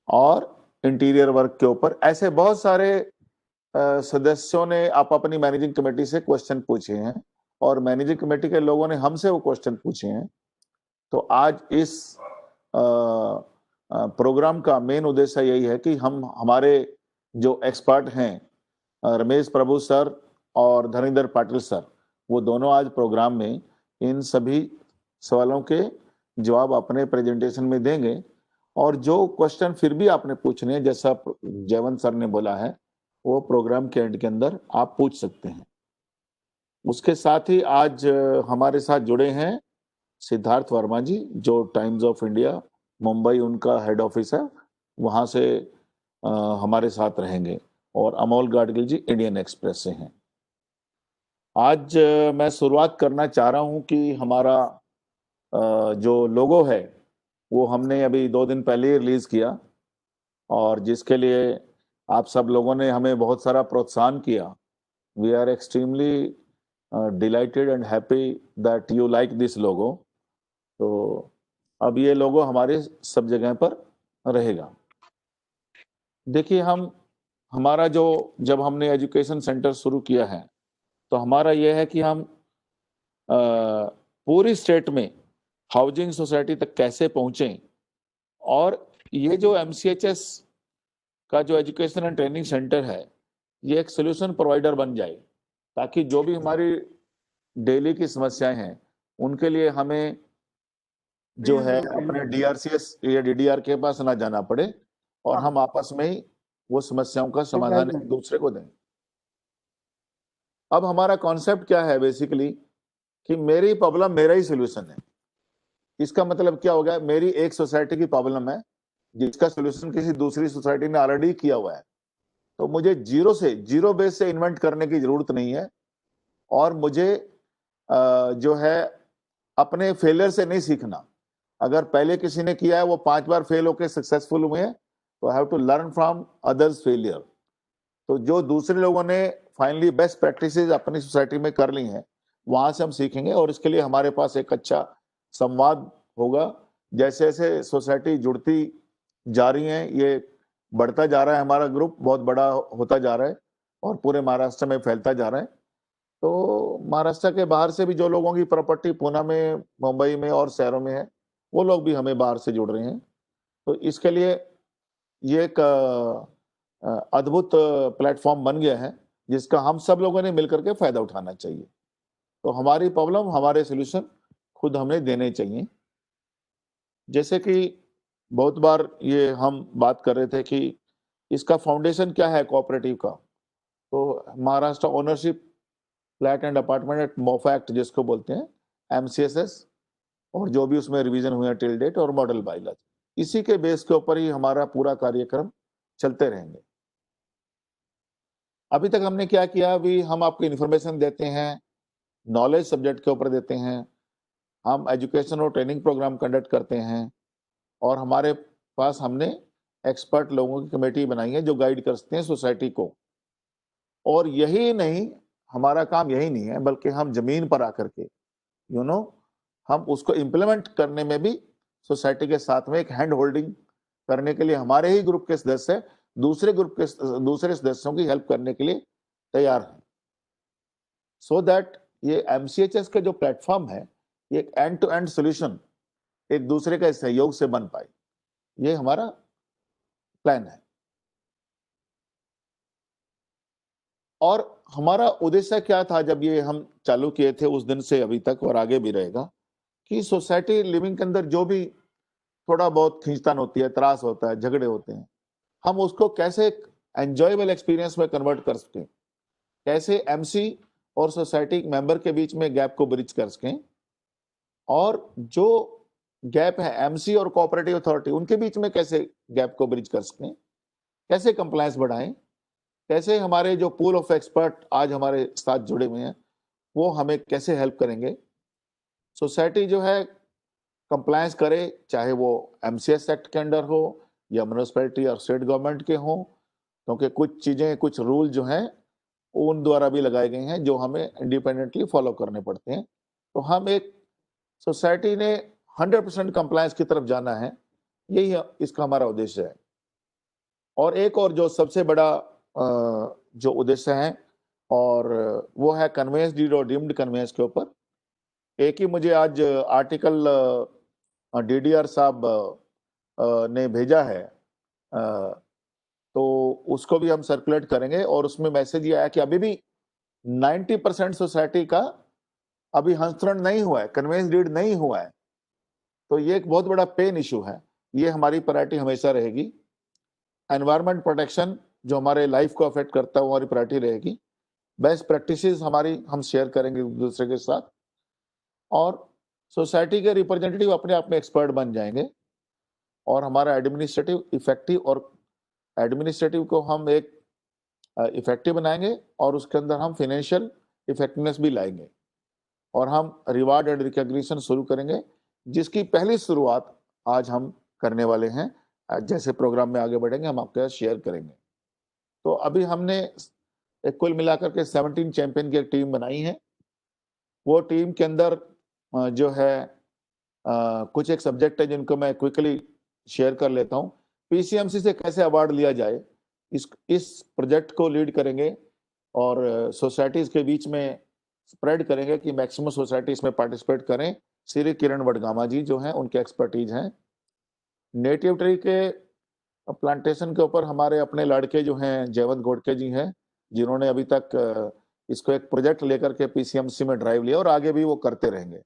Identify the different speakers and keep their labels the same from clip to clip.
Speaker 1: और interior work के ऊपर। ऐसे बहुत सारे सदस्यों ने आप अपनी मैनेजिंग कमेटी से क्वेश्चन पूछे हैं और मैनेजिंग कमेटी के लोगों ने हमसे वो क्वेश्चन पूछे हैं। तो आज इस प्रोग्राम का मेन उद्देश्य यही है कि हम हमारे जो एक्सपर्ट हैं रमेश प्रभु सर और धर्मेंद्र पाटिल सर, वो दोनों आज प्रोग्राम में इन सभी सवालों के जवाब अपने प्रेजेंटेशन में देंगे। और जो क्वेश्चन फिर भी आपने पूछने हैं, जैसा जयवंत सर ने बोला है, वो प्रोग्राम के एंड के अंदर आप पूछ सकते हैं। उसके साथ ही आज हमारे साथ जुड़े हैं सिद्धार्थ वर्मा जी, जो टाइम्स ऑफ इंडिया मुंबई उनका हेड ऑफिस है, वहां से हमारे साथ रहेंगे। और अमोल गाडगिल जी इंडियन एक्सप्रेस से हैं। आज मैं शुरुआत करना चाह रहा हूं कि हमारा जो लोगो है वो हमने अभी 2 दिन पहले ही रिलीज किया, और जिसके लिए आप सब लोगों ने हमें बहुत सारा प्रोत्साहन किया। We are extremely delighted and happy that you like this logo. तो अब ये लोगो हमारे सब जगह पर रहेगा। देखिए, हमारा जो जब हमने एजुकेशन सेंटर शुरू किया है, तो हमारा यह है कि हम पूरी स्टेट में हाउसिंग सोसाइटी तक कैसे पहुंचें, और ये जो एमसीएचएस का जो एजुकेशन एंड ट्रेनिंग सेंटर है, ये एक सोल्यूशन प्रोवाइडर बन जाए, ताकि जो भी हमारी डेली की समस्याएं हैं उनके लिए हमें जो है अपने डीआरसीएस या डीडीआर के पास ना जाना पड़े, और हम आपस में ही वो समस्याओं का समाधान एक दूसरे को दें। अब हमारा कॉन्सेप्ट क्या है बेसिकली, कि मेरी प्रॉब्लम मेरा ही सोल्यूशन है। इसका मतलब क्या हो गया, मेरी एक सोसाइटी की प्रॉब्लम है जिसका सोल्यूशन किसी दूसरी सोसाइटी ने ऑलरेडी किया हुआ है, तो मुझे जीरो बेस से इन्वेंट करने की जरूरत नहीं है। और मुझे जो है अपने फेलियर से नहीं सीखना। अगर पहले किसी ने किया है, वो 5 बार फेल होकर सक्सेसफुल हुए हैं, तो I have to learn from others failure. तो जो दूसरे लोगों ने फाइनली बेस्ट प्रैक्टिसेस अपनी सोसाइटी में कर ली हैं, वहां से हम सीखेंगे, और इसके लिए हमारे पास एक अच्छा संवाद होगा। जैसे जैसे सोसाइटी जुड़ती जा रही है, ये बढ़ता जा रहा है, हमारा ग्रुप बहुत बड़ा होता जा रहा है और पूरे महाराष्ट्र में फैलता जा रहा है। तो महाराष्ट्र के बाहर से भी जो लोगों की प्रॉपर्टी पुणे में, मुंबई में और शहरों में है, वो लोग भी हमें बाहर से जुड़ रहे हैं। तो इसके लिए ये एक अद्भुत प्लेटफॉर्म बन गया है, जिसका हम सब लोगों ने मिलकर के फायदा उठाना चाहिए। तो हमारी प्रॉब्लम, हमारे सोल्यूशन खुद हमें देने चाहिए। जैसे कि बहुत बार ये हम बात कर रहे थे कि इसका फाउंडेशन क्या है कोऑपरेटिव का, तो Maharashtra ownership flat and apartment at MOFA act जिसको बोलते हैं, एमसीएसएस, और जो भी उसमें रिवीजन हुए टिल डेट, और मॉडल बाइलॉज, इसी के बेस के ऊपर ही हमारा पूरा कार्यक्रम चलते रहेंगे। अभी तक हमने क्या किया, अभी हम आपको इन्फॉर्मेशन देते हैं, नॉलेज सब्जेक्ट के ऊपर देते हैं, हम एजुकेशन और ट्रेनिंग प्रोग्राम कंडक्ट करते हैं, और हमारे पास हमने एक्सपर्ट लोगों की कमेटी बनाई है जो गाइड करते हैं सोसाइटी को। और यही नहीं, हमारा काम यही नहीं है, बल्कि हम जमीन पर आकर के हम उसको इम्प्लीमेंट करने में भी सोसाइटी के साथ में एक हैंड होल्डिंग करने के लिए हमारे ही ग्रुप के सदस्य दूसरे ग्रुप के दूसरे सदस्यों की हेल्प करने के लिए तैयार हैं, सो दैट ये एमसीएचएस का जो प्लेटफॉर्म है, ये एक एंड टू एंड सोल्यूशन एक दूसरे के सहयोग से बन पाए। ये हमारा प्लान है। और हमारा उद्देश्य क्या था जब ये हम चालू किए थे, उस दिन से अभी तक और आगे भी रहेगा, कि सोसाइटी लिविंग के अंदर जो भी थोड़ा बहुत खींचतान होती है, त्रास होता है, झगड़े होते हैं, हम उसको कैसे एंजॉयबल एक्सपीरियंस में कन्वर्ट कर सकें, कैसे एमसी और सोसाइटी मेंबर के बीच में गैप को ब्रिज कर सकें, और जो गैप है एमसी और कोऑपरेटिव अथॉरिटी उनके बीच में कैसे गैप को ब्रिज कर सकें, कैसे कंप्लायंस बढ़ाएं, कैसे हमारे जो पूल ऑफ एक्सपर्ट आज हमारे साथ जुड़े हुए हैं वो हमें कैसे हेल्प करेंगे। सोसाइटी जो है कंप्लायंस करे, चाहे वो एमसीएस एक्ट के अंडर हो या म्यूनिसिपैलिटी और स्टेट गवर्नमेंट के हो, क्योंकि कुछ चीजें, कुछ रूल जो हैं उन द्वारा भी लगाए गए हैं जो हमें इंडिपेंडेंटली फॉलो करने पड़ते हैं। तो हम एक सोसाइटी ने 100% कंप्लायंस की तरफ जाना है, यही इसका हमारा उद्देश्य है। और एक और जो सबसे बड़ा जो उद्देश्य है, और वो है कन्वेंस डीड और डीम्ड कन्वेंस के ऊपर। एक ही मुझे आज आर्टिकल डीडीआर साहब ने भेजा है, तो उसको भी हम सर्कुलेट करेंगे। और उसमें मैसेज ये आया कि अभी भी 90% सोसाइटी का अभी हस्तांतरण नहीं हुआ है, कन्वेंस डीड नहीं हुआ है। तो ये एक बहुत बड़ा पेन इशू है। ये हमारी प्रायोरिटी हमेशा रहेगी। एनवायरमेंट प्रोटेक्शन जो हमारे लाइफ को अफेक्ट करता है वो हमारी प्रायोरिटी रहेगी। बेस्ट प्रैक्टिसेस हमारी हम शेयर करेंगे एक दूसरे के साथ, और सोसाइटी के रिप्रेजेंटेटिव अपने आप में एक्सपर्ट बन जाएंगे, और हमारा एडमिनिस्ट्रेटिव इफेक्टिव, और एडमिनिस्ट्रेटिव को हम एक इफेक्टिव बनाएंगे, और उसके अंदर हम फाइनेंशियल इफेक्टिवनेस भी लाएंगे, और हम रिवार्ड एंड रिकॉग्निशन शुरू करेंगे, जिसकी पहली शुरुआत आज हम करने वाले हैं। जैसे प्रोग्राम में आगे बढ़ेंगे हम आपके साथ शेयर करेंगे। तो अभी हमने कुल मिलाकर के 17 चैंपियन की एक टीम बनाई है। वो टीम के अंदर जो है कुछ एक सब्जेक्ट है जिनको मैं क्विकली शेयर कर लेता हूँ। पीसीएमसी से कैसे अवार्ड लिया जाए, इस प्रोजेक्ट को लीड करेंगे, और सोसाइटीज के बीच में स्प्रेड करेंगे कि मैक्सिमम सोसाइटी इसमें पार्टिसिपेट करें। श्री किरण वडगामा जी जो हैं उनके एक्सपर्टीज हैं। नेटिव ट्री के प्लांटेशन के ऊपर हमारे अपने लड़के जो हैं जयवंत घोड़के जी हैं, जिन्होंने अभी तक इसको एक प्रोजेक्ट लेकर के पीसीएमसी में ड्राइव लिया, और आगे भी वो करते रहेंगे।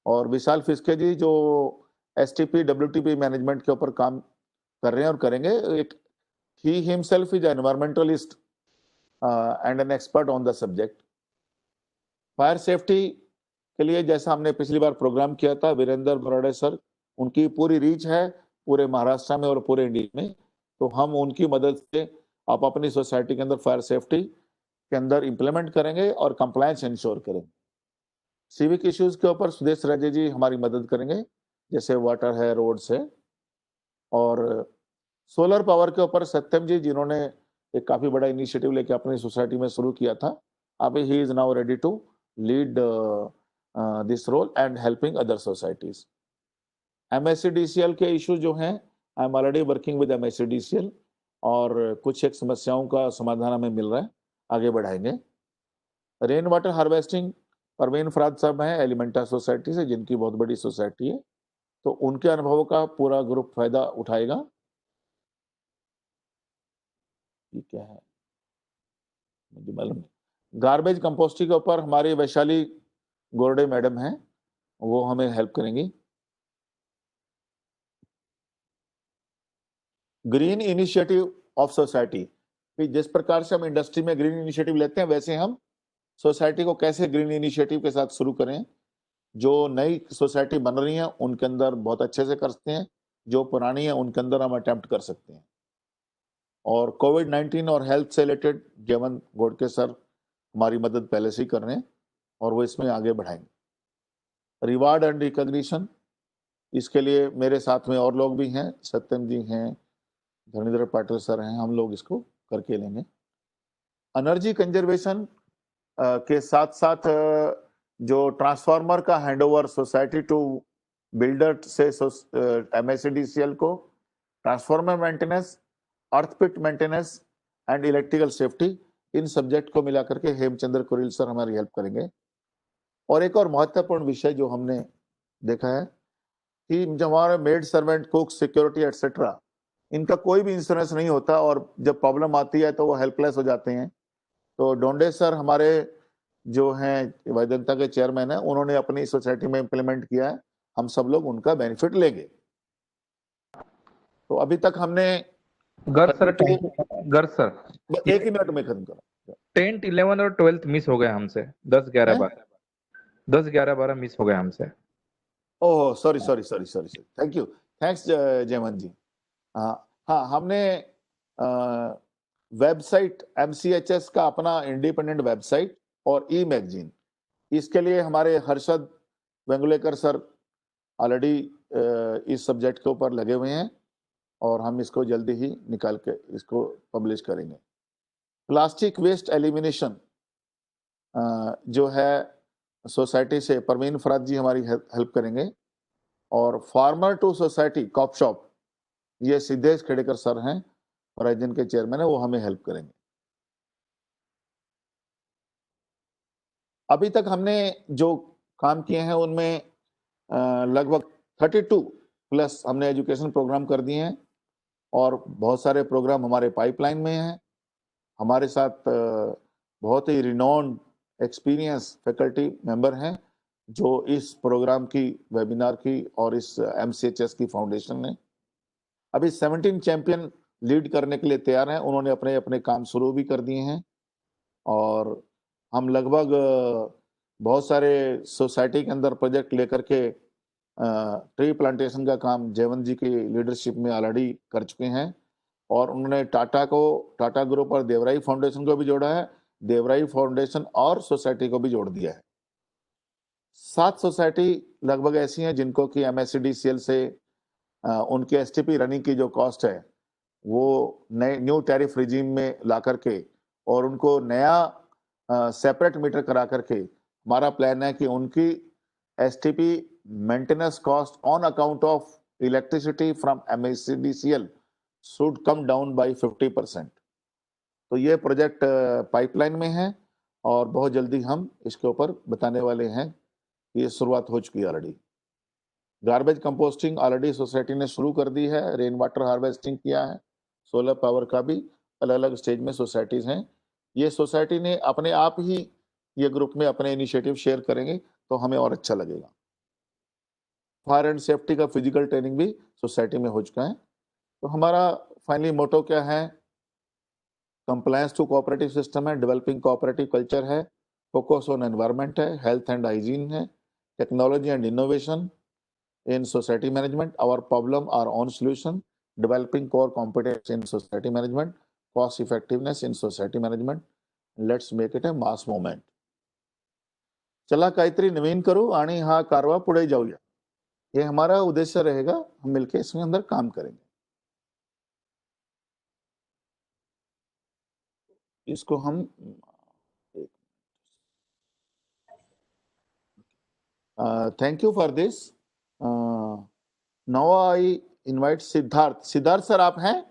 Speaker 1: और विशाल फिस्के जी जो एसटीपी डब्ल्यूटीपी मैनेजमेंट के ऊपर काम कर रहे हैं और करेंगे। एक he himself is environmentalist and an expert on the subject. Fire safety के लिए जैसा हमने पिछली बार प्रोग्राम किया था, वीरेंद्र बरोड़े सर, उनकी पूरी रीच है पूरे महाराष्ट्र में और पूरे इंडिया में। तो हम उनकी मदद से आप अपनी सोसाइटी के अंदर फायर सेफ्टी के अंदर इंप्लीमेंट करेंगे और कंप्लायंस इंश्योर करेंगे। सिविक इश्यूज के ऊपर सुदेश राजे जी हमारी मदद करेंगे, जैसे वाटर है, रोड्स है। और सोलर पावर के ऊपर सत्यम जी, जिन्होंने एक काफी बड़ा इनिशिएटिव लेके अपनी सोसाइटी में शुरू किया था, अभी he is now ready to lead this role and helping other societies. MSCDCL के इश्यूज जो हैं, I am already working with MSCDCL, और कुछ एक समस्याओं का समाधान हमें मिल रहा है, आगे बढ़ाएंगे। रेन वाटर हार्वेस्टिंग, परवीन फराद साहब हैं एलिमेंटा सोसाइटी से, जिनकी बहुत बड़ी सोसाइटी है, तो उनके अनुभवों का पूरा ग्रुप फायदा उठाएगा। ये क्या है मुझे मालूम नहीं। गार्बेज कंपोस्टिंग के ऊपर हमारी वैशाली गोरडे मैडम हैं, वो हमें हेल्प करेंगी। ग्रीन इनिशिएटिव ऑफ सोसाइटी, जिस प्रकार से हम इंडस्ट्री में ग्रीन इनिशिएटिव लेते हैं, वैसे हम सोसाइटी को कैसे ग्रीन इनिशिएटिव के साथ शुरू करें। जो नई सोसाइटी बन रही है उनके अंदर बहुत अच्छे से कर सकते हैं, जो पुरानी है उनके अंदर हम अटेम्प्ट कर सकते हैं। और कोविड-19 और हेल्थ से रिलेटेड जयवंत घोड़के सर हमारी मदद पहले से ही कर रहे हैं, और वो इसमें आगे बढ़ाएंगे। रिवार्ड एंड रिकॉग्निशन, इसके लिए मेरे साथ में और लोग भी हैं, सत्यम जी हैं, धर्मेंद्र पाटिल सर हैं, हम लोग इसको करके लेंगे। एनर्जी कंजर्वेशन के साथ साथ जो ट्रांसफार्मर का हैंडओवर सोसाइटी टू बिल्डर से एमएससीडीसीएल को, transformer maintenance, earthpit maintenance and electrical safety, इन सब्जेक्ट को मिलाकर के हेमचंद्र कुरिल सर हमारी हेल्प करेंगे। और एक और महत्वपूर्ण विषय जो हमने देखा है कि जब हमारे maid servant, cook, security etcetera, इनका कोई भी इंश्योरेंस नहीं होता, और जब प्रॉब्लम आती है तो वो हेल्पलेस हो जाते हैं। तो डोंडे सर हमारे जो हैं वैधनता के चेयरमैन हैं, उन्होंने अपनी सोसाइटी में इंप्लीमेंट किया है, हम सब लोग उनका बेनिफिट लेंगे। तो अभी तक हमने
Speaker 2: गर्ग सर
Speaker 1: एक ही मिनट में खत्म करो।
Speaker 2: 10th 11 और 12th मिस हो गए हमसे, 10 11 12 मिस हो गए हमसे।
Speaker 1: Oh sorry, thank you, thanks Jaywant ji. हाँ, हमने वेबसाइट एमसीएचएस का अपना इंडिपेंडेंट वेबसाइट और ई मैगजीन, इसके लिए हमारे हर्षद वेंगुलेकर सर ऑलरेडी इस सब्जेक्ट के ऊपर लगे हुए हैं, और हम इसको जल्दी ही निकाल के इसको पब्लिश करेंगे। प्लास्टिक वेस्ट एलिमिनेशन जो है सोसाइटी से परवीन फराद जी हमारी हेल्प करेंगे। और farmer to society co-op shop, ये सिद्धेश खेड़ेकर सर हैं, होराइजन के चेयरमैन है, वो हमें हेल्प करेंगे। अभी तक हमने जो काम किए हैं उनमें लगभग 32 प्लस हमने एजुकेशन प्रोग्राम कर दिए हैं और बहुत सारे प्रोग्राम हमारे पाइपलाइन में हैं। हमारे साथ बहुत ही रिनोन्ड एक्सपीरियंस फैकल्टी मेंबर हैं जो इस प्रोग्राम की, वेबिनार की और इस MCHS की फाउंडेशन ने अभी 17 चैंपियन लीड करने के लिए तैयार हैं। उन्होंने अपने अपने काम शुरू भी कर दिए हैं और हम लगभग बहुत सारे सोसाइटी के अंदर प्रोजेक्ट लेकर के ट्री प्लांटेशन का काम जयवंत जी की लीडरशिप में ऑलरेडी कर चुके हैं और उन्होंने टाटा ग्रुप और देवराई फाउंडेशन को भी जोड़ा है, देवराई फाउंडेशन और सोसाइटी को भी जोड़ दिया है। 7 सोसाइटी लगभग ऐसी हैं जिनको कि MSCDCL से उनके STP रनिंग की जो कॉस्ट है वो नए न्यू टैरिफ रिजीम में ला करके और उनको नया सेपरेट मीटर करा करके हमारा प्लान है कि उनकी STP maintenance cost on account of electricity from MSCDCL should come down by 50%। तो ये प्रोजेक्ट पाइपलाइन में है और बहुत जल्दी हम इसके ऊपर बताने वाले हैं। ये शुरुआत हो चुकी है already. Garbage composting already society ने शुरू कर दी है, रेन वाटर हार्वेस्टिंग किया है, सोलर पावर का भी अलग अलग स्टेज में सोसाइटीज हैं। ये सोसाइटी ने अपने आप ही ये ग्रुप में अपने इनिशिएटिव शेयर करेंगे तो हमें और अच्छा लगेगा। फायर एंड सेफ्टी का फिजिकल ट्रेनिंग भी सोसाइटी में हो चुका है। तो हमारा फाइनली मोटो क्या है? कंप्लायंस टू कोऑपरेटिव सिस्टम है, डेवलपिंग कोऑपरेटिव कल्चर है, फोकस ऑन एनवायरनमेंट है, हेल्थ एंड हाइजीन है, technology and innovation in society management, our problem, our own solution, developing core competence in society management, cost effectiveness in society management. Let's make it a mass movement. चला काहीतरी नवीन करू आणि हा कारवा पुढे जाऊया, ये हमारा उद्देश्य रहेगा। हम मिलकर इसमें अंदर काम करेंगे। इसको हम thank you for this. Now I invite Siddharth. Siddharth sir आप हैं?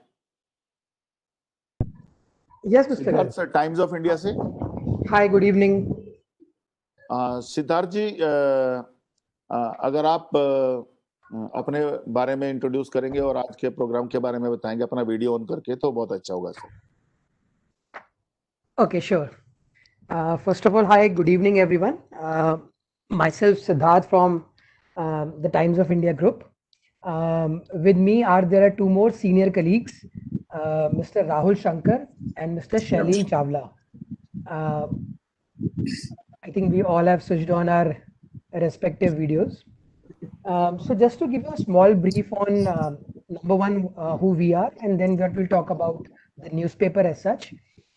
Speaker 3: Yes mister
Speaker 1: Siddharth sir, times of India से।
Speaker 3: हाय, गुड इवनिंग।
Speaker 1: सिद्धार्थ जी, अगर आप अपने बारे में इंट्रोड्यूस करेंगे और आज के प्रोग्राम के बारे में बताएंगे अपना वीडियो ऑन करके तो बहुत अच्छा होगा sir.
Speaker 3: Okay, sure. First of all, hi, good evening, everyone. Myself, Siddharth from the Times of India group. With me there are two more senior colleagues, Mr. Rahul Shankar and Mr. Shailin Chawla. I think we all have switched on our respective videos. So just to give you a small brief on number one, who we are, and then what we'll talk about the newspaper as such.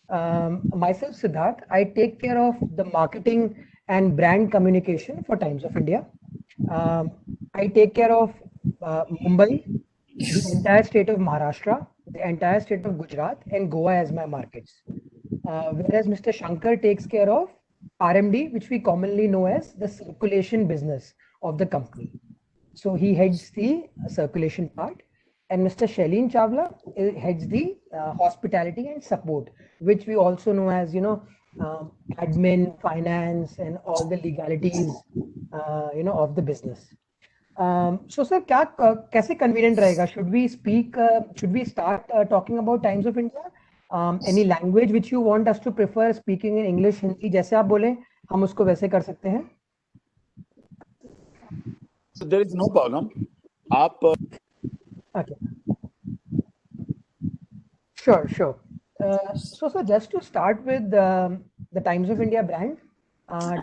Speaker 3: Myself, Siddharth, I take care of the marketing and brand communication for Times of India. I take care of Mumbai, the entire state of Maharashtra, the entire state of Gujarat, and Goa as my markets. Whereas Mr. Shankar takes care of RMD, which we commonly know as the circulation business of the company. So he heads the circulation part. And Mr. Shailin Chawla heads the hospitality and support, which we also know as, admin, finance, and all the legalities, of the business. So, sir, कैसे convenient रहेगा? Should we start talking about Times of India? Any language which you want us to prefer speaking in English, Hindi, जैसे आप बोले, हम उसको वैसे कर सकते हैं?
Speaker 1: So there is no problem. आप
Speaker 3: Okay. Sure. So, sir, just to start with the Times of India brand,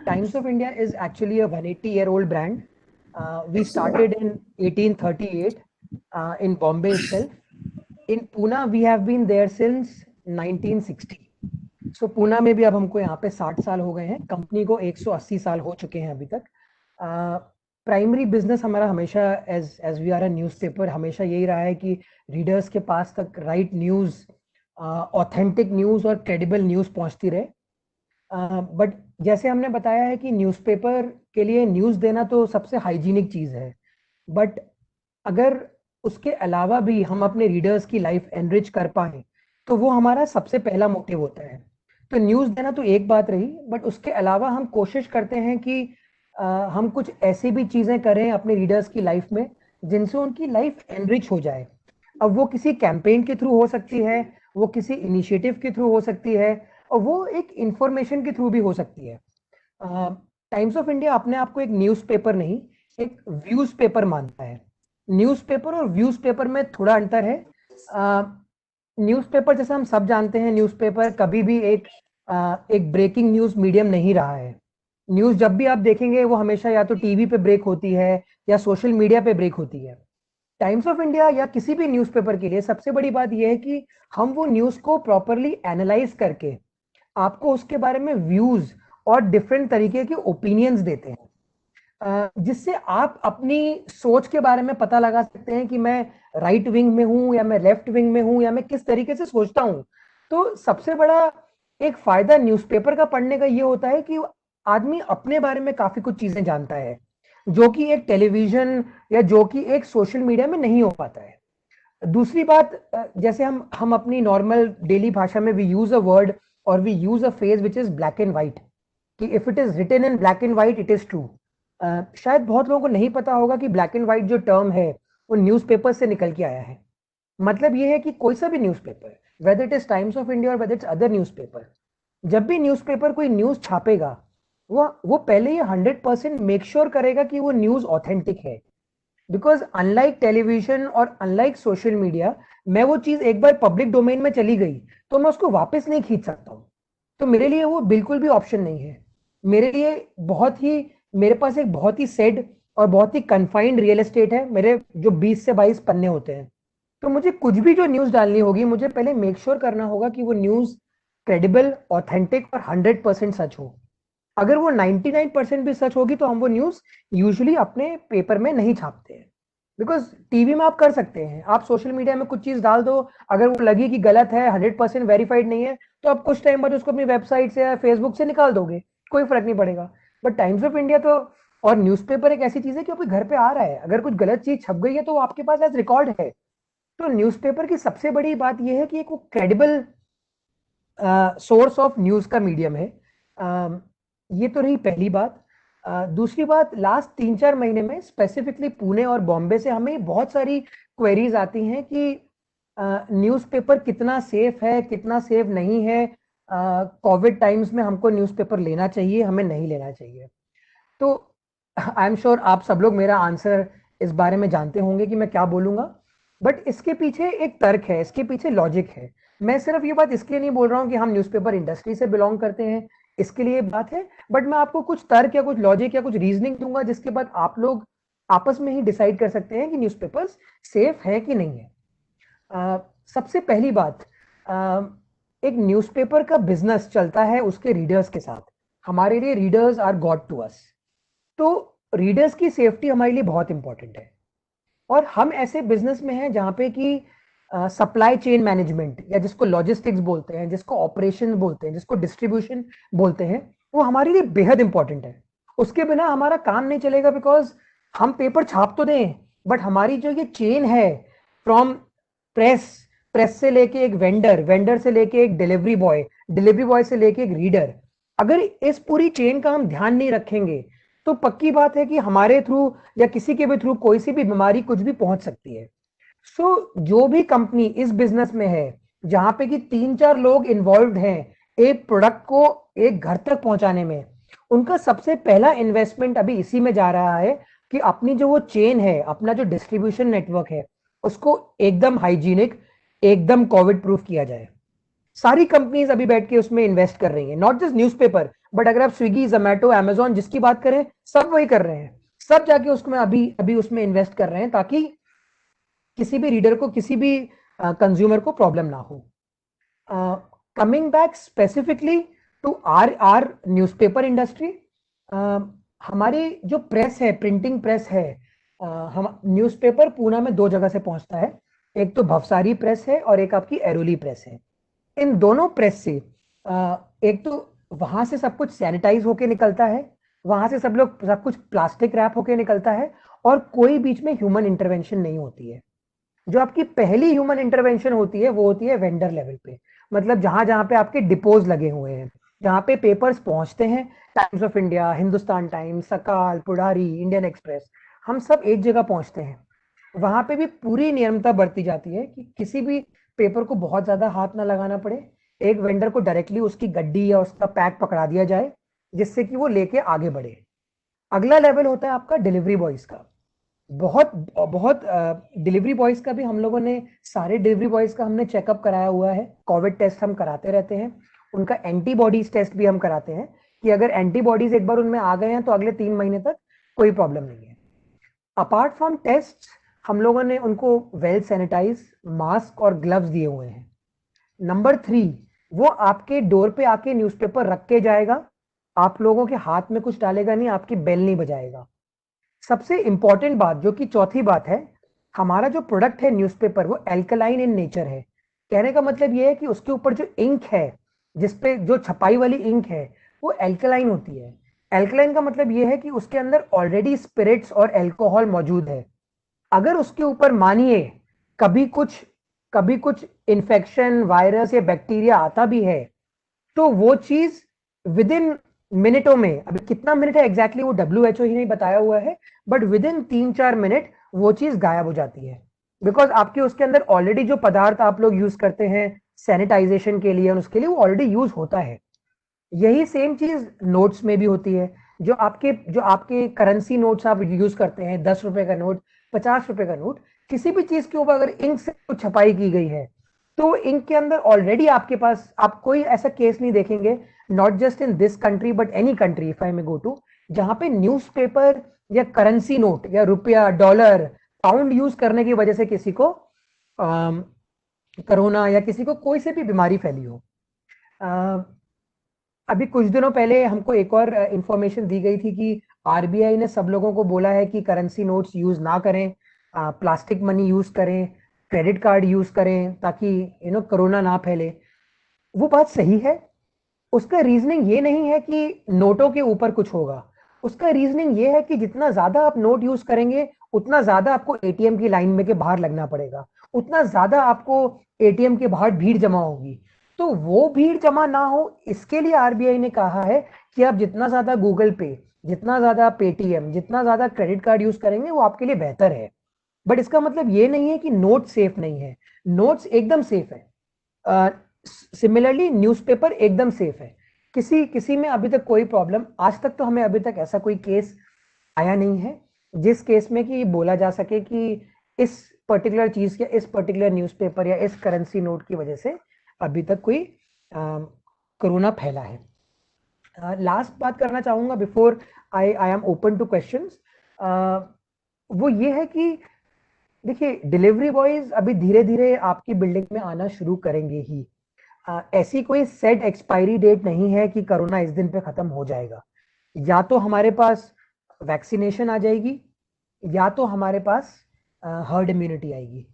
Speaker 3: Times of India is actually a 180-year-old brand. We started in 1838 in Bombay itself. In Pune, we have been there since 1960. So, Pune में भी अब हमको यहाँ पे 60 साल हो गए हैं. कंपनी को 180 साल हो चुके हैं अभी तक. प्राइमरी बिजनेस हमारा हमेशा as we are a newspaper हमेशा यही रहा है कि रीडर्स के पास तक राइट न्यूज़, ऑथेंटिक न्यूज़ और क्रेडिबल न्यूज़ पहुंचती रहे. बट जैसे हमने बताया है कि न्यूज़पेपर के लिए न्यूज़ देना तो सबसे हाइजीनिक चीज़ है, बट अगर उसके अलावा भी हम अपने रीडर्स की लाइफ एनरिच कर पाएँ तो वो हमारा सबसे पहला मोटिव होता है। तो न्यूज़ देना तो एक बात रही, बट उसके अलावा हम कोशिश करते हैं कि हम कुछ ऐसी भी चीज़ें करें अपने रीडर्स की लाइफ में जिनसे उनकी लाइफ एनरिच हो जाए। अब वो किसी कैंपेन के थ्रू हो सकती है, वो किसी इनिशिएटिव के थ्रू हो सकती है, और वो एक इंफॉर्मेशन के थ्रू भी हो सकती है। टाइम्स ऑफ इंडिया अपने आप को एक न्यूज़पेपर नहीं, एक व्यूज पेपर मानता है। न्यूज़पेपर और व्यूज पेपर में थोड़ा अंतर है। न्यूज़पेपर जैसे हम सब जानते हैं, न्यूज़पेपर कभी भी एक ब्रेकिंग न्यूज़ मीडियम नहीं रहा है। न्यूज़ जब भी आप देखेंगे वो हमेशा या तो टीवी पे ब्रेक होती है या सोशल मीडिया पे ब्रेक होती है। टाइम्स ऑफ इंडिया या किसी भी न्यूज़पेपर के लिए सबसे बड़ी बात यह है कि हम वो न्यूज़ को प्रॉपरली एनालाइज करके आपको उसके बारे में व्यूज और डिफरेंट तरीके के ओपिनियंस देते हैं, जिससे आप अपनी सोच के बारे में पता लगा सकते हैं कि मैं राइट विंग में हूं या मैं लेफ्ट विंग में हूं या मैं किस तरीके से सोचता हूं। तो सबसे बड़ा एक फायदा न्यूज़पेपर का पढ़ने का ये होता है कि आदमी अपने बारे में काफी कुछ चीजें जानता है, जो कि एक टेलीविजन या जो कि एक सोशल मीडिया में नहीं हो पाता है। दूसरी बात, जैसे हम अपनी नॉर्मल डेली भाषा में we use a word or we use a phrase which is black and white, कि if it is written in black and white it is true. शायद बहुत लोगों को नहीं पता होगा कि ब्लैक एंड व्हाइट जो टर्म है वो न्यूज़पेपर से निकल के आया है। मतलब ये है कि कोई सा भी newspaper, whether it is times of India और वेदर इट्स अदर न्यूज़पेपर, जब भी न्यूज़पेपर कोई न्यूज़ छापेगा वो पहले ये 100% मेक श्योर करेगा कि वो न्यूज़ ऑथेंटिक है। बिकॉज अनलाइक टेलीविजन और अनलाइक सोशल मीडिया, मैं वो चीज एक बार पब्लिक डोमेन में चली गई तो मैं उसको वापस नहीं खींच सकता हूँ। तो मेरे लिए वो बिल्कुल भी ऑप्शन नहीं है। मेरे लिए मेरे पास एक बहुत ही सेड और बहुत ही कन्फाइंड रियल एस्टेट है, मेरे जो 20 से 22 पन्ने होते हैं। तो मुझे कुछ भी जो न्यूज डालनी होगी, मुझे पहले मेक श्योर करना होगा कि वो न्यूज क्रेडिबल, ऑथेंटिक और 100% सच हो। अगर वो 99% भी सच होगी तो हम वो न्यूज यूजुअली अपने पेपर में नहीं छापते हैं। बिकॉज टीवी में आप कर सकते हैं, आप सोशल मीडिया में कुछ चीज डाल दो, अगर वो लगी कि गलत है, 100% वेरीफाइड नहीं है, तो आप कुछ टाइम बाद उसको अपनी वेबसाइट से या फेसबुक से निकाल दोगे, कोई फर्क नहीं पड़ेगा। बट टाइम्स ऑफ इंडिया तो और न्यूज़पेपर एक ऐसी चीज है कि आपके घर पे आ रहा है, अगर कुछ गलत चीज छप गई है तो वो आपके पास एज रिकॉर्ड है। तो न्यूज़पेपर की सबसे बड़ी बात यह है कि एक वो क्रेडिबल सोर्स ऑफ न्यूज का मीडियम है। ये तो रही पहली बात। दूसरी बात, लास्ट 3-4 महीने में स्पेसिफिकली पुणे और बॉम्बे से हमें बहुत सारी क्वेरीज आती हैं कि न्यूज़पेपर कितना सेफ है, कितना सेफ नहीं है, कोविड टाइम्स में हमको न्यूज़पेपर लेना चाहिए, हमें नहीं लेना चाहिए। तो आई एम श्योर आप सब लोग मेरा आंसर इस बारे में जानते होंगे कि मैं क्या बोलूंगा, बट इसके पीछे एक तर्क है, इसके पीछे लॉजिक है। मैं सिर्फ ये बात इसके लिए नहीं बोल रहा हूँ कि हम न्यूज़पेपर इंडस्ट्री से बिलोंग करते हैं, इसके लिए बात है, बट मैं आपको कुछ तर्क या कुछ लॉजिक या कुछ रीजनिंग दूंगा जिसके बाद आप लोग आपस में ही डिसाइड कर सकते हैं कि न्यूज़पेपर्स सेफ है कि नहीं है। सबसे पहली बात, एक न्यूज़पेपर का बिजनेस चलता है उसके रीडर्स के साथ। हमारे लिए readers are god to us. तो रीडर्स की सेफ्टी हमारे लिए बहुत इंपॉर्टेंट है। और हम ऐसे बिजनेस में हैं जहां पे कि सप्लाई चेन मैनेजमेंट, या जिसको लॉजिस्टिक्स बोलते हैं, जिसको ऑपरेशन बोलते हैं, जिसको डिस्ट्रीब्यूशन बोलते हैं, वो हमारे लिए बेहद इंपॉर्टेंट है। उसके बिना हमारा काम नहीं चलेगा। बिकॉज हम पेपर छाप तो दें, बट हमारी जो ये चेन है फ्रॉम प्रेस से लेके एक वेंडर से लेके एक डिलीवरी बॉय से लेके एक रीडर, अगर इस पूरी चेन का हम ध्यान नहीं रखेंगे तो पक्की बात है कि हमारे थ्रू या किसी के भी थ्रू कोई सी भी बीमारी कुछ भी पहुंच सकती है। सो जो भी कंपनी इस बिजनेस में है जहां पे कि 3-4 लोग इन्वॉल्व हैं एक प्रोडक्ट को एक घर तक पहुंचाने में, उनका सबसे पहला इन्वेस्टमेंट अभी इसी में जा रहा है कि अपनी जो वो चेन है, अपना जो डिस्ट्रीब्यूशन नेटवर्क है, उसको एकदम हाइजीनिक, एकदम कोविड प्रूफ किया जाए। सारी कंपनीज अभी बैठ के उसमें इन्वेस्ट कर रही हैं, नॉट जस्ट न्यूज़पेपर, बट अगर आप स्विगी, जोमैटो, अमेजॉन जिसकी बात करें, सब वही कर रहे हैं। सब जाके उसमें अभी उसमें इन्वेस्ट कर रहे हैं ताकि किसी भी रीडर को, किसी भी कंज्यूमर को प्रॉब्लम ना हो। Coming back specifically to our newspaper industry, हमारी जो प्रेस है, प्रिंटिंग प्रेस है, हम न्यूज़पेपर पूना में 2 जगह से पहुंचता है। एक तो भवसारी प्रेस है और एक आपकी एरोली प्रेस है। इन दोनों प्रेस से एक तो वहां से सब कुछ सैनिटाइज होके निकलता है, वहां से सब कुछ प्लास्टिक रैप होके निकलता है, और कोई बीच में ह्यूमन इंटरवेंशन नहीं होती है। जो आपकी पहली ह्यूमन इंटरवेंशन होती है वो होती है वेंडर लेवल पे, मतलब जहां जहां पे आपके डिपोज लगे हुए हैं, जहां पे पेपर्स पहुंचते हैं, times of India, Hindustan times, सकाल, पुढ़ारी, इंडियन एक्सप्रेस, हम सब एक जगह पहुंचते हैं। वहां पे भी पूरी नियमता बरती जाती है कि किसी भी पेपर को बहुत ज्यादा हाथ ना लगाना पड़े, एक वेंडर को डायरेक्टली उसकी गड्डी या उसका पैक पकड़ा दिया जाए जिससे कि वो लेके आगे बढ़े। अगला लेवल होता है आपका डिलीवरी बॉयज का। बहुत बहुत डिलीवरी बॉयज का भी हम लोगों ने, सारे डिलीवरी बॉयज का हमने चेकअप कराया हुआ है, कोविड टेस्ट हम कराते रहते हैं, उनका एंटीबॉडीज टेस्ट भी हम कराते हैं कि अगर एंटीबॉडीज एक बार उनमें आ गए हैं तो अगले 3 महीने तक कोई प्रॉब्लम नहीं है। अपार्ट फ्रॉम टेस्ट, हम लोगों ने उनको वेल सैनिटाइज मास्क और ग्लव्स दिए हुए हैं। नंबर 3, वो आपके डोर पे आके न्यूज़पेपर रख के जाएगा, आप लोगों के हाथ में कुछ डालेगा नहीं, आपकी बेल नहीं बजाएगा। सबसे इंपॉर्टेंट बात जो कि चौथी बात है, हमारा जो प्रोडक्ट है न्यूज़पेपर वो एल्कलाइन इन नेचर है। कहने का मतलब ये है कि उसके ऊपर जो इंक है, जिसपे जो छपाई वाली इंक है, वो एल्कलाइन होती है। एल्कलाइन का मतलब ये है कि उसके अंदर ऑलरेडी स्पिरिट्स और एल्कोहल मौजूद है। अगर उसके ऊपर मानिए कभी कुछ इन्फेक्शन, वायरस या बैक्टीरिया आता भी है, तो वो चीज विद इन मिनटों में, अभी कितना मिनट है एग्जैक्टली वो WHO ही नहीं बताया हुआ है, बट विद इन 3-4 मिनट वो चीज गायब हो जाती है। बिकॉज आपके उसके अंदर ऑलरेडी जो पदार्थ आप लोग यूज करते हैं सैनिटाइजेशन के लिए, उसके लिए वो ऑलरेडी यूज होता है। यही सेम चीज नोट्स में भी होती है। जो आपके करेंसी नोट्स आप यूज करते हैं, 10 रुपए का नोट, 50 रुपए का नोट, किसी भी चीज के ऊपर अगर इंक से कुछ छपाई की गई है तो इंक के अंदर ऑलरेडी आपके पास, आप कोई ऐसा केस नहीं देखेंगे, not just in this country but any country if I may go to, जहां पे न्यूज़पेपर या करेंसी नोट या रुपया, डॉलर, पाउंड यूज करने की वजह से किसी को कोरोना या किसी को कोई से भी बीमारी फैली हो। अभी कुछ दिनों पहले हमको एक और इंफॉर्मेशन दी गई थी कि RBI ने सब लोगों को बोला है कि करेंसी नोट्स यूज ना करें, प्लास्टिक मनी यूज करें, क्रेडिट कार्ड यूज करें, ताकि कोरोना ना फैले। वो बात सही है। उसका रीजनिंग ये नहीं है कि नोटों के ऊपर कुछ होगा, उसका रीजनिंग ये है कि जितना ज्यादा आप नोट यूज करेंगे उतना ज्यादा आपको ATM की लाइन में के बाहर लगना पड़ेगा, उतना ज्यादा आपको ATM के बाहर भीड़ जमा होगी। तो वो भीड़ जमा ना हो, इसके लिए RBI ने कहा है कि आप जितना ज्यादा गूगल पे, जितना ज्यादा पेटीएम, जितना ज्यादा क्रेडिट कार्ड यूज करेंगे वो आपके लिए बेहतर है। बट इसका मतलब ये नहीं है कि नोट सेफ नहीं है, नोट्स एकदम सेफ है। सिमिलरली न्यूज़पेपर एकदम सेफ है, किसी में अभी तक कोई प्रॉब्लम, आज तक तो हमें अभी तक ऐसा कोई केस आया नहीं है जिस केस में कि बोला जा सके कि इस पर्टिकुलर चीज या इस पर्टिकुलर न्यूज़पेपर या इस करेंसी नोट की वजह से अभी तक कोई कोरोना फैला है। लास्ट बात करना चाहूंगा before I am open two questions, वो ये है कि देखिए डिलीवरी बॉयज अभी धीरे धीरे आपकी बिल्डिंग में आना शुरू करेंगे ही। ऐसी कोई सेट एक्सपायरी डेट नहीं है कि कोरोना इस दिन पे खत्म हो जाएगा। या तो हमारे पास वैक्सीनेशन आ जाएगी या तो हमारे पास हर्ड इम्यूनिटी आएगी।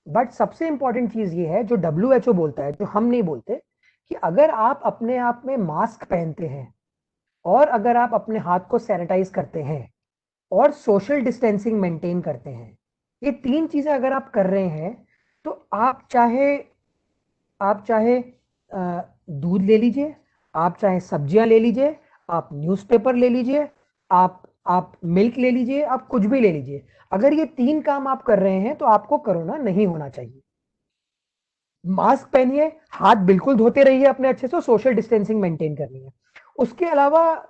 Speaker 3: बट सबसे इंपॉर्टेंट चीज ये है जो WHO बोलता है, जो हम नहीं बोलते, कि अगर आप अपने आप में मास्क पहनते हैं और अगर आप अपने हाथ को सैनिटाइज करते हैं और सोशल डिस्टेंसिंग मेंटेन करते हैं, ये 3 चीजें अगर आप कर रहे हैं, तो आप चाहे दूध ले लीजिए, आप चाहे सब्जियां ले लीजिए, आप न्यूज़पेपर ले लीजिए, आप मिल्क ले लीजिए, आप कुछ भी ले लीजिए, अगर ये 3 काम आप कर रहे हैं तो आपको कोरोना नहीं होना चाहिए। मास्क पहनिए, हाथ बिल्कुल धोते रहिए अपने अच्छे से, सोशल डिस्टेंसिंग मेंटेन करनी है। उसके अलावा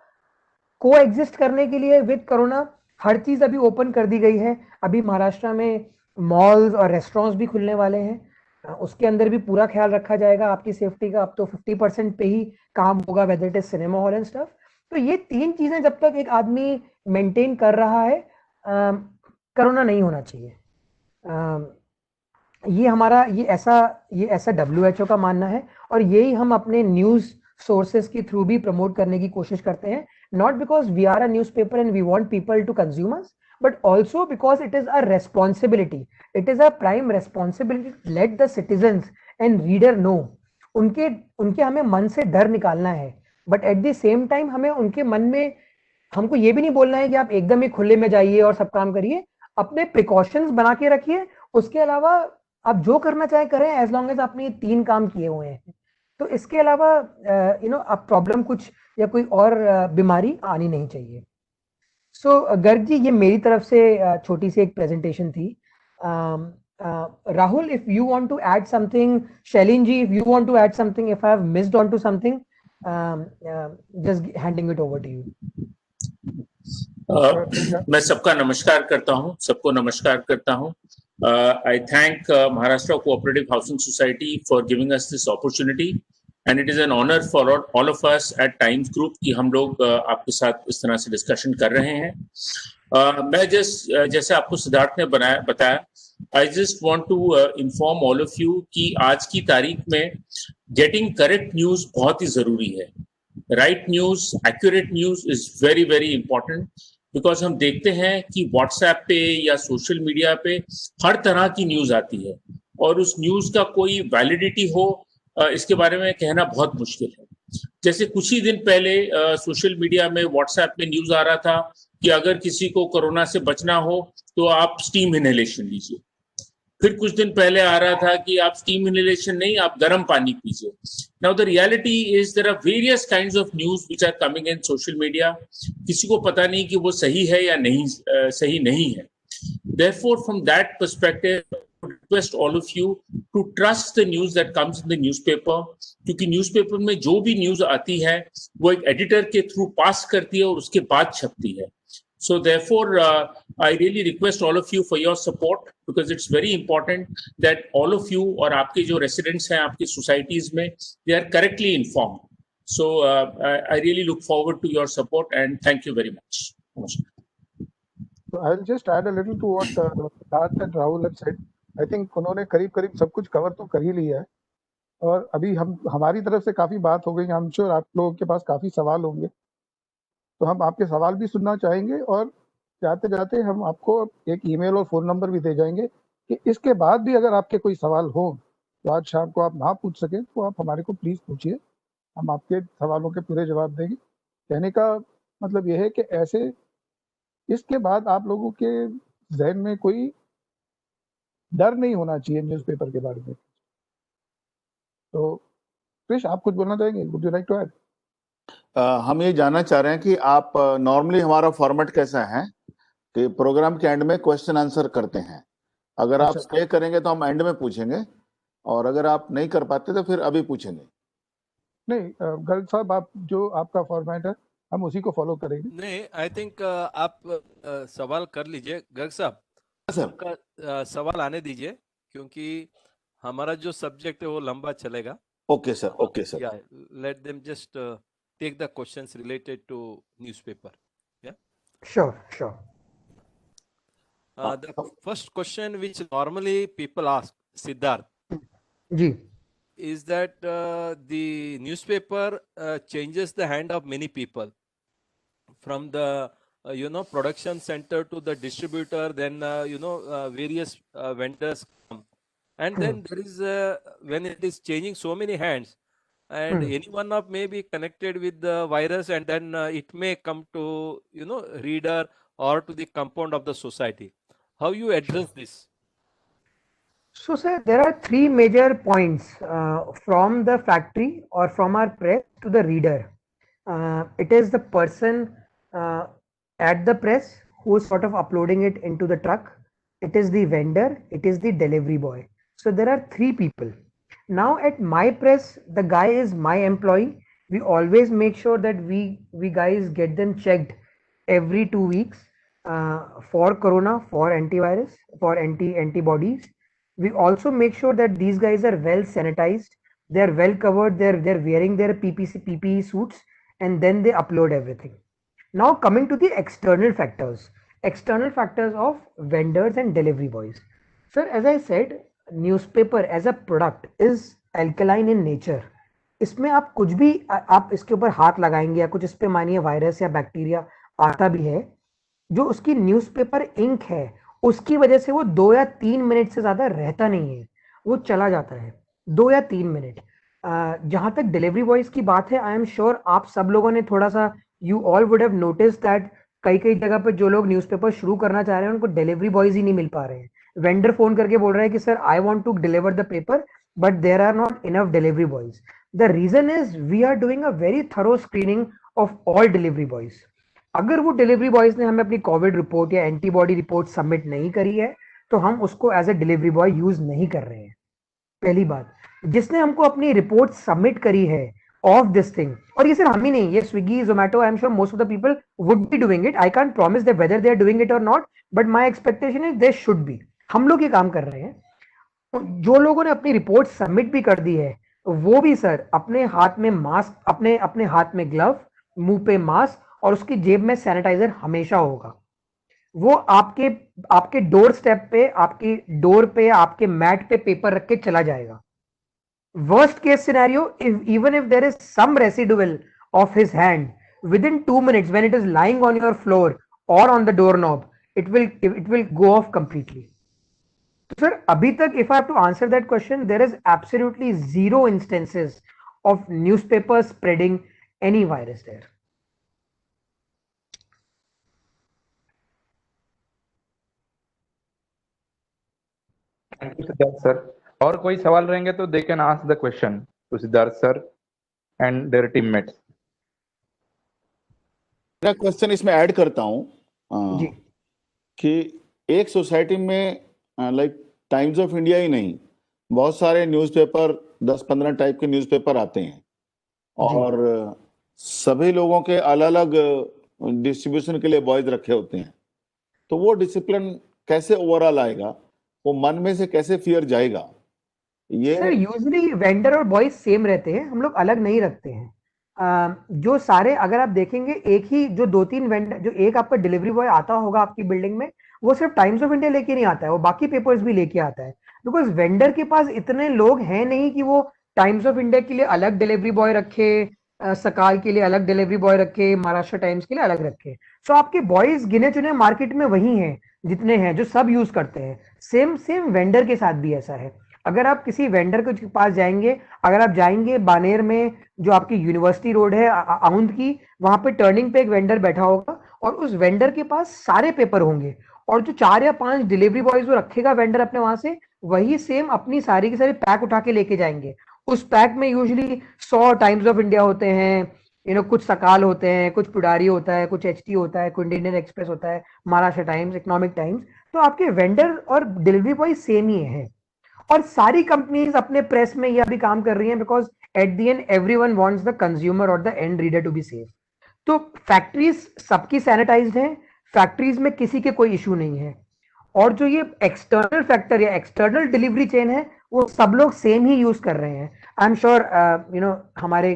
Speaker 3: को एग्जिस्ट करने के लिए विद कोरोना हर चीज अभी ओपन कर दी गई है। अभी महाराष्ट्र में मॉल्स और रेस्टोरेंट्स भी खुलने वाले हैं, उसके अंदर भी पूरा ख्याल रखा जाएगा आपकी सेफ्टी का। अब तो 50% पे ही काम होगा, whether it is cinema hall and stuff. तो ये 3 चीजें जब तक एक आदमी मेंटेन कर रहा है, कोरोना नहीं होना चाहिए। ये ऐसा WHO का मानना है, और यही हम अपने न्यूज सोर्सेस के थ्रू भी प्रमोट करने की कोशिश करते हैं। Not because we are a newspaper and we want people to consume us, but also because it is a responsibility, it is a prime responsibility to let the citizens and reader know। उनके हमें मन से डर निकालना है, but at the same time हमें उनके मन में, हमको ये भी नहीं बोलना है कि आप एकदम ही खुले में जाइए और सब काम करिए। अपने प्रिकॉशंस बना के रखिए, उसके अलावा आप जो करना चाहे करें, एज लॉन्ग एज आपने ये 3 काम किए हुए हैं। तो इसके अलावा आप प्रॉब्लम कुछ या कोई और बीमारी आनी नहीं चाहिए। सो गर्ग जी, ये मेरी तरफ से छोटी सी एक प्रेजेंटेशन थी। Rahul, if you want to add something, Shailin ji, if you want to add something, if I have missed on to something, just handing it over to you.
Speaker 4: मैं सबका नमस्कार करता हूं, सबको नमस्कार करता हूं। I thank Maharashtra cooperative housing society for giving us this opportunity and it is an honour for all of us at Times Group कि हम लोग आपके साथ इस तरह से डिस्कशन कर रहे हैं। मैं जैसे आपको सिद्धार्थ ने बताया, I just want to inform all of you कि आज की तारीख में गेटिंग करेक्ट न्यूज बहुत ही जरूरी है। Right news, accurate news is very very important, because हम देखते हैं कि व्हाट्सएप पे या सोशल मीडिया पे हर तरह की न्यूज आती है और उस न्यूज का कोई वैलिडिटी हो इसके बारे में कहना बहुत मुश्किल है। जैसे कुछ ही दिन पहले सोशल मीडिया में व्हाट्सएप पे न्यूज आ रहा था कि अगर किसी को कोरोना से बचना हो तो आप स्टीम इनहेलेशन लीजिए। फिर कुछ दिन पहले आ रहा था कि आप स्टीम इनहेलेशन नहीं, आप गर्म पानी पीजिए। Now the reality is there are various kinds of news which are coming in social media. किसी को पता नहीं कि वो सही है या नहीं सही नहीं है। Therefore, from that perspective, I would request all of you to trust the news that comes in the newspaper, क्योंकि न्यूज़पेपर में जो भी न्यूज आती है वो एक एडिटर के थ्रू पास करती है और उसके बाद छपती है। So therefore, I really request all of you for your support, because it's very important that all of you और आपके जो residents हैं आपकी societies में, they are correctly informed. So I really look forward to your support and thank you very much.
Speaker 5: So I'll just add a little to what Siddharth and Rahul have said. I think उन्होंने करीब सब कुछ cover तो कर ही लिया है और अभी हमारी तरफ से काफी बात हो गई। I'm sure आप लोगों के पास काफी सवाल होंगे, तो हम आपके सवाल भी सुनना चाहेंगे और जाते जाते हम आपको एक ईमेल और फोन नंबर भी दे जाएंगे कि इसके बाद भी अगर आपके कोई सवाल हो तो आज शाम को आप ना पूछ सके तो आप हमारे को प्लीज पूछिए, हम आपके सवालों के पूरे जवाब देंगे। कहने का मतलब यह है कि ऐसे इसके बाद आप लोगों के जहन में कोई डर नहीं होना चाहिए न्यूज़पेपर के बारे में। तो कृष, आप कुछ बोलना चाहेंगे? Would you like to add?
Speaker 1: हम ये जानना चाह रहे हैं कि आप नॉर्मली हमारा फॉर्मेट कैसा है कि प्रोग्राम के एंड में क्वेश्चन आंसर करते हैं। अगर आप स्टे करेंगे तो हम एंड में पूछेंगे और अगर आप नहीं कर पाते तो फिर अभी पूछेंगे।
Speaker 5: नहीं गर्ग साहब, आप जो आपका फॉर्मेट है हम उसी को फॉलो करेंगे।
Speaker 6: नहीं, आई थिंक आप सवाल कर लीजिए गर्ग साहब, आपका सवाल आने दीजिए क्योंकि हमारा जो सब्जेक्ट है वो लंबा चलेगा।
Speaker 1: Okay sir, okay sir.
Speaker 6: Let them just take the questions related to newspaper. Yeah,
Speaker 3: sure.
Speaker 6: The first question which normally people ask, Siddharth,
Speaker 3: ji,
Speaker 6: is that the newspaper changes the hand of many people from the production center to the distributor, then various vendors come, and then there is when it is changing so many hands, and any one of may be connected with the virus, and then it may come to reader or to the compound of the society. How you address this?
Speaker 3: So sir, there are 3 major points from the factory or from our press to the reader. It is the person at the press who is sort of uploading it into the truck. It is the vendor. It is the delivery boy. So there are 3 people. Now at my press, the guy is my employee. We always make sure that we guys get them checked every 2 weeks for corona, for antivirus, for antibodies. We also make sure that these guys are well sanitized, they are well covered, they're wearing their PPE suits, and then they upload everything. Now coming to the external factors of vendors and delivery boys. Sir, as I said, newspaper as a product is alkaline in nature. इसमें आप कुछ भी आप इसके ऊपर हाथ लगाएंगे या कुछ इस पे मानिए वायरस या बैक्टीरिया आता भी है, जो उसकी न्यूज़पेपर इंक है उसकी वजह से वो 2 या 3 मिनट से ज्यादा रहता नहीं है, वो चला जाता है 2 या 3 मिनट। जहां तक डिलीवरी बॉयज की बात है, आई एम श्योर आप सब लोगों ने थोड़ा सा, you all would have noticed that कई जगह पे जो लोग न्यूज़पेपर शुरू करना चाह रहे हैं उनको डिलीवरी बॉयज ही नहीं मिल पा रहे हैं। वेंडर फोन करके बोल रहा है कि sir I want to deliver the paper but there are not enough delivery boys. The reason is we are doing a very thorough screening of all delivery boys. अगर वो डिलीवरी बॉयज ने हमें अपनी कोविड रिपोर्ट या antibody report submit नहीं करी है तो हम उसको as a delivery boy use नहीं कर रहे हैं. पहली बात. जिसने हमको अपनी रिपोर्ट सबमिट करी है ऑफ दिस थिंग, और ये सिर्फ हम ही नहीं, ये Swiggy Zomato, I am sure most of the people would be doing it. I can't promise that whether they are doing it or not, but my expectation is they should be. हम लोग ये काम कर रहे हैं. जो लोगों ने अपनी रिपोर्ट सबमिट भी कर दी है वो भी सर अपने हाथ में मास्क, अपने हाथ में ग्लव, मुंह पे मास्क और उसकी जेब में सैनिटाइजर हमेशा होगा. वो आपके डोर स्टेप पे, आपकी डोर पे, आपके मैट पे पेपर रख के चला जाएगा. Worst case scenario, even if there is some residual of his hand, within 2 minutes when it is lying on your floor or on the doorknob, it will go off completely. So sir, abhi tak, if I have to answer that question, there is absolutely zero instances of newspapers spreading any virus there.
Speaker 2: Thank you Siddharth sir. और कोई सवाल रहेंगे तो they can ask the question to Siddharth sir and their teammates.
Speaker 1: मेरा question इसमें add करता
Speaker 3: जी.
Speaker 1: हूँ कि एक सोसाइटी में लाइक टाइम्स ऑफ इंडिया ही नहीं, बहुत सारे न्यूज़पेपर, 10-15 टाइप के न्यूज़पेपर आते हैं और सभी लोगों के अलग अलग डिस्ट्रीब्यूशन के लिए बॉयज रखे होते हैं. तो वो डिसिप्लिन कैसे ओवरऑल आएगा, वो मन में से कैसे फियर जाएगा? ये
Speaker 3: सर यूजली वेंडर और बॉयज सेम रहते हैं, हम लोग अलग नहीं रखते हैं. जो सारे, अगर आप देखेंगे, एक ही जो 2-3 वेंडर, जो एक आपका डिलीवरी बॉय आता होगा आपकी बिल्डिंग में, वो सिर्फ टाइम्स ऑफ इंडिया लेके नहीं आता है, वो बाकी पेपर्स भी लेके आता है. बिकॉज वेंडर के पास इतने लोग हैं नहीं कि वो टाइम्स ऑफ इंडिया के लिए अलग डिलीवरी बॉय रखे, सकाल के लिए अलग डिलीवरी बॉय रखे, महाराष्ट्र टाइम्स के लिए अलग रखे. सो आपके बॉयज गिने चुने मार्केट में वही हैं जितने हैं जो सब यूज करते हैं. सेम वेंडर के साथ भी ऐसा है. अगर आप किसी वेंडर के पास जाएंगे, अगर आप जाएंगे बानेर में जो आपकी यूनिवर्सिटी रोड है आउंद की, वहां पे टर्निंग पे एक वेंडर बैठा होगा और उस वेंडर के पास सारे पेपर होंगे और जो 4 या 5 डिलीवरी बॉयज वो रखेगा वेंडर अपने वहां से, वही सेम अपनी सारी की सारी पैक उठा के लेके जाएंगे. उस पैक में यूजुअली 100 टाइम्स ऑफ इंडिया होते हैं, कुछ सकाल होते हैं, कुछ पुडारी होता है, कुछ एचटी होता है, कुछ इंडियन एक्सप्रेस होता है, महाराष्ट्र टाइम्स, इकोनॉमिक टाइम्स. तो आपके वेंडर और डिलीवरी बॉय सेम ही हैं. और सारी कंपनीज अपने प्रेस में यह भी काम कर रही हैं because at the end everyone wants the consumer और the end reader to be safe. तो फैक्ट्रीज सबकी सैनिटाइज्ड हैं, फैक्ट्रीज में किसी के कोई इशू नहीं है. और जो ये एक्सटर्नल फैक्टर या एक्सटर्नल डिलीवरी चेन है वो सब लोग सेम ही यूज कर रहे हैं. आई एम श्योर हमारे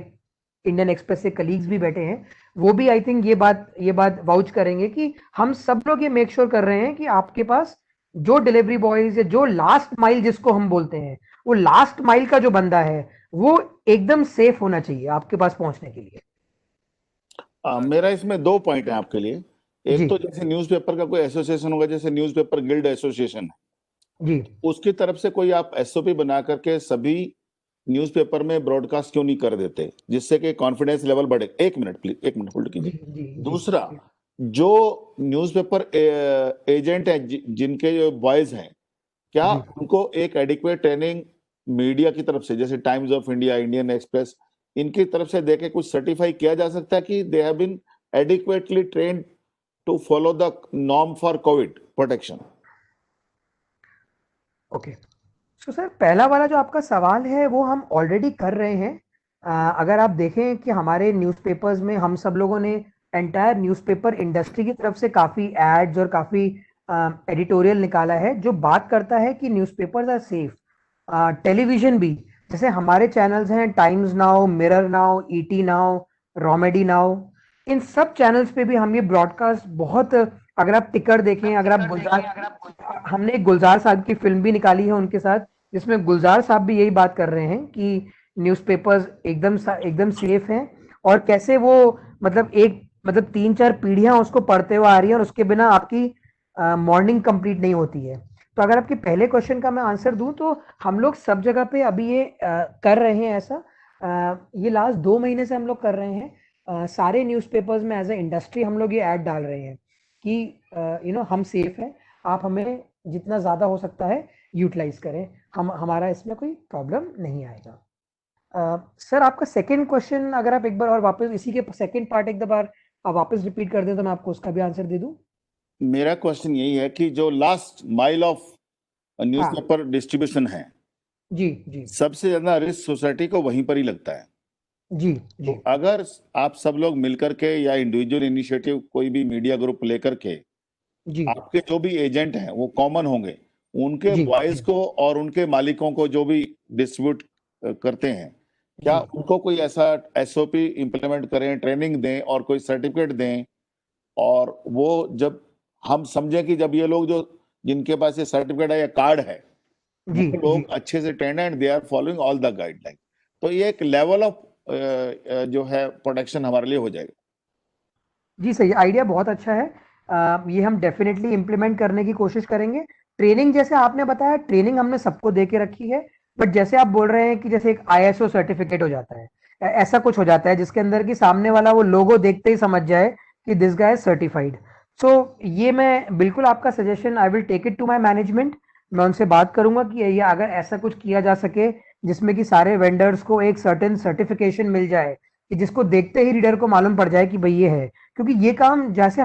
Speaker 3: इंडियन एक्सप्रेस से कलीग्स भी बैठे हैं, वो भी आई थिंक ये बात वाउच करेंगे कि हम सब लोग ये मेक श्योर कर रहे हैं कि आपके पास जो डिलीवरी बॉयज या जो लास्ट माइल जिसको हम बोलते हैं, वो लास्ट माइल का जो बंदा है वो एकदम सेफ होना चाहिए आपके पास पहुंचने के लिए.
Speaker 1: मेरा इसमें 2 पॉइंट है आपके लिए.
Speaker 3: जी.
Speaker 1: एक तो जैसे न्यूज़पेपर का कोई एसोसिएशन होगा, जैसे न्यूज़पेपर गिल्ड एसोसिएशन है
Speaker 3: जी,
Speaker 1: उसकी तरफ से कोई आप एसओपी बना करके सभी न्यूज़पेपर में ब्रॉडकास्ट क्यों नहीं कर देते, जिससे कि कॉन्फिडेंस लेवल बढ़े. 1 मिनट प्लीज, 1 मिनट होल्ड
Speaker 3: जी,
Speaker 1: कीजिए.
Speaker 3: जी, जी,
Speaker 1: दूसरा,
Speaker 3: जी.
Speaker 1: जो न्यूज़पेपर एजेंट है जिनके जो बॉयज हैं, क्या
Speaker 3: जी.
Speaker 1: उनको एक एडिक्वेट ट्रेनिंग मीडिया की तरफ से, जैसे times of India, Indian express, इनकी तरफ से देके कुछ सर्टिफाई किया जा सकता है कि they have been adequately trained to follow the norm for covid protection?
Speaker 3: Okay. So sir, पहला वाला जो आपका सवाल है वो हम ऑलरेडी कर रहे हैं. अगर आप देखें कि हमारे न्यूज़पेपर्स में हम सब लोगों ने एंटायर न्यूज़पेपर इंडस्ट्री की तरफ से काफ़ी एड्स और काफ़ी एडिटोरियल निकाला है जो बात करता है कि न्यूज़पेपर्स आर सेफ. टेलीविज़न भी, जैसे हमारे चैनल्स हैं Times Now, Mirror Now, ET Now, Romedy Now, इन सब चैनल्स पे भी हम ये ब्रॉडकास्ट बहुत, अगर आप टिकर देखें, अगर आप गुलजार, हमने एक गुलजार साहब की फिल्म भी निकाली है उनके साथ, जिसमें गुलजार साहब भी यही बात कर रहे हैं कि न्यूज़पेपर्स एकदम सेफ हैं और कैसे वो मतलब 3-4 पीढ़ियां उसको पढ़ते हुए आ रही है और उसके बिना आपकी मॉर्निंग कंप्लीट नहीं होती है. तो अगर आपके पहले क्वेश्चन का मैं आंसर दूं तो हम लोग सब जगह पे अभी ये कर रहे हैं ऐसा. ये लास्ट 2 महीने से हम लोग कर रहे हैं. सारे न्यूज़पेपर्स में एज ए इंडस्ट्री हम लोग ये ऐड डाल रहे हैं कि हम सेफ हैं, आप हमें जितना ज़्यादा हो सकता है यूटिलाइज करें, हमारा इसमें कोई प्रॉब्लम नहीं आएगा। सर आपका सेकंड क्वेश्चन अगर आप एक बार और वापस इसी के सेकंड पार्ट एक बार आप वापस रिपीट कर दें तो मैं आपको उसका भी आंसर दे दूं।
Speaker 1: मेरा क्वेश्चन यही है कि जो last mile of newspaper distribution है,
Speaker 3: जी जी
Speaker 1: सबसे ज्यादा रिस्क सोसाइटी को वहीं पर ही लगता है।
Speaker 3: जी
Speaker 1: तो
Speaker 3: जी
Speaker 1: अगर आप सब लोग मिलकर के या इंडिविजुअल इनिशिएटिव कोई भी मीडिया ग्रुप लेकर के
Speaker 3: जी
Speaker 1: आपके जो भी एजेंट हैं वो कॉमन होंगे, उनके
Speaker 3: जी
Speaker 1: वॉइस
Speaker 3: जी
Speaker 1: को और उनके मालिकों को जो भी डिस्ट्रीब्यूट करते हैं, क्या
Speaker 3: जी
Speaker 1: उनको कोई ऐसा एसओपी इंप्लीमेंट करें, ट्रेनिंग दें और कोई सर्टिफिकेट दें, और वो जब हम समझें कि जब ये लोग जो जिनके पास ये सर्टिफिकेट है या कार्ड है,
Speaker 3: जी
Speaker 1: वो
Speaker 3: जी
Speaker 1: लोग अच्छे से trained and they are following all the guideline, तो ये एक लेवल ऑफ जो है प्रोटेक्शन हमारे लिए हो जाएगा।
Speaker 3: जी सही, आइडिया बहुत अच्छा है। ये हम डेफिनेटली इम्प्लीमेंट करने की कोशिश करेंगे। ट्रेनिंग जैसे आपने बताया, ट्रेनिंग हमने सबको दे के रखी है, बट जैसे आप बोल रहे हैं कि जैसे एक ISO सर्टिफिकेट हो जाता है, ऐसा कुछ हो जाता है जिसके अंदर कि सामने वाला वो लोगो देखते ही समझ जाए कि this guy is certified. So ये मैं बिल्कुल आपका suggestion I will take it to my management. मैं उनसे बात करूंगा कि ये अगर ऐसा कुछ किया जा सके जिसमें कि सारे वेंडर्स को एक सर्टेन सर्टिफिकेशन मिल जाए कि जिसको देखते ही रीडर को मालूम पड़ जाए कि भाई ये है। क्योंकि ये काम जैसे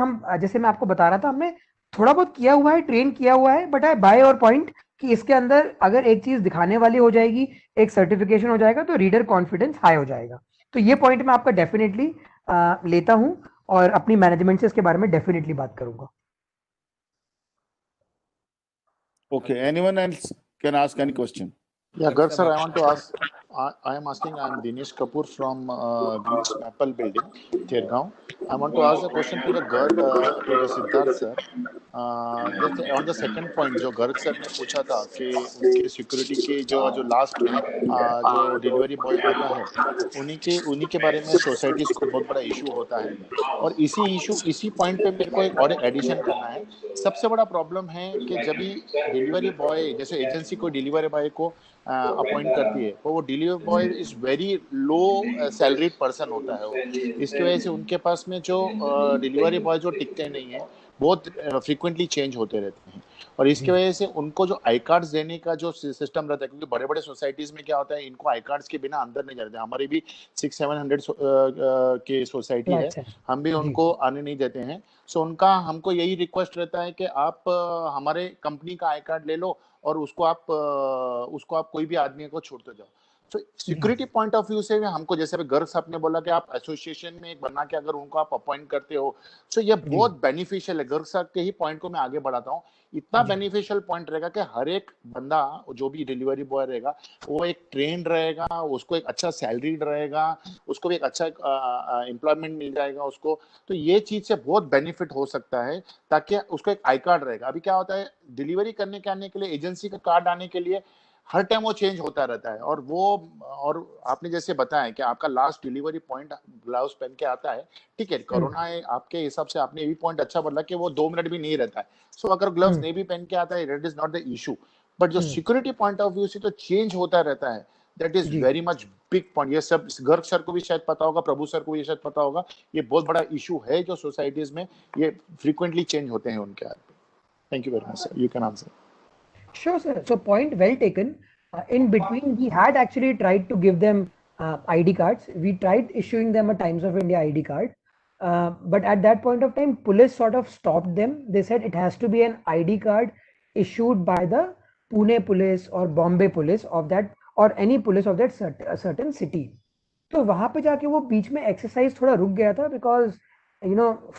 Speaker 3: मैं आपको बता रहा था, हमने थोड़ा बहुत किया हुआ है, ट्रेन किया हुआ है, but I by your point कि इसके अंदर अगर एक चीज दिखाने वाली हो जाएगी, एक सर्टिफिकेशन हो जाएगा, तो रीडर कॉन्फिडेंस हाई हो जाएगा। तो ये पॉइंट मैं आपका डेफिनेटली लेता हूं और अपनी मैनेजमेंट से इसके बारे में डेफिनेटली बात करूंगा।
Speaker 1: Okay, anyone else can ask any question?
Speaker 7: Yeah, Garg sir, I want to ask. I am asking. I am Dinesh Kapoor from Greens Maple Building, Chergaon. I want to ask a question to the Garg, to the Siddharth sir. Just on the second point, जो Garg sir ने पूछा था कि उनके security के जो last जो delivery boy आता है, उन्हीं के बारे में सोसाइटीज को बहुत बड़ा इशू होता है। और इसी पॉइंट पे मेरे को एक और एडिशन करना है। सबसे बड़ा प्रॉब्लम है कि जब भी डिलीवरी बॉय, जैसे एजेंसी को डिलीवरी बॉय को अपॉइंट करती है, तो वो delivery boy is very low salaried person होता है वो। इसकी वजह से उनके पास में जो डिलीवरी बॉय जो टिकते नहीं है, बहुत फ्रीक्वेंटली चेंज होते रहते हैं। और इसकी वजह से उनको जो आई कार्ड्स देने का जो सिस्टम रहता है, क्योंकि बड़े बड़े सोसाइटीज में क्या होता है, इनको आई कार्ड्स के बिना अंदर नहीं जाते। हमारी भी 600-700 की सोसाइटी है, हम भी उनको आने नहीं देते हैं। सो उनका हमको यही रिक्वेस्ट रहता है कि आप हमारे कंपनी का आई कार्ड ले लो और उसको आप कोई भी आदमी को छोड़ते जाओ। तो सिक्योरिटी पॉइंट ऑफ व्यू से हमको, जैसे अभी गर्ग साहब ने बोला कि आप एसोसिएशन में एक बना के अगर उनको आप अपॉइंट करते हो, तो ये बहुत बेनिफिशियल है। गर्ग साहब के ही पॉइंट को मैं आगे बढ़ाता हूँ। इतना बेनिफिशियल पॉइंट रहेगा कि हर एक बंदा जो भी डिलीवरी बॉय रहेगा, वो एक ट्रेंड रहेगा, उसको एक अच्छा सैलरी रहेगा, उसको भी एक अच्छा एम्प्लॉयमेंट मिल जाएगा उसको। तो ये चीज से बहुत बेनिफिट हो सकता है, ताकि उसको एक आई कार्ड रहेगा। अभी क्या होता है, डिलीवरी करने के आने के लिए, एजेंसी का कार्ड आने के लिए हर टाइम वो चेंज होता रहता है। और आपने जैसे बताया कि आपका लास्ट डिलीवरी पॉइंट ग्लव्स पहन के आता है, ठीक है, कोरोना है, आपके हिसाब से आपने ये भी पॉइंट अच्छा बोला कि वो 2 मिनट भी नहीं रहता है। सो अगर ग्लव्स नहीं भी पहन के आता है, that is not the issue, but जो सिक्योरिटी पॉइंट ऑफ व्यू से तो चेंज होता रहता है, that is very much big point. ये सब गर्ग सर को भी शायद पता होगा, प्रभु सर को भी शायद पता होगा। ये बहुत बड़ा इशू है जो सोसाइटीज में ये फ्रीक्वेंटली चेंज होते हैं उनके हाथ पे। Thank you very much sir, you can answer.
Speaker 3: Sure, sir. So point well taken. In between, we had actually tried to give them ID cards. We tried issuing them a Times of India ID card. But at that point of time, police sort of stopped them. They said it has to be an ID card issued by the Pune police or Bombay police of that, or any police of that certain city. तो वहां पे जाके वो बीच में exercise थोड़ा रुक गया था, because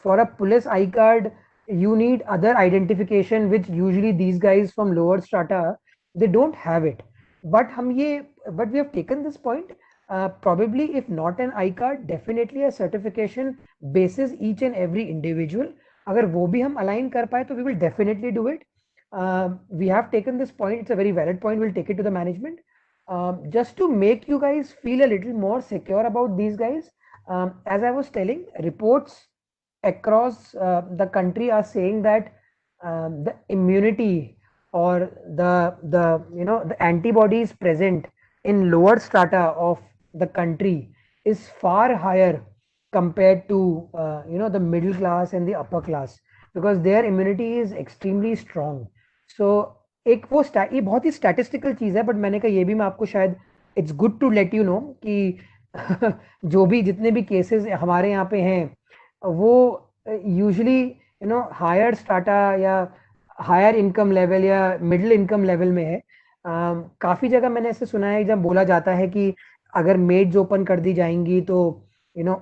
Speaker 3: for a police I card you need other identification which usually these guys from lower strata they don't have it. But we have taken this point. Probably if not an I card, definitely a certification basis each and every individual. अगर वो भी हम align कर पाए तो we will definitely do it. We have taken this point, it's a very valid point, we'll take it to the management. Just to make you guys feel a little more secure about these guys, as I was telling, reports across the country are saying that the immunity or the antibodies present in lower strata of the country is far higher compared to the middle class and the upper class, because their immunity is extremely strong. सो एक वो ये बहुत ही statistical चीज है, but मैंने कहा ये भी मैं आपको शायद it's good to let you know कि जो भी जितने भी केसेस हमारे यहाँ पे हैं वो यूजुअली हायर स्टाटा या हायर इनकम लेवल या मिडिल इनकम लेवल में है। काफी जगह मैंने ऐसे सुना है जब बोला जाता है कि अगर मेड्स ओपन कर दी जाएंगी तो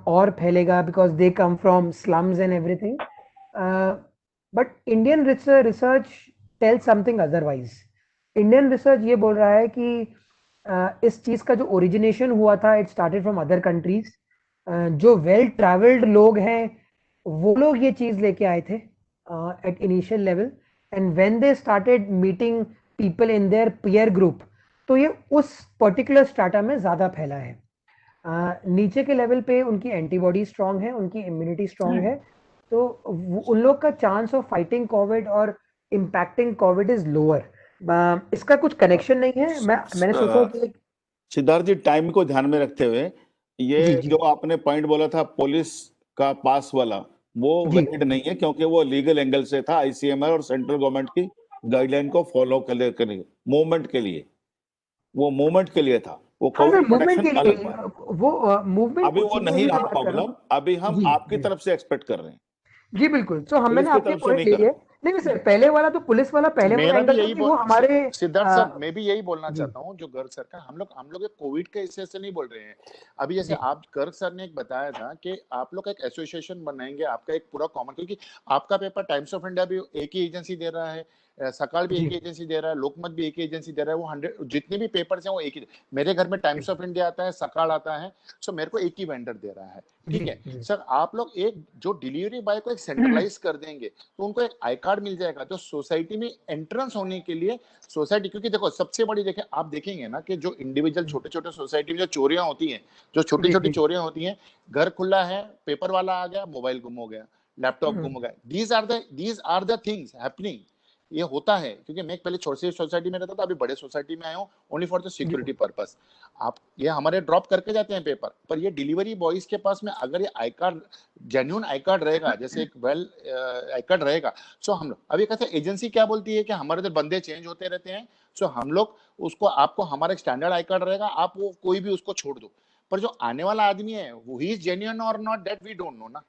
Speaker 3: और फैलेगा because they come from slums and everything, but Indian research tell something otherwise. Indian research ये बोल रहा है कि इस चीज का जो ओरिजिनेशन हुआ था it started from other countries. जो वेल ट्रैवल्ड लोग हैं वो लोग ये चीज लेके आए थे at initial level, and when they started meeting people in their peer group तो ये उस पर्टिकुलर स्ट्राटा में ज्यादा फैला है। नीचे के लेवल पे उनकी एंटीबॉडी स्ट्रांग है, उनकी इम्यूनिटी स्ट्रांग है, तो उन लोग का चांस ऑफ फाइटिंग कोविड और इम्पैक्टिंग कोविड इज लोअर। इसका कुछ कनेक्शन नहीं है। मैंने सोचा कि
Speaker 1: सिद्धार्थ जी टाइम को ध्यान में रखते हुए ये
Speaker 3: जी।
Speaker 1: जो आपने पॉइंट बोला था पुलिस का पास वाला वो
Speaker 3: जी।
Speaker 1: वैलिड नहीं है, क्योंकि वो लीगल एंगल से था, आईसीएमआर और सेंट्रल गवर्नमेंट की गाइडलाइन को फॉलो करने मूवमेंट के लिए, वो मूवमेंट के लिए था, वो
Speaker 3: हाँ सर,
Speaker 1: कोविड
Speaker 3: मूवमेंट
Speaker 1: प्रोटेक्शन
Speaker 3: के
Speaker 1: अलग
Speaker 3: लिए
Speaker 1: बात है।
Speaker 3: वो मूवमेंट
Speaker 1: अभी वो नहीं रहा प्रॉब्लम, अभी हम
Speaker 3: जी,
Speaker 1: आपकी
Speaker 3: जी।
Speaker 1: तरफ से एक्सपेक्ट कर रहे हैं,
Speaker 3: जी बिल्कुल। तो हम
Speaker 1: पुलिस
Speaker 3: मैंने
Speaker 1: की
Speaker 3: आपके
Speaker 1: तरफ से
Speaker 3: पॉइंट
Speaker 1: नहीं
Speaker 3: ले
Speaker 1: कर
Speaker 3: लिया।
Speaker 1: रहे।
Speaker 3: नहीं सर, पहले वाला तो पुलिस वाला पहले वाला
Speaker 7: मेरा भी
Speaker 3: एंगल था
Speaker 7: यही
Speaker 3: कि वो हमारे
Speaker 7: सिद्धार्थ सर, मैं भी यही बोलना
Speaker 3: जी।
Speaker 7: चाहता हूँ जो गर्ग सर का, हम लोग एक कोविड के हिस्से से नहीं बोल रहे हैं। अभी जैसे
Speaker 3: जी।
Speaker 7: आप गर्ग सर ने एक बताया था कि आप लोग एक एसोसिएशन बनाएंगे, आपका एक पूरा कॉमन, क्योंकि आपका पेपर टाइम्स ऑफ इंडिया भी एक ही एजेंसी दे रहा है, सकाल भी एक
Speaker 3: जी।
Speaker 7: ही एजेंसी दे रहा है, लोकमत भी एक ही एजेंसी दे रहा है, वो 100 जितने भी पेपर्स हैं वो एक ही। मेरे घर में टाइम्स ऑफ इंडिया आता है, सकाल आता है, सो मेरे को एक ही वेंडर दे रहा है, ठीक
Speaker 3: जी,
Speaker 7: है
Speaker 3: जी।
Speaker 7: सर। आप लोग एक जो डिलीवरी बॉय को एक सेंट्रलाइज कर देंगे तो उनको एक आई कार्ड मिल जाएगा जो सोसाइटी में एंट्रेंस होने के लिए सोसाइटी, क्योंकि देखो सबसे बड़ी देखें, आप देखेंगे ना कि जो इंडिविजुअल छोटे छोटे सोसाइटी में जो चोरियां होती हैं, जो छोटी
Speaker 3: जी,
Speaker 7: छोटी
Speaker 3: जी।
Speaker 7: चोरियां होती हैं, घर खुला है, पेपर वाला आ गया, मोबाइल गुम हो गया, लैपटॉप गुम हो गया, these are the things happening. ये होता है क्योंकि मैं पहले छोटी सोसाइटी में रहता था, अभी बड़े सोसाइटी में आया हूँ, only for the security purpose. आप ये हमारे ड्रॉप करके जाते हैं पेपर, पर ये डिलीवरी बॉयज के पास में अगर ये I card, genuine I card रहेगा, जैसे एक वेल आई कार्ड रहेगा, सो हम लोग अभी कहते हैं एजेंसी क्या बोलती है कि हमारे तो बंदे चेंज होते रहते हैं, सो हम लोग उसको, आपको हमारा एक स्टैंडर्ड आई कार्ड रहेगा, आप वो कोई भी उसको छोड़ दो, पर जो आने वाला आदमी है वो he is genuine or not, that we don't know ना।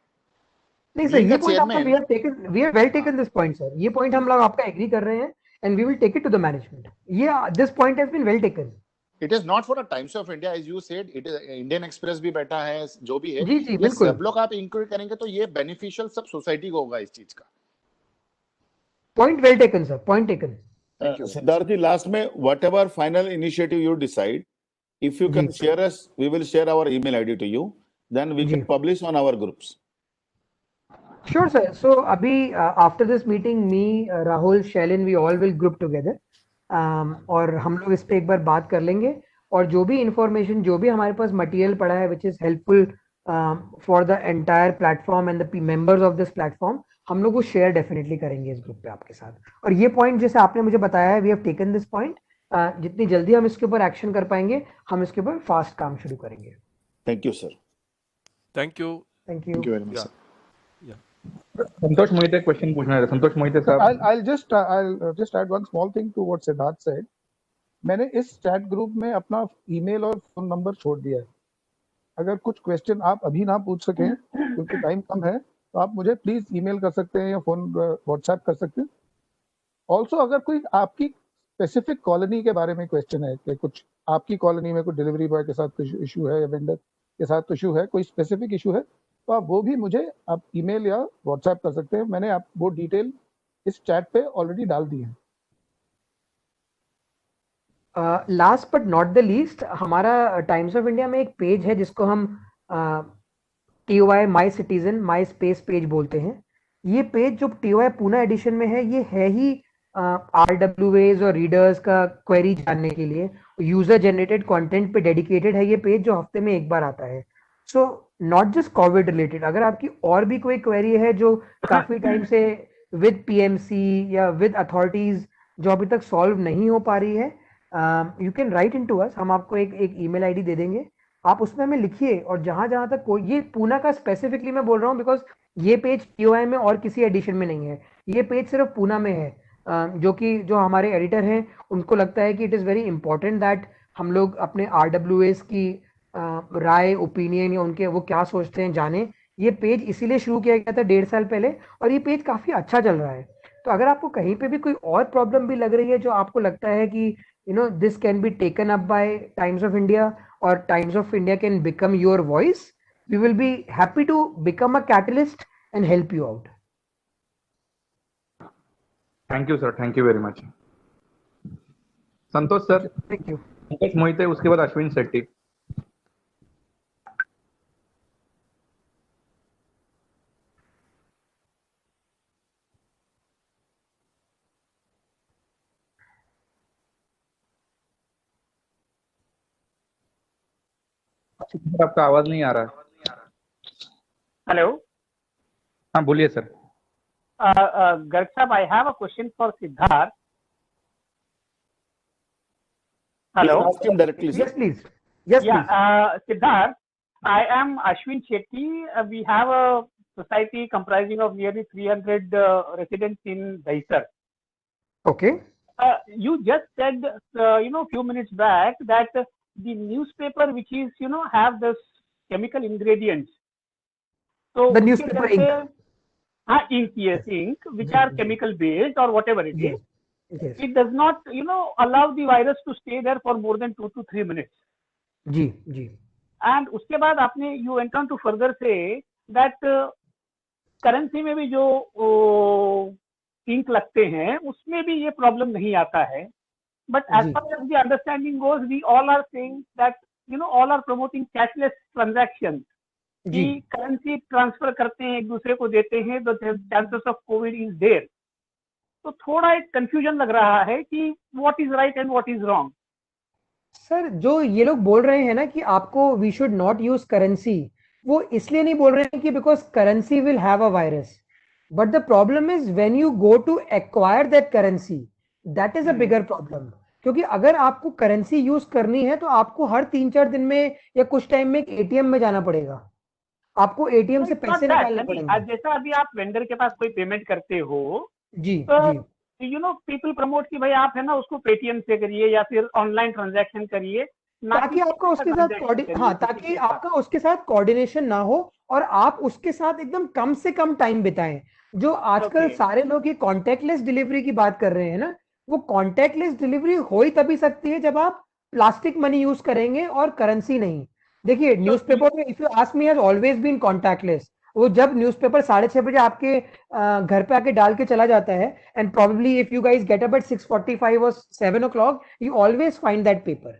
Speaker 3: नहीं सर,
Speaker 7: Being
Speaker 3: ये
Speaker 7: the
Speaker 3: पॉइंट आपका
Speaker 7: chairman,
Speaker 3: we have well taken this point sir. ये पॉइंट हम लोग आपका एग्री कर रहे हैं and we will take it to the management. ये this point has been well taken.
Speaker 7: It is not for a Times of India as you said, it is Indian Express भी बैठा है, जो भी है,
Speaker 3: जी, जी,
Speaker 7: ये
Speaker 3: बिल्कुल।
Speaker 7: सब लोग आप इंक्लूड करेंगे तो ये बेनिफिशियल सब सोसाइटी को होगा इस चीज का।
Speaker 3: Point well taken sir, point taken.
Speaker 7: Thank you
Speaker 1: Siddharth ji last में whatever final initiative you decide, if you can
Speaker 3: जी।
Speaker 1: share us, we will share our email ID to you, then we
Speaker 3: जी।
Speaker 1: can publish on our groups.
Speaker 3: Sure sir. So अभी after this meeting me, Rahul, Shailin, we all will group together और हम लोग इस पे एक बार बात कर लेंगे, और जो भी इंफॉर्मेशन, जो भी हमारे पास मटेरियल पड़ा है which is helpful for the entire platform and the members of this platform, हम लोग वो शेयर डेफिनेटली करेंगे इस ग्रुप पे आपके साथ। और ये पॉइंट जैसे आपने मुझे बताया है, we have taken this point, जितनी जल्दी हम इसके ऊपर एक्शन कर पाएंगे हम इसके ऊपर फास्ट काम शुरू करेंगे।
Speaker 1: Thank you, sir.
Speaker 6: Thank you.
Speaker 3: Thank you.
Speaker 7: Thank you very much
Speaker 6: Yeah.
Speaker 7: Sir.
Speaker 2: Santosh Mohite question पूछना है, संतोष मोहिते साहब।
Speaker 5: I'll just add one small thing to what Siddharth said. मैंने इस चैट ग्रुप में अपना ईमेल और फोन नंबर छोड़ दिया है। अगर कुछ क्वेश्चन आप अभी ना पूछ सकें क्योंकि टाइम कम है, तो आप मुझे प्लीज ईमेल कर सकते हैं या फोन व्हाट्सएप कर सकते हैं। ऑल्सो अगर कोई आपकी स्पेसिफिक कॉलोनी के बारे में क्वेश्चन है कि कुछ आपकी कॉलोनी में कोई डिलीवरी बॉय के साथ कुछ इशू है या वेंडर के साथ इशू है, कोई स्पेसिफिक इशू है, तो आप वो भी मुझे आप ईमेल या व्हाट्सएप कर सकते हैं। मैंने आप वो डिटेल इस चैट पे ऑलरेडी डाल दी है।
Speaker 3: Last but not the least, हमारा टाइम्स ऑफ इंडिया में एक पेज है जिसको हम TOI माई सिटीजन माई स्पेस पेज बोलते हैं। ये पेज जो TOI पूना एडिशन में है, ये है ही RWAs और रीडर्स का क्वेरी जानने के लिए, यूजर जनरेटेड कंटेंट पे डेडिकेटेड है ये पेज, जो हफ्ते में एक बार आता है। So not just Covid related, अगर आपकी और भी कोई क्वेरी है जो काफी टाइम से विद PMC या विद अथॉरिटीज जो अभी तक सॉल्व नहीं हो पा रही है, you can write in to us. हम आपको एक ईमेल आईडी दे देंगे, आप उसमें हमें लिखिए। और जहां जहां तक कोई, ये पूना का स्पेसिफिकली मैं बोल रहा हूँ बिकॉज ये पेज TOI में और किसी एडिशन में नहीं है, ये पेज सिर्फ पूना में है। जो हमारे एडिटर हैं उनको लगता है कि it is very important that हम लोग अपने RWAs की राय, ओपिनियन या उनके वो क्या सोचते हैं जाने। ये पेज इसीलिए शुरू किया गया था 1.5 साल पहले और ये पेज काफ़ी अच्छा चल रहा है। तो अगर आपको कहीं पे भी कोई और प्रॉब्लम भी लग रही है जो आपको लगता है कि this can be taken up by Times of India और Times of India can become your voice, we will be happy to become a catalyst and help you out.
Speaker 2: Thank you sir, thank you very much. Santosh sir,
Speaker 3: thank you.
Speaker 2: Pankaj Mohite, उसके बाद अश्विन शेट्टी। आपका आवाज नहीं आ रहा है।
Speaker 8: Hello.
Speaker 2: हाँ बोलिए सर।
Speaker 8: गर्ग साहब, I have a question for Siddharth. Hello.
Speaker 1: Ask him directly, sir.
Speaker 3: Yes, please. Yes,
Speaker 8: Yeah,
Speaker 3: please.
Speaker 8: Siddharth, I am Ashwin Shetty. We have a society comprising of nearly 300 residents in Dahisar.
Speaker 3: Okay.
Speaker 8: You just said, few minutes back that the newspaper which is, have this chemical ingredients. So
Speaker 3: The newspaper ink.
Speaker 8: Ink, yes, ink, which are chemical based or whatever it is.
Speaker 3: Yes.
Speaker 8: It does not, allow the virus to stay there for more than 2 to 3 minutes.
Speaker 3: Ji.
Speaker 8: And उसके बाद आपने you went on to further say that currency में भी जो ink लगते हैं उसमें भी ये problem नहीं आता है. But as far as the understanding goes, we all are saying that all are promoting cashless transactions. कि करेंसी ट्रांसफर करते हैं, एक दूसरे को देते हैं, तो chances of covid is there. तो थोड़ा एक कंफ्यूजन लग रहा है कि what is right and what is wrong.
Speaker 3: Sir, जो ये लोग बोल रहे हैं ना कि आपको we should not use currency, वो इसलिए नहीं बोल रहे हैं कि because currency will have a virus, but the problem is when you go to acquire that currency, that is a bigger problem. क्योंकि अगर आपको करेंसी यूज करनी है तो आपको हर 3-4 दिन में या कुछ टाइम में एक एटीएम में जाना पड़ेगा, आपको एटीएम से पैसे निकालने पड़ेंगे.
Speaker 8: जैसा अभी आप वेंडर के पास कोई पेमेंट करते हो
Speaker 3: जी,
Speaker 8: पीपल प्रमोट कि भाई आप है ना उसको पेटीएम से करिए या फिर ऑनलाइन ट्रांजैक्शन करिए,
Speaker 3: ताकि आपका उसके साथ ताकि आपका उसके साथ कोऑर्डिनेशन ना हो और आप उसके साथ एकदम कम से कम टाइम बिताएं. जो आजकल सारे लोग ये कॉन्टेक्टलेस डिलीवरी की बात कर रहे हैं ना, वो कॉन्टेक्टलेस डिलीवरी हो ही तभी सकती है जब आप प्लास्टिक मनी यूज करेंगे और करेंसी नहीं. देखिए, न्यूज़पेपर में if you ask me has always been contactless. वो जब न्यूज़पेपर 6:30 बजे आपके घर पे आके डाल के चला जाता है, and probably if you guys get up at 6:45 और 7 o'clock, you always find that paper.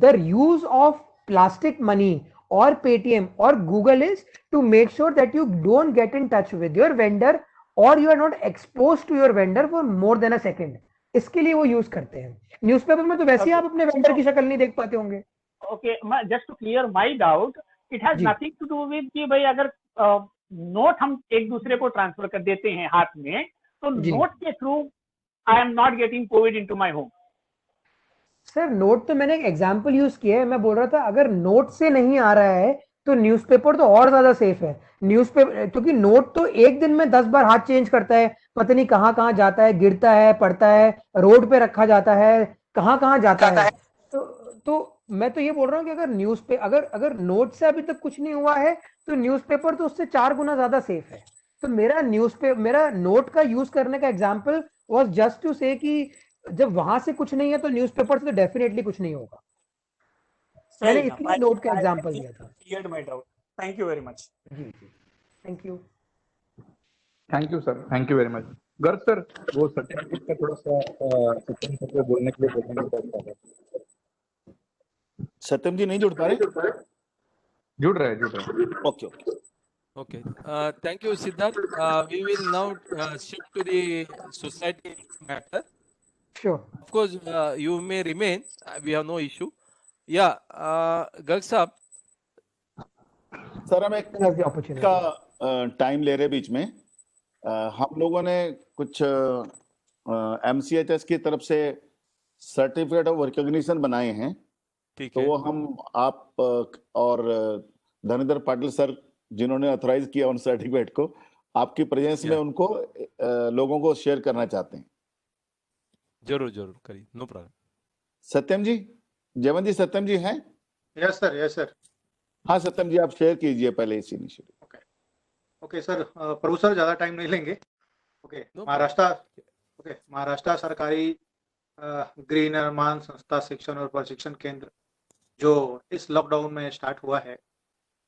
Speaker 3: The use of plastic money or Paytm or Google is to make sure that you don't get in touch with your vendor or you are not exposed to your vendor for more than a second. इसके लिए वो use करते हैं. Newspaper में तो वैसे ही आप अपने वेंडर की शक्ल नहीं देख पाते होंगे.
Speaker 8: Okay, just to clear my doubt, it has nothing to do with कि भाई अगर नोट हम एक दूसरे को ट्रांसफर कर देते हैं हाथ में, तो नोट के through I am not getting Covid into my home.
Speaker 3: Sir, note तो मैंने एक एग्जांपल यूज किया है. मैं बोल रहा था अगर नोट से नहीं आ रहा है तो न्यूज़पेपर तो और ज्यादा सेफ है. न्यूज़पेपर क्योंकि नोट तो एक दिन में 10 बार हाथ चेंज करता है, पता नहीं कहाँ कहाँ जाता है, गिरता है, पड़ता है, रोड पे रखा जाता है, कहाँ कहाँ जाता है. तो मैं तो ये बोल रहा हूँ कि अगर अगर नोट से अभी तक कुछ नहीं हुआ है तो न्यूज़पेपर तो उससे 4 गुना ज्यादा सेफ है. तो मेरा नोट का यूज करने का एग्जांपल वाज जस्ट टू से कि जब वहां से कुछ नहीं है तो न्यूज़पेपर से तो डेफिनेटली कुछ नहीं होगा. मैंने इसलिए नोट का एग्जांपल दिया था.
Speaker 8: Cleared my doubt. Thank you very much.
Speaker 3: जी, thank you.
Speaker 2: Thank you sir, thank you very much. Garg sir, वो सर्टिफिकेट का थोड़ा सा सत्यम सर बोलने के लिए बोलेंगे.
Speaker 1: सत्यम जी नहीं जुड़ पा रहे?
Speaker 2: जुड़ रहे.
Speaker 1: Okay.
Speaker 6: Okay. Thank you, Siddharth. We will now shift to the society matter.
Speaker 3: Sure.
Speaker 6: Of course, you may remain. We have no issue. Yeah, Garg Sahab.
Speaker 1: Sir, हम एक का टाइम ले रहे बीच में. हम लोगों ने कुछ MCHS की तरफ से सर्टिफिकेट ऑफ रिकॉग्निशन बनाए हैं. तो वो हम आप और धनेंद्र पाटिल सर जिन्होंने ऑथराइज किया उन सर्टिफिकेट को, आपकी प्रेजेंस में उनको लोगों को शेयर करना चाहते हैं।
Speaker 6: जरूर जरूर करिए, नो प्रॉब्लम।
Speaker 1: सत्यम जी, जयवंत जी, सत्यम जी हैं?
Speaker 9: Yes sir, yes sir.
Speaker 1: हाँ सत्यम जी, आप शेयर कीजिए पहले इस इनिशिएटिव।
Speaker 9: ओके सर, प्रभु सर ज़्यादा टाइम नहीं लेंगे। ओके, महाराष्ट्र सरकारी गृह निर्माण संस्था शिक्षण और प्रशिक्षण केंद्र जो इस लॉकडाउन में स्टार्ट हुआ है,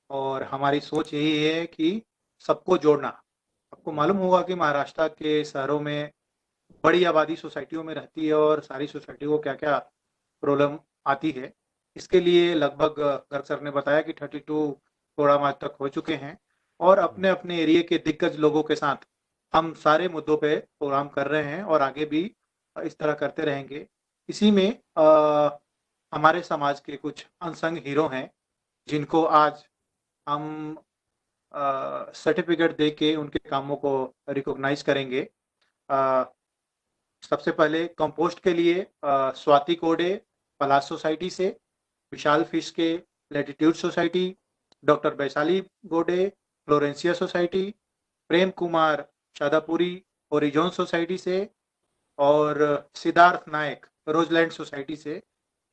Speaker 9: और हमारी सोच यही है कि सबको जोड़ना। आपको मालूम होगा कि महाराष्ट्र के शहरों में बड़ी आबादी सोसाइटियों में रहती है और सारी सोसाइटी को क्या क्या प्रॉब्लम आती है। इसके लिए लगभग गर्ग सर ने बताया कि 32 प्रोग्राम आज तक हो चुके हैं, और अपने अपने एरिया के दिग्गज लोगों के साथ हम सारे मुद्दों पे प्रोग्राम कर रहे हैं और आगे भी इस तरह करते रहेंगे। इसी में हमारे समाज के कुछ अनसंग हीरो हैं जिनको आज हम सर्टिफिकेट दे के उनके कामों को रिकॉग्नाइज करेंगे। सबसे पहले कंपोस्ट के लिए स्वाति कोडे पलाश सोसाइटी से, विशाल फिश के लैटिट्यूड सोसाइटी, डॉक्टर वैशाली गोडे Florencia society, Prem Kumar शादापुरी ओरिजोन society से, और सिद्धार्थ नायक रोजलैंड सोसाइटी से।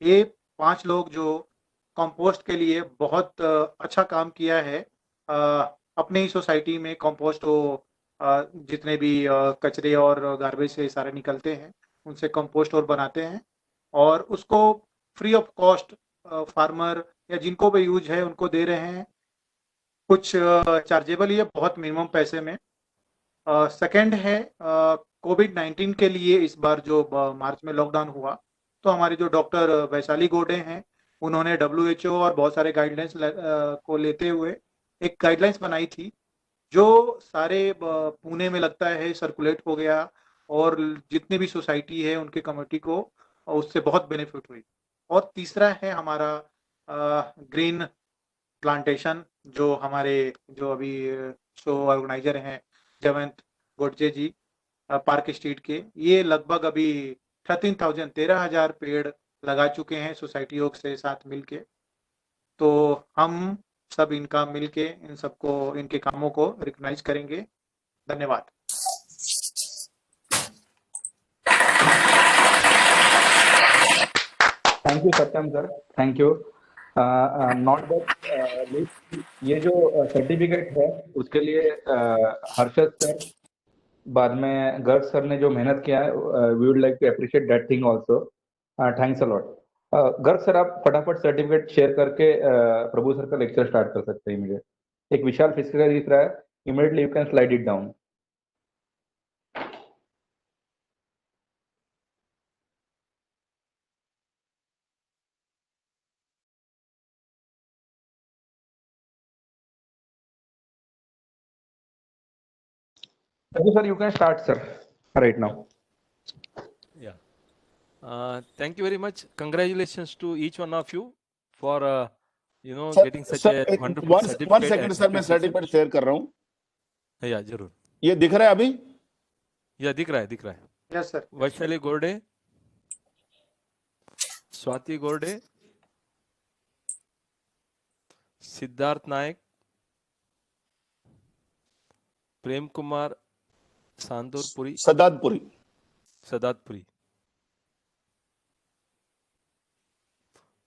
Speaker 9: ये 5 लोग जो कंपोस्ट के लिए बहुत अच्छा काम किया है। अपने ही सोसाइटी में कंपोस्ट हो, जितने भी कचरे और गार्बेज से सारे निकलते हैं उनसे कंपोस्ट और बनाते हैं, और उसको फ्री ऑफ कॉस्ट फार्मर या जिनको भी यूज है उनको दे रहे हैं। कुछ चार्जेबल ही है, बहुत मिनिमम पैसे में। सेकंड है कोविड-19 के लिए इस बार जो मार्च में लॉकडाउन हुआ, तो हमारे जो डॉक्टर वैशाली गोडे हैं उन्होंने WHO और बहुत सारे गाइडलाइंस को लेते हुए एक गाइडलाइंस बनाई थी जो सारे पुणे में लगता है सर्कुलेट हो गया, और जितनी भी सोसाइटी है उनके कम्युनिटी को उससे बहुत बेनिफिट हुई। और तीसरा है हमारा ग्रीन प्लांटेशन, जो हमारे जो अभी शो ऑर्गेनाइजर हैं जयवंत गोडजे जी पार्क स्ट्रीट के, ये लगभग अभी 13,000 पेड़ लगा चुके हैं सोसाइटियों से साथ मिलके। तो हम सब इनका मिलके इन सबको इनके कामों को रिकॉग्नाइज करेंगे। धन्यवाद।
Speaker 2: Thank you Satyam sir, thank you. Not that list, ये जो सर्टिफिकेट है उसके लिए हर्षद सर, बाद में गर्ग सर ने जो मेहनत किया है, we would like to appreciate that thing also. Thanks a lot. Garg sir, आप फटाफट सर्टिफिकेट शेयर करके प्रभु सर का लेक्चर स्टार्ट कर सकते हैं इमीडिएट। एक विशाल फिजिकल दिख रहा है, immediately you can slide it down. Prabhu sir, you can start, sir, right now.
Speaker 6: Yeah. Thank you very much. Congratulations to each one of you for getting such a wonderful certificate.
Speaker 1: 1 second sir, मैं certificate share कर रहा हूँ।
Speaker 6: या जरूर।
Speaker 1: ये दिख रहा है अभी?
Speaker 6: या दिख रहा है।
Speaker 9: Yes sir.
Speaker 6: वैशाली गोरडे, स्वाति गोरडे, सिद्धार्थ नायक, प्रेम कुमार सदातपुरी,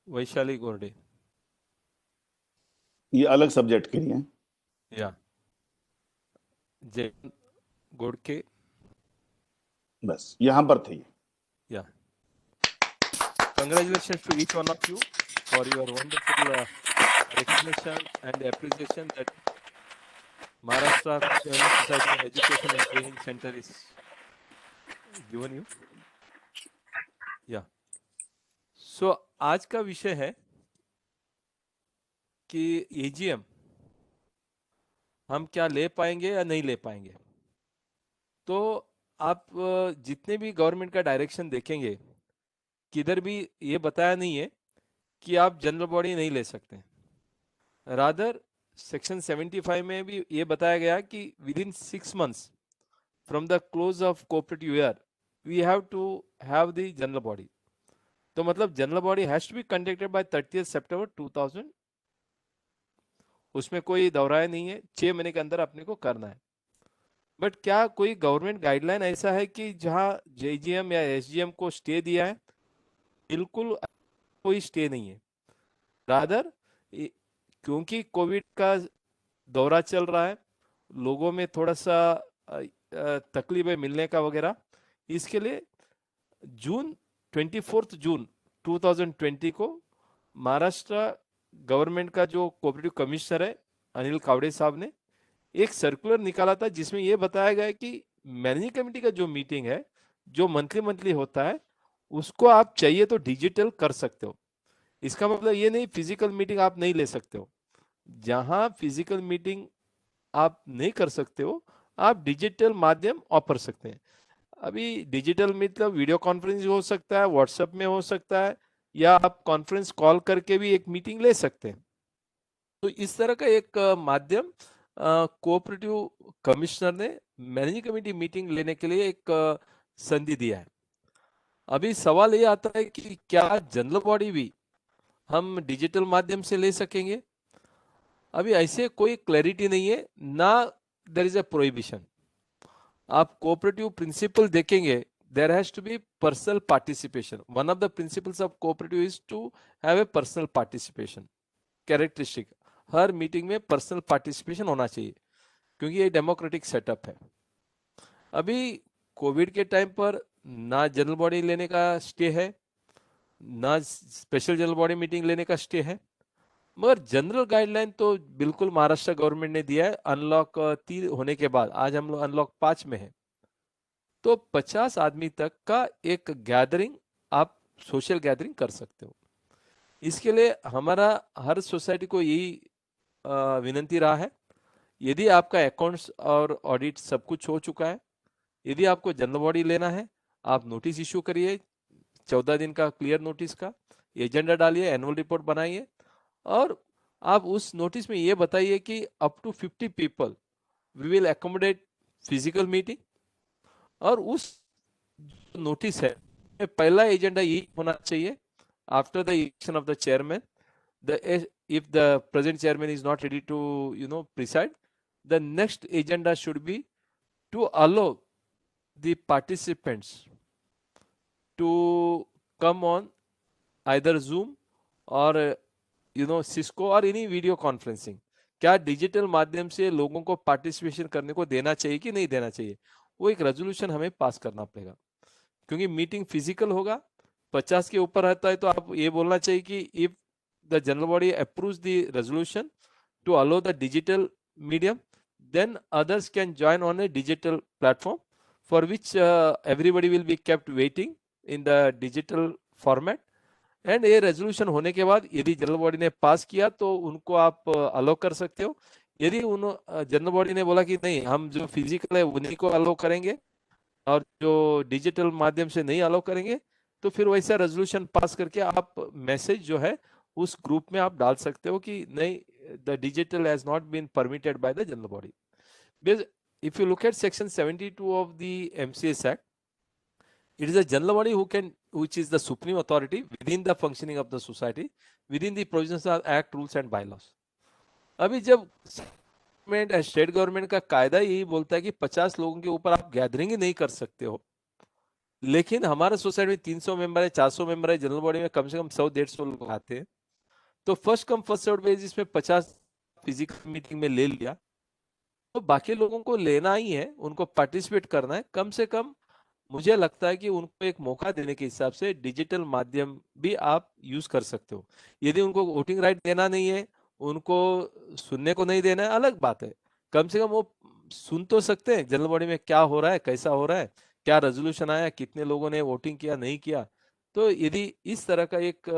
Speaker 6: वैशाली गोरडे,
Speaker 1: ये अलग सब्जेक्ट के लिए।
Speaker 6: या जय गोडके,
Speaker 1: बस यहाँ पर थे।
Speaker 6: या congratulations to each one of you for your wonderful recognition and appreciation that Maharashtra Society Education and Training Center is given you. Yeah. So आज का विषय है कि AGM हम क्या ले पाएंगे या नहीं ले पाएंगे। तो आप जितने भी गवर्नमेंट का डायरेक्शन देखेंगे, किधर भी ये बताया नहीं है कि आप जनरल बॉडी नहीं ले सकते। रादर सेक्शन 75 में भी ये बताया गया कि within 6 months from the close of cooperative year we have to have the general body. तो मतलब general body has to be conducted by 30 September 2000। उसमें कोई दोहराया नहीं है, 6 महीने के अंदर अपने को करना है। बट क्या कोई गवर्नमेंट गाइडलाइन ऐसा है कि जहां जेजीएम या एसजीएम को स्टे दिया है? बिल्कुल कोई स्टे नहीं है। रादर क्योंकि कोविड का दौरा चल रहा है, लोगों में थोड़ा सा तकलीफ है मिलने का वगैरह, इसके लिए जून 24 जून 2020 को महाराष्ट्र गवर्नमेंट का जो कोऑपरेटिव कमिश्नर है अनिल कावड़े साहब ने एक सर्कुलर निकाला था, जिसमें यह बताया गया कि मैनेजिंग कमेटी का जो मीटिंग है, जो मंथली होता है, उसको आप चाहिए तो डिजिटल कर सकते हो। इसका मतलब ये नहीं फिजिकल मीटिंग आप नहीं ले सकते हो। जहां फिजिकल मीटिंग आप नहीं कर सकते हो, आप डिजिटल माध्यम ऑफर सकते हैं। अभी डिजिटल मतलब वीडियो कॉन्फ्रेंस हो सकता है, व्हाट्सएप में हो सकता है, या आप कॉन्फ्रेंस कॉल करके भी एक मीटिंग ले सकते हैं। तो इस तरह का एक माध्यम कोऑपरेटिव कमिश्नर ने मैनेजिंग कमेटी मीटिंग लेने के लिए एक संधि दिया है। अभी सवाल ये आता है कि क्या जनरल बॉडी भी हम डिजिटल माध्यम से ले सकेंगे? अभी ऐसे कोई क्लैरिटी नहीं है, ना देयर इज अ प्रोहिबिशन। आप कोऑपरेटिव प्रिंसिपल देखेंगे, there has to be personal participation. One of the principles of cooperative is to have a personal participation characteristic. हर मीटिंग में पर्सनल पार्टिसिपेशन होना चाहिए, क्योंकि ये डेमोक्रेटिक सेटअप है। अभी कोविड के टाइम पर ना जनरल बॉडी लेने का स्टे है, ना स्पेशल जनरल बॉडी मीटिंग लेने का स्टे है, मगर जनरल गाइडलाइन तो बिल्कुल महाराष्ट्र गवर्नमेंट ने दिया है। अनलॉक 3 होने के बाद, आज हम लोग अनलॉक 5 में है, तो 50 आदमी तक का एक गैदरिंग, आप सोशल गैदरिंग कर सकते हो। इसके लिए हमारा हर सोसाइटी को यही विनंती रहा है, यदि आपका अकाउंट्स और ऑडिट सब कुछ हो चुका है, यदि आपको जनरल बॉडी लेना है, आप नोटिस इश्यू करिए 14 दिन का क्लियर नोटिस का, एजेंडा डालिए, एनुअल रिपोर्ट बनाइए, और आप उस नोटिस में ये बताइए कि up to 50 people we will accommodate physical meeting. और उस नोटिस है पहला एजेंडा यही होना चाहिए, after the election of the chairman, if the present chairman is not ready to preside, the next agenda should be to allow the participants to come on either Zoom or Cisco or any video conferencing। क्या digital माध्यम से लोगों को participation करने को देना चाहिए कि नहीं देना चाहिए, वो एक रेजोल्यूशन हमें पास करना पड़ेगा। क्योंकि मीटिंग फिजिकल होगा, 50 के ऊपर रहता है, तो आप ये बोलना चाहिए कि if the general body approves the resolution to allow the digital medium, then others can join on a digital platform for which everybody will be kept waiting in the digital format। And ये resolution होने के बाद यदि general body ने पास किया तो उनको आप अलो कर सकते हो। यदि जनरल बॉडी ने बोला कि नहीं, हम जो फिजिकल है उन्हीं को अलो करेंगे और जो डिजिटल माध्यम से नहीं अलो करेंगे, तो फिर वैसा रेजोल्यूशन पास करके आप मैसेज जो है उस ग्रुप में आप डाल सकते हो कि नहीं, the digital has not been permitted by the general body। Because if you look at section 72 of the MCS Act, it is a general body which is the supreme authority within the functioning of the society, within the provisions of act, rules and bylaws। अभी जब state government का कायदा यही बोलता है कि 50 लोगों के ऊपर आप गैदरिंग ही नहीं कर सकते हो, लेकिन हमारे सोसाइटी में 300 मेंबर है, 400 मेंबर है, जनरल बॉडी में कम से कम 100-150 लोग आते हैं, तो first come first serve basis में 50 फिजिकल मीटिंग में ले लिया, तो बाकी लोगों को लेना ही है, उनको पार्टिसिपेट करना है। कम से कम मुझे लगता है कि उनको एक मौका देने के हिसाब से डिजिटल माध्यम भी आप यूज कर सकते हो। यदि उनको वोटिंग राइट देना नहीं है, उनको सुनने को नहीं देना है, अलग बात है, कम से कम वो सुन तो सकते हैं जनरल बॉडी में क्या हो रहा है, कैसा हो रहा है, क्या रेजोल्यूशन आया, कितने लोगों ने वोटिंग किया, नहीं किया। तो यदि इस तरह का एक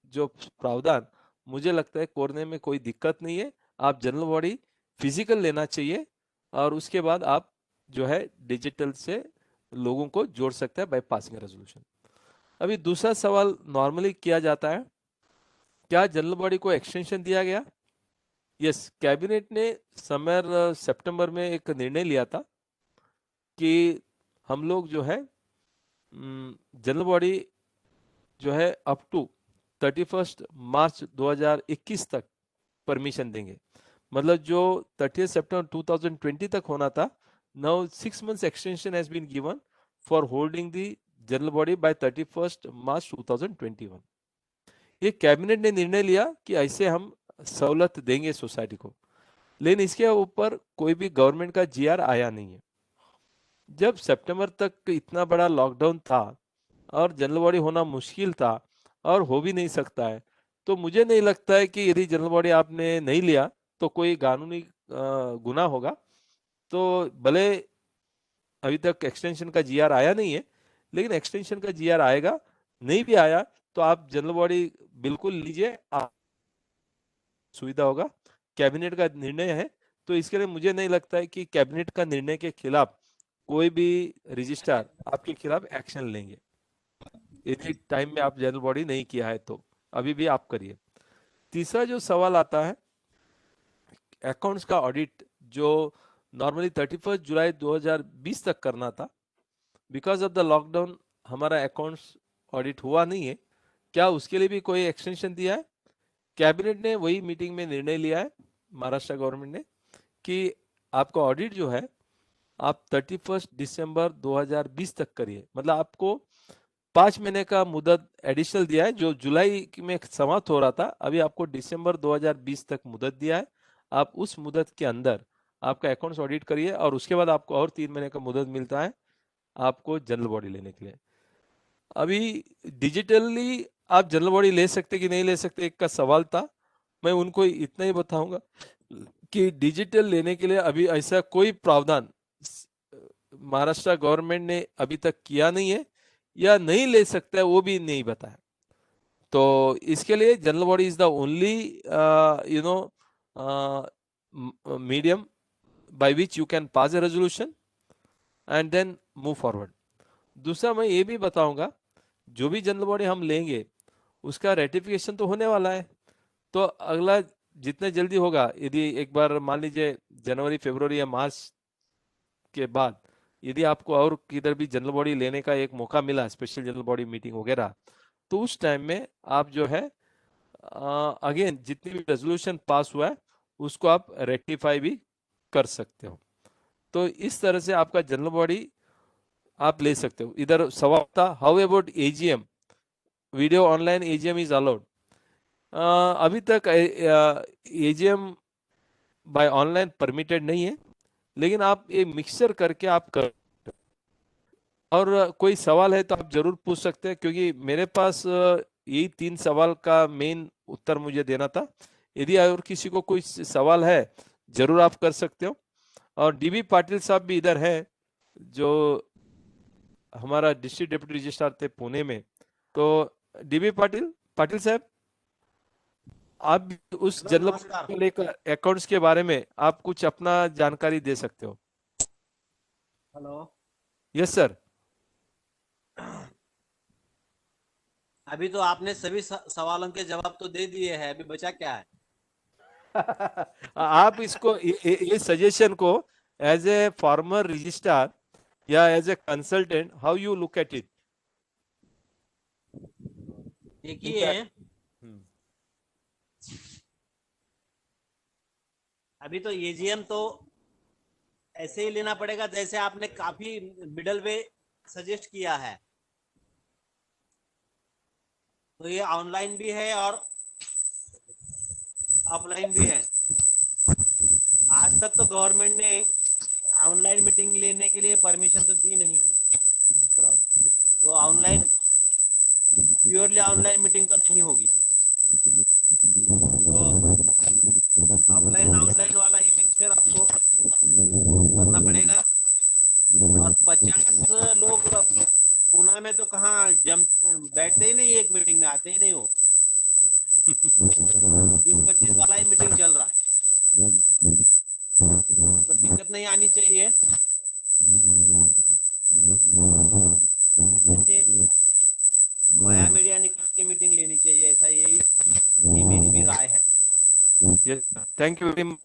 Speaker 6: जो प्रावधान, मुझे लगता है कोरने में कोई दिक्कत नहीं है। आप जनरल बॉडी फिजिकल लेना चाहिए और उसके बाद आप जो है डिजिटल से लोगों को जोड़ सकते हैं बाय पासिंग रेजोल्यूशन। अभी दूसरा सवाल नॉर्मली किया जाता है, क्या जनरल बॉडी को एक्सटेंशन दिया गया? यस, कैबिनेट ने समर सितंबर में एक निर्णय लिया था कि हम लोग जो है जनरल बॉडी जो है अप टू 31 मार्च 2021 तक परमिशन देंगे। मतलब जो 30 सितंबर 2020 तक होना था, Now 6 months extension has been given for holding the general body by 31st March 2021. ये कैबिनेट ने निर्णय लिया कि ऐसे हम सहूलत देंगे सोसाइटी को, लेकिन इसके ऊपर कोई भी गवर्नमेंट का जीआर आया नहीं है। जब सितंबर तक इतना बड़ा लॉकडाउन था और जनरल बॉडी होना मुश्किल था और हो भी नहीं सकता है, तो मुझे नहीं लगता है कि यदि जनरल बॉडी आपने नहीं लिया तो कोई कानूनी गुनाह होगा। तो भले अभी तक एक्सटेंशन का जीआर आया नहीं है, लेकिन एक्सटेंशन का जीआर आएगा। नहीं भी आया तो आप जनरल बॉडी बिल्कुल लीजिए, सुविधा होगा। कैबिनेट का निर्णय है, तो इसके लिए मुझे नहीं लगता है कि कैबिनेट का निर्णय के खिलाफ कोई भी रजिस्ट्रार आपके खिलाफ एक्शन लेंगे। यदि टाइम में आप जनरल बॉडी नहीं किया है तो अभी भी आप करिए। तीसरा जो सवाल आता है अकाउंट्स का ऑडिट, जो नॉर्मली 31 जुलाई 2020 तक करना था, बिकॉज ऑफ द लॉकडाउन हमारा अकाउंट्स ऑडिट हुआ नहीं है। क्या उसके लिए भी कोई एक्सटेंशन दिया है? कैबिनेट ने वही मीटिंग में निर्णय लिया है, महाराष्ट्र गवर्नमेंट ने, कि आपका ऑडिट जो है आप 31 दिसंबर 2020 तक करिए। मतलब आपको 5 महीने का मुदत एडिशनल दिया है, जो जुलाई में समाप्त हो रहा था, अभी आपको दिसंबर 2020 तक मुदत दिया है। आप उस मुदत के अंदर आपका अकाउंट्स ऑडिट करिए और उसके बाद आपको और 3 महीने का मुदत मिलता है आपको जनरल बॉडी लेने के लिए। अभी डिजिटली आप जनरल बॉडी ले सकते कि नहीं ले सकते, एक का सवाल था। मैं उनको इतना ही बताऊंगा कि डिजिटल लेने के लिए अभी ऐसा कोई प्रावधान महाराष्ट्र गवर्नमेंट ने अभी तक किया नहीं है, या नहीं ले सकता है वो भी नहीं बताया। तो इसके लिए general body is the only medium by which you can pass a resolution and then move forward. दूसरा मैं ये भी बताऊंगा, जो भी जनरल बॉडी हम लेंगे उसका रेटिफिकेशन तो होने वाला है, तो अगला जितने जल्दी होगा, यदि एक बार मान लीजिए जनवरी फरवरी या मार्च के बाद यदि आपको और किधर भी जनरल बॉडी लेने का एक मौका मिला, स्पेशल जनरल बॉडी मीटिंग वगैरह, तो उस टाइम में आप जो है अगेन जितनी भी रेजोल्यूशन पास हुआ है उसको आप रेक्टिफाई भी कर सकते हो। तो इस तरह से आपका जनरल बॉडी आप ले सकते हो। इधर सवाल था how about AGM, video online AGM is allowed. अभी तक एजीएम बाय ऑनलाइन परमिटेड नहीं है, लेकिन आप ये मिक्सचर करके आप कर, और कोई सवाल है तो आप जरूर पूछ सकते हैं, क्योंकि मेरे पास यही 3 सवाल का मेन उत्तर मुझे देना था। यदि और किसी को कोई सवाल है जरूर आप कर सकते हो। और डीबी पाटिल साहब भी इधर है, जो हमारा डिस्ट्रिक्ट डिप्टी रजिस्ट्रार थे पुणे में। तो डीबी पाटिल साहब, आप भी उस जनरल लेकर अकाउंट्स के बारे में आप कुछ अपना जानकारी दे सकते हो।
Speaker 10: हेलो।
Speaker 6: Yes sir.
Speaker 10: अभी तो आपने सभी सवालों के जवाब तो दे दिए हैं, अभी बचा क्या है?
Speaker 6: आप इसको ये सजेशन को एज ए फॉर्मर रजिस्ट्रार या as a consultant, how you look at it?
Speaker 10: देखिए, अभी तो एजीएम तो ऐसे ही लेना पड़ेगा जैसे आपने काफी मिडल वे सजेस्ट किया है। तो ये ऑनलाइन भी है और ऑफलाइन भी है। आज तक तो गवर्नमेंट ने ऑनलाइन मीटिंग लेने के लिए परमिशन तो दी नहीं। तो ऑनलाइन, प्योरली ऑनलाइन मीटिंग तो नहीं होगी, तो ऑफलाइन ऑनलाइन वाला ही मिक्सचर आपको करना पड़ेगा। और 50 लोग पुणे में तो कहाँ बैठते ही नहीं, एक मीटिंग में आते ही नहीं हो। 20-25 वाला ही मीटिंग चल रहा है, तो दिक्कत नहीं आनी चाहिए। ऐसे माया मीडिया निकल के मीटिंग लेनी चाहिए, ऐसा यही मेरी भी राय है।
Speaker 6: Thank you very much.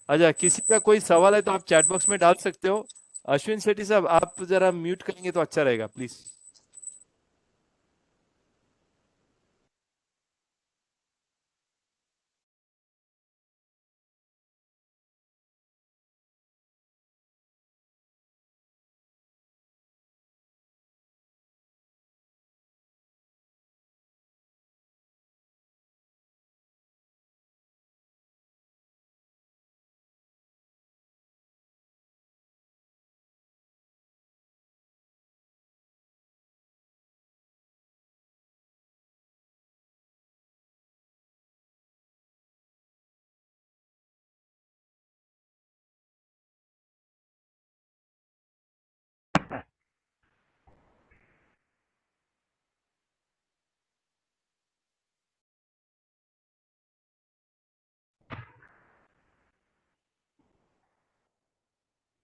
Speaker 6: अच्छा, किसी का कोई सवाल है तो आप चैट बॉक्स में डाल सकते हो। अश्विन शेट्टी साहब, आप जरा म्यूट करेंगे तो अच्छा रहेगा प्लीज।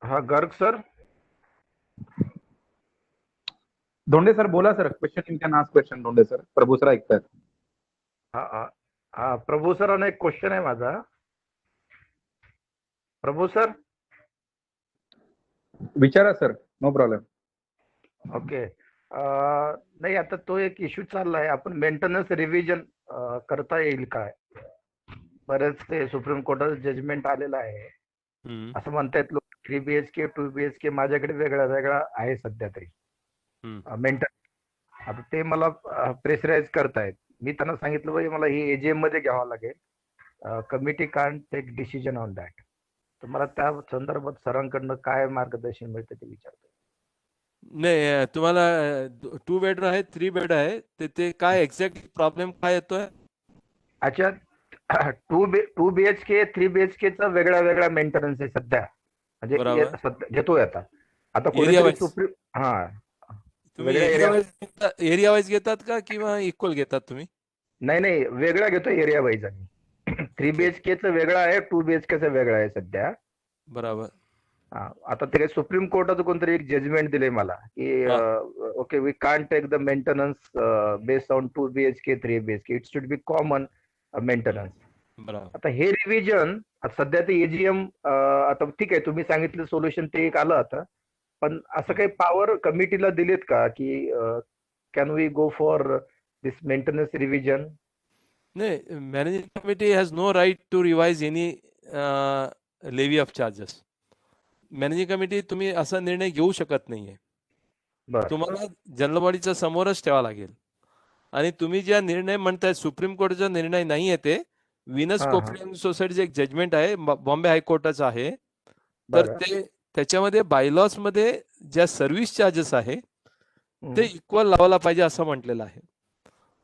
Speaker 2: हाँ गर्ग सर. धोंडे सर बोला sir. Question you can ask question. Dhonde sir. Prabhu sir ऐकतात.
Speaker 11: हा हा हा प्रभू सरांना एक क्वेश्चन आहे माझा. प्रभू सर.
Speaker 2: विचारा सर. No problem.
Speaker 11: ओके. नाही आता तो एक इश्यू चाललाय. आपण मेंटेनन्स रिव्हिजन करता येईल काय? बरेच ते सुप्रीम कोर्टाचं जजमेंट आलेलं आहे. असं म्हणतायत लोक 3 BHK 2 BHK माझ्याकडे वेगळा वेगळा आहे सध्या तरी मेंटेन. आता ते मला प्रेशराईज करतायत. मी त्यांना सांगितलं पाहिजे मला ही AGM मध्ये घ्यावं लागेल. Committee can't take decision on that. तर मला त्या संदर्भात सरांकडनं काय मार्गदर्शन मिळतं ते विचारतो.
Speaker 6: नाही तुम्हाला 2 बेडरूम आहे 3 बेड आहे ते काय एक्झॅक्ट प्रॉब्लेम काय येतोय?
Speaker 11: अच्छा 2 BHK 3 BHK चा वेगळा वेगळा मेंटेनन्स आहे सध्या. म्हणजे घेतोय आता. आता कोणीतरी सुप्रीम
Speaker 6: तुम्ही एरिया वाईज घेतात का किंवा इक्वल घेतात तुम्ही?
Speaker 11: नाही वेगळा घेतो एरिया वाईज आम्ही. 3 BHK चं वेगळं आहे 2 BHK चं वेगळं आहे सध्या.
Speaker 6: बरोबर.
Speaker 11: आता ते सुप्रीम कोर्टाचं कोणतरी एक जजमेंट दिले मला की okay we can't take the maintenance based on 2 BHK 3 BHK. It should be common maintenance. आता हे रिव्हिजन सध्या ते AGM आता ठीक आहे तुम्ही सांगितलं सोल्युशन ते एक आलं आता. पण असं काही पॉवर कमिटीला दिलेत का की can we go for this maintenance revision?
Speaker 6: नाही, managing committee has no right to revise any levy of charges. Managing committee तुम्ही असा निर्णय घेऊ शकत नाहीये. तुम्हाला जनरल बॉडीच्या समोरच ठेवा लागेल. आणि तुम्ही ज्या निर्णय म्हणताय सुप्रीम कोर्टाचा निर्णय नाही आहे ते विनस कोऑपरेटिव्ह सोसायटीचं एक जजमेंट आहे बॉम्बे हायकोर्टाचं आहे. तर ते त्याच्यामध्ये बायलॉज मध्ये ज्या सर्व्हिस चार्जेस आहे ते इक्वल लावायला पाहिजे असं म्हटलेलं आहे.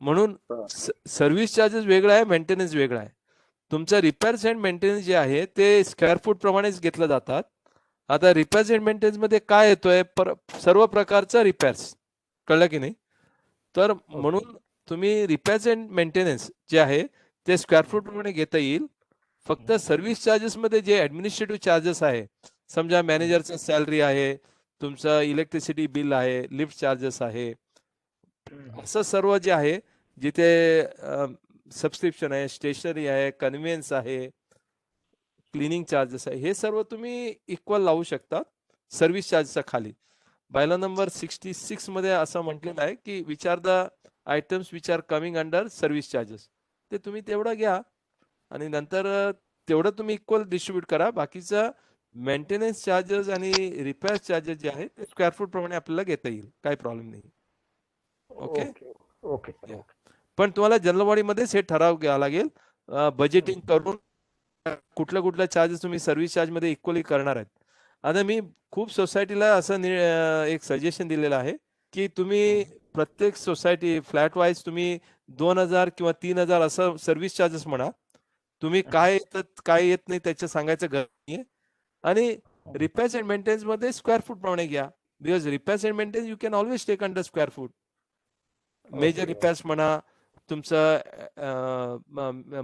Speaker 6: म्हणून सर्व्हिस चार्जेस वेगळा आहे मेंटेनन्स वेगळा आहे. तुमचं रिपेअर्स अँड मेंटेनन्स जे आहे ते स्क्वेअर फूट प्रमाणेच घेतलं जातात. आता रिपेअर्स अँड मेंटेनन्स मध्ये काय येतोय सर्व प्रकारचा रिपेअर्स कळलं की नाही. तर म्हणून तुम्ही रिपेअर्स अँड मेंटेनन्स जे आहे ते स्क्वेअर फूट प्रमाणे घेता येईल. फक्त सर्व्हिस चार्जेस मध्ये जे ऍडमिनिस्ट्रेटिव्ह चार्जेस आहे समजा मॅनेजरचं सॅलरी आहे तुमचं इलेक्ट्रिसिटी बिल आहे लिफ्ट चार्जेस आहे असं सर्व जे आहे जिथे सबस्क्रिप्शन आहे स्टेशनरी आहे कन्व्हिन्स आहे क्लिनिंग चार्जेस आहे हे सर्व तुम्ही इक्वल लावू शकता सर्व्हिस चार्जेसच्या खाली. बायलॉ नंबर 66 मध्ये असं म्हटलेलं आहे की which are the items which are coming under service charges. ते तुम्ही तेवढं घ्या आणि नंतर तेवढं तुम्ही इक्वल डिस्ट्रीब्यूट करा. बाकीचं मेंटेनन्स चार्जेस आणि रिपेअर चार्जेस जे आहेत ते स्क्वेअर फूट प्रमाणे आपल्याला घेता येईल. काही प्रॉब्लेम नाही. ओके. पण तुम्हाला जनरल बॉडीमध्येच हे ठराव घ्यावा लागेल बजेटिंग करून कुठल्या चार्जेस तुम्ही सर्व्हिस चार्ज मध्ये इक्वली करणार आहेत. आता मी खूप सोसायटीला असं एक सजेशन दिलेलं आहे की तुम्ही प्रत्येक सोसायटी फ्लॅट वाईज तुम्ही 2000 किंवा 3000 असं सर्व्हिस चार्जेस म्हणा. तुम्ही काय येतात काय येत नाही त्याचं सांगायचं गरज नाहीये. आणि रिपेअर्स अँड मेंटेनन्स मध्ये स्क्वेअर फूट प्रमाणे घ्या. Because repairs and maintenance you can always take under square foot. Major repairs म्हणा तुमचं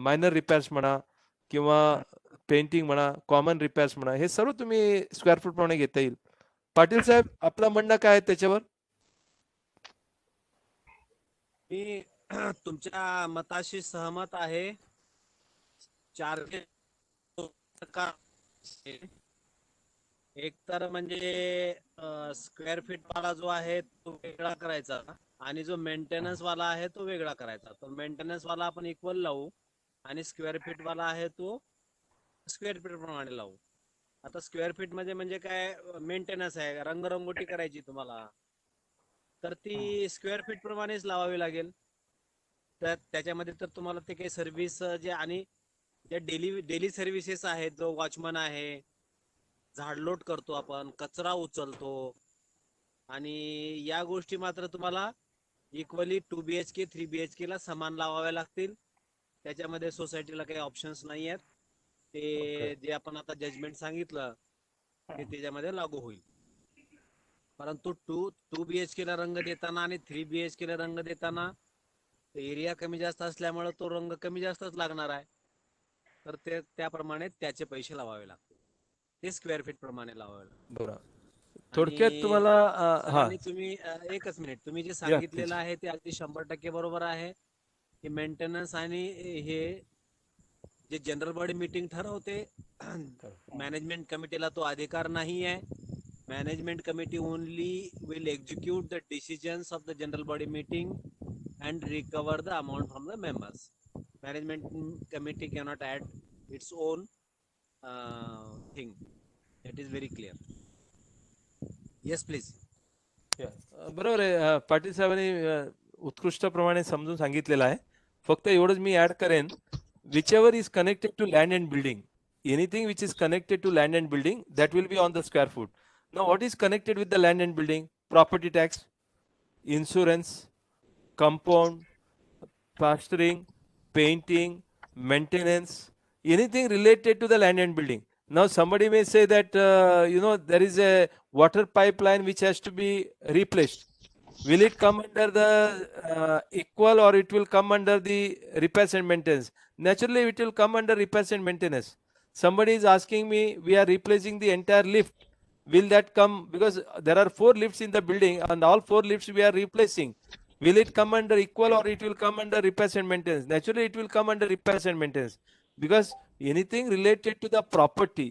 Speaker 6: मायनर रिपेअर्स म्हणा किंवा पेंटिंग म्हणा कॉमन रिपेअर्स म्हणा हे सर्व तुम्ही स्क्वेअर फूट प्रमाणे घेता येईल. पाटील साहेब आपलं म्हणणं काय आहे त्याच्यावर?
Speaker 10: मी तुमच्या मताशी सहमत आहे. एक तर म्हणजे स्क्वेअर फीट वाला जो आहे तो वेगळा करायचा आणि जो मेंटेनन्स वाला आहे तो वेगळा करायचा. तर मेंटेनन्स वाला आपण इक्वल लावू आणि स्क्वेअर फीट वाला आहे तो स्क्वेअर फीट प्रमाणे लावू. आता स्क्वेअर फीट म्हणजे काय मेंटेनन्स आहे रंगरंगोटी करायची तुम्हाला तर ती स्क्वेअर फीट प्रमाणेच लावावी लागेल. तर त्याच्यामध्ये तर तुम्हाला ते काही सर्व्हिस जे आणि जे डेली सर्व्हिसेस आहेत जो वॉचमन आहे झाडलोट करतो आपण कचरा उचलतो आणि या गोष्टी मात्र तुम्हाला इक्वली 2 BHK 3 BHK ला समान लावाव्या लागतील. त्याच्यामध्ये सोसायटीला काही ऑप्शन्स नाही आहेत. ते जे आपण आता जजमेंट सांगितलं ते त्याच्यामध्ये लागू होईल. परंतु 2 BHK ला रंग देताना आणि 3 BHK ला रंग देताना एरिया कमी जास्त असल्यामुळे तो रंग कमी जास्तच लागणार आहे. तर ते त्याप्रमाणे त्याचे पैसे लावावे लागतील. ते स्क्वेअर फीट प्रमाणे लावायला.
Speaker 6: बरं. थोडक्यात तुम्हाला हा
Speaker 10: आणि तुम्ही एकच मिनिट, तुम्ही जे सांगितलेलं आहे ते अगदी 100% बरोबर आहे की मेंटेनन्स आणि हे जे जनरल बॉडी मीटिंग ठरवते, मॅनेजमेंट कमिटीला तो अधिकार नाही आहे. Management committee only will execute the decisions of the general body meeting and recover the amount from the members. Management committee cannot add its own thing. That is very clear. Yes, please.
Speaker 6: बरोबर आहे. पाटील साहेबांनी उत्कृष्टप्रमाणे समजून सांगितलेलं आहे. फक्त एवढंच मी add करेन, whichever is connected to land and building, anything which is connected to land and building that will be on the square foot. Now what is connected with the land and building? Property tax, insurance, compound, plastering, painting, maintenance, anything related to the land and building. Now somebody may say that there is a water pipeline which has to be replaced. Will it come under the equal, or it will come under the repairs and maintenance? Naturally it will come under repairs and maintenance. Somebody is asking me, we are replacing the entire lift. Will that come, because there are 4 lifts in the building and all 4 lifts we are replacing? Will it come under equal, or it will come under repairs and maintenance? Naturally it will come under repairs and maintenance, because anything related to the property,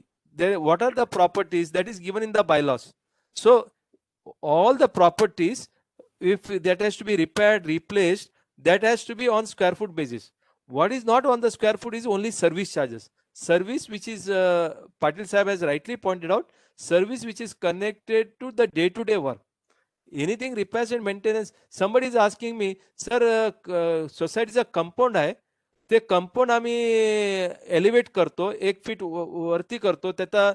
Speaker 6: what are the properties that is given in the bylaws. So all the properties, if that has to be repaired, replaced, that has to be on square foot basis. What is not on the square foot is only service charges. Service which is Patil Sahib has rightly pointed out, service which is connected to the day-to-day work. Anything repairs and maintenance. Somebody is asking me, sir, societyचा compound आहे, ते compound आम्ही elevate करतो, 1 feet वरती करतो, त्याचा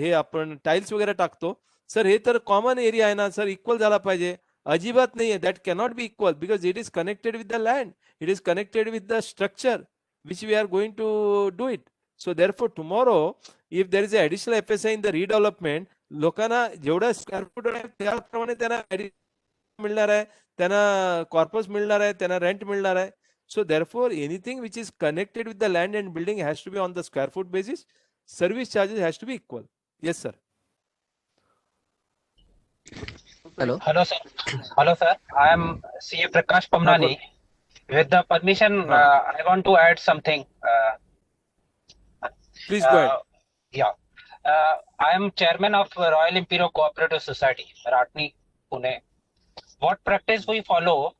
Speaker 6: हे आपण tiles वगैरे टाकतो. सर हे तर कॉमन एरिया आहे ना सर, इक्वल झाला पाहिजे. अजिबात नाही आहे. That cannot be equal, because it is connected with the land, it is connected with the structure which we are going to do it. So therefore tomorrow if there is a additional FSI in the redevelopment, लोकांना जेवढा square foot आहे त्याप्रमाणे त्यांना मिळणार आहे, त्यांना corpus मिळणार आहे, त्यांना रेंट मिळणार आहे. So therefore anything which is connected with the land and building has to be on the square foot basis. Service charges has to be equal. Yes sir.
Speaker 12: Hello sir, I am CA Prakash Pamnani. With the permission, I want to add something.
Speaker 6: Please go ahead.
Speaker 12: Yeah. I am chairman of Royal Imperial Cooperative Society, Ratni, Pune. What practice we follow,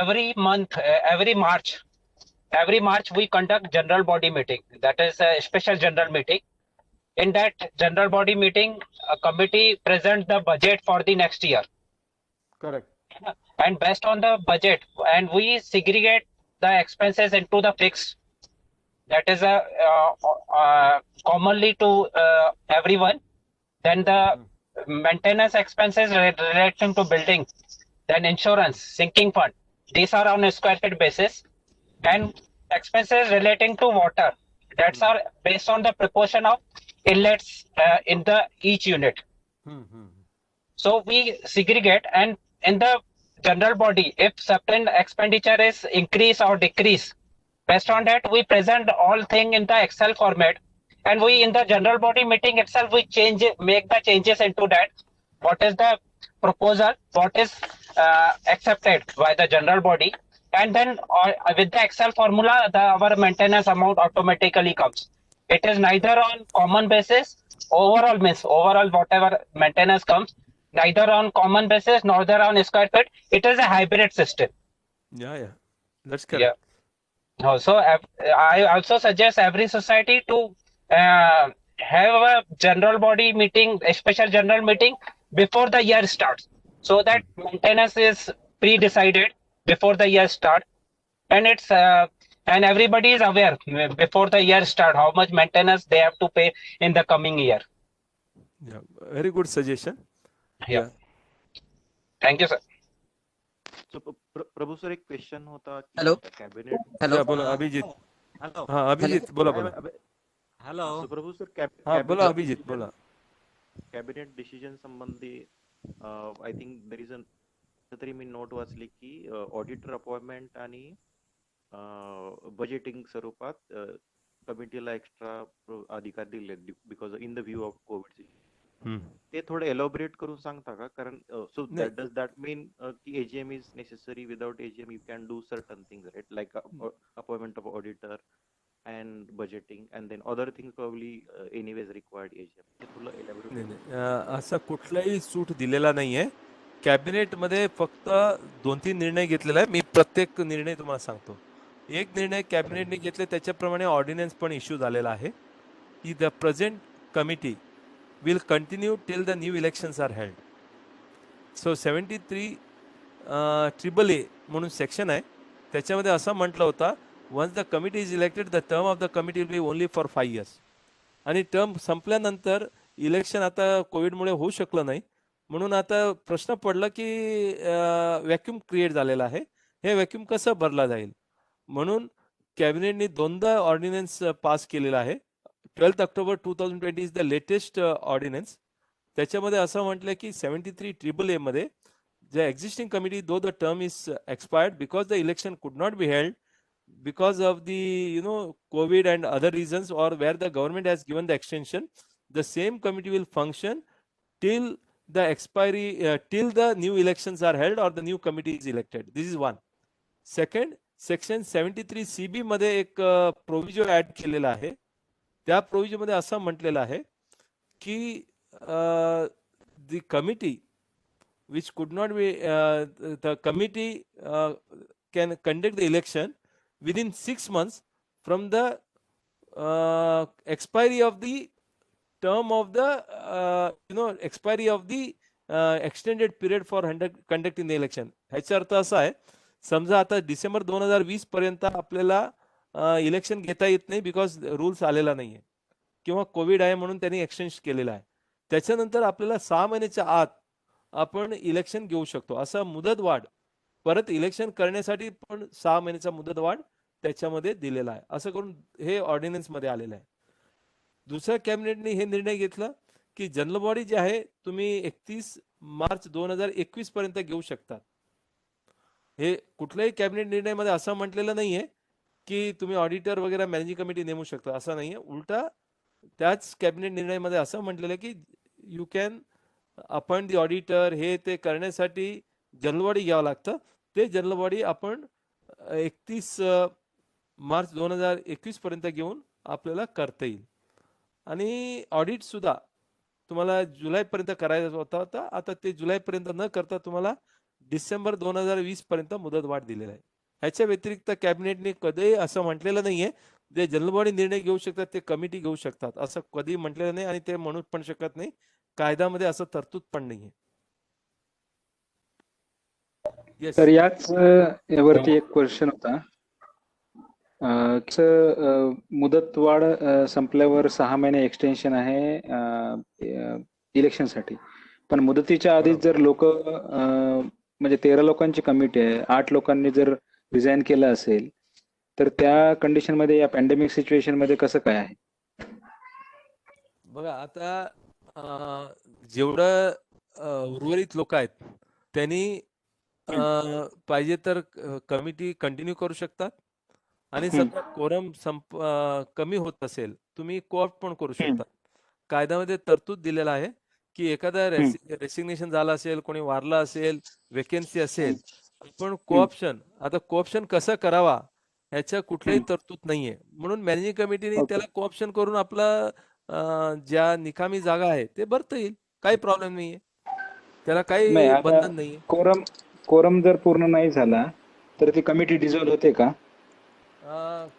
Speaker 12: every month, every March we conduct general body meeting. That is a special general meeting. In that general body meeting, a committee presents the budget for the next year.
Speaker 6: Correct.
Speaker 12: And based on the budget, and we segregate the expenses into the fixed. That is commonly to everyone. Then the maintenance expenses relating to building, then insurance, sinking fund. These are on a square feet basis, and expenses relating to water. That's are based on the proportion of inlets in the each unit. So we segregate, and in the general body, if certain expenditure is increase or decrease, based on that we present all thing in the Excel format, and we in the general body meeting itself we change it, make the changes into that. What is the proposal, what is accepted by the general body, and then with the Excel formula our maintenance amount automatically comes. It is neither on common basis, overall means overall whatever maintenance comes, neither on common basis nor on square feet. It is a hybrid system.
Speaker 6: Yeah, that's correct.
Speaker 12: Yeah. So I also suggest every society to have a general body meeting, a special general meeting before the year starts, so that maintenance is pre-decided before the year start, and it's and everybody is aware before the year start how much maintenance they have to pay in the coming year.
Speaker 6: Yeah, very good suggestion.
Speaker 12: Yeah. Thank you, sir.
Speaker 13: So, Prabhu sir एक question होता.
Speaker 10: Hello.
Speaker 13: Cabinet.
Speaker 6: Hello. बोला Abhijit.
Speaker 10: Hello.
Speaker 6: हाँ अभिजीत बोला.
Speaker 10: Hello.
Speaker 13: So, प्रभू sir
Speaker 6: हाँ बोला अभिजीत बोला.
Speaker 13: Cabinet decision संबंधी I think there is तरी मी नोट वाचली की ऑडिटर अपॉइंटमेंट आणि बजेटिंग स्वरूपात कमिटीला एक्स्ट्रा अधिकार दिले because in the view of covid, ते थोडं एलॉबरेट करून सांगता का? कारण सो
Speaker 6: नाही.
Speaker 13: डज दॅट मीन की AGM is necessary, without AGM you can do certain things, right, like appointment of auditor and budgeting, and then other things probably anyways required AGM. ते थोडं elaborate
Speaker 6: नाही
Speaker 13: करून
Speaker 6: नाही असा कुठलाही सूट दिलेला नाहीये. कॅबिनेटमध्ये फक्त 2-3 निर्णय घेतलेला आहे. मी प्रत्येक निर्णय तुम्हाला सांगतो. एक निर्णय कॅबिनेटने घेतले त्याच्याप्रमाणे ऑर्डिनन्स पण इश्यू झालेला आहे की the present committee will continue till the new elections are held. So 73 AAA म्हणून सेक्शन आहे, त्याच्यामध्ये असं म्हटलं होतं once the committee is elected, the term of the committee will be only for 5 years. आणि टर्म संपल्यानंतर इलेक्शन आता कोविडमुळे होऊ शकलं नाही, म्हणून आता प्रश्न पडला की व्हॅक्यूम क्रिएट झालेला आहे, हे व्हॅक्यूम कसं भरला जाईल. म्हणून कॅबिनेटने 2दा ऑर्डिनन्स पास केलेला आहे. 12 October 2020 is the latest ordnance. त्याच्यामध्ये असं म्हटलं की 73 AAA मध्ये the existing committee, though the term is expired, because the election could not be held because of the COVID and other reasons, or where the government has given the extension, the same committee will function till the expiry, till the new elections are held or the new committee is elected. This is one. Second, section 73 CB मध्ये एक provision add केलेला आहे. त्या provision मध्ये असं म्हटलेलं आहे की the committee which could not be the committee can conduct the election within 6 months from the expiry of the term of the expiry of the extended period for conducting the election. ह्याचा अर्थ असा आहे, समजा आता December 2020 पर्यंत आपल्याला election घेता येत नाही बिकॉज रूल्स आलेला नाहीये किंवा कोविड आहे म्हणून त्यांनी एक्सटेंड केलेला आहे. त्याच्यानंतर आपल्याला 6 महिन्याच्या आत आपण इलेक्शन घेऊ शकतो. असा मुदतवाढ परत इलेक्शन करण्यासाठी पण 6 महिन्याचा मुदतवाढ त्याच्यामध्ये दिलेला आहे. असं करून हे ऑर्डिनन्स मध्ये आलेलं आहे. दुसऱ्या कॅबिनेटने हे निर्णय घेतला की जनरल बॉडी जे आहे तुम्ही 31 मार्च 2021 पर्यंत घेऊ शकतात. हे कुठल्याही कॅबिनेट निर्णयामध्ये असं म्हटलेलं नाहीये की तुम्ही ऑडिटर वगैरे मॅनेजिंग कमिटी नेमू शकता, असं नाहीये. उलटा त्याच कॅबिनेट निर्णयामध्ये असं म्हटलेलं की you can appoint the auditor. हे ते करण्यासाठी जनरल बॉडी घ्यावं लागतं. ते जनरल बॉडी आपण 31 मार्च 2021 पर्यंत घेऊन आपल्याला करता येईल. आणि ऑडिट सुद्धा तुम्हाला जुलैपर्यंत करायचा होता, आता ते जुलैपर्यंत न करता तुम्हाला डिसेंबर 2020 पर्यंत मुदतवाढ दिलेला आहे. ह्याच्या व्यतिरिक्त कॅबिनेटने कधीही असं म्हटलेलं नाहीये जे जनरल बॉडी निर्णय घेऊ शकतात ते कमिटी घेऊ शकतात, असं कधी म्हटलेलं नाही आणि ते म्हणू पण शकत नाही. कायद्यामध्ये असं तरतूद पण नाहीये.
Speaker 2: तर यावरती एक क्वेश्चन होता. मुदतवाढ संपल्यावर 6 महिने एक्सटेन्शन आहे इलेक्शनसाठी, पण मुदतीच्या आधीच जर लोक म्हणजे 13 लोकांची कमिटी आहे, 8 लोकांनी जर रिझाईन केलं असेल तर त्या कंडिशन मध्ये या पॅन्डेमिक सिच्युएशन मध्ये कसं काय आहे?
Speaker 6: बघा आता जेवढं उर्वरित लोक आहेत त्यांनी पाहिजे तर कमिटी कंटिन्यू करू शकतात आणि समजा कोरम कमी होत असेल तुम्ही कोऑप्ट पण करू शकता. कायद्यामध्ये तरतूद दिलेला आहे की एखादा रेसिग्नेशन झाला असेल, कोणी वारला असेल, वेकेन्सी असेल, पण कोऑप्शन, आता कोऑप्शन कसं करावा ह्याच्या कुठल्याही तरतूद नाहीये. म्हणून मॅनेजिंग कमिटीने त्याला कोऑप्शन करून आपला ज्या निकामी जागा आहे ते भरता येईल, काही प्रॉब्लेम नाहीये, त्याला काही बंधन नाहीये.
Speaker 2: कोरम जर पूर्ण नाही झाला तर ती कमिटी डिझॉल्व होते का?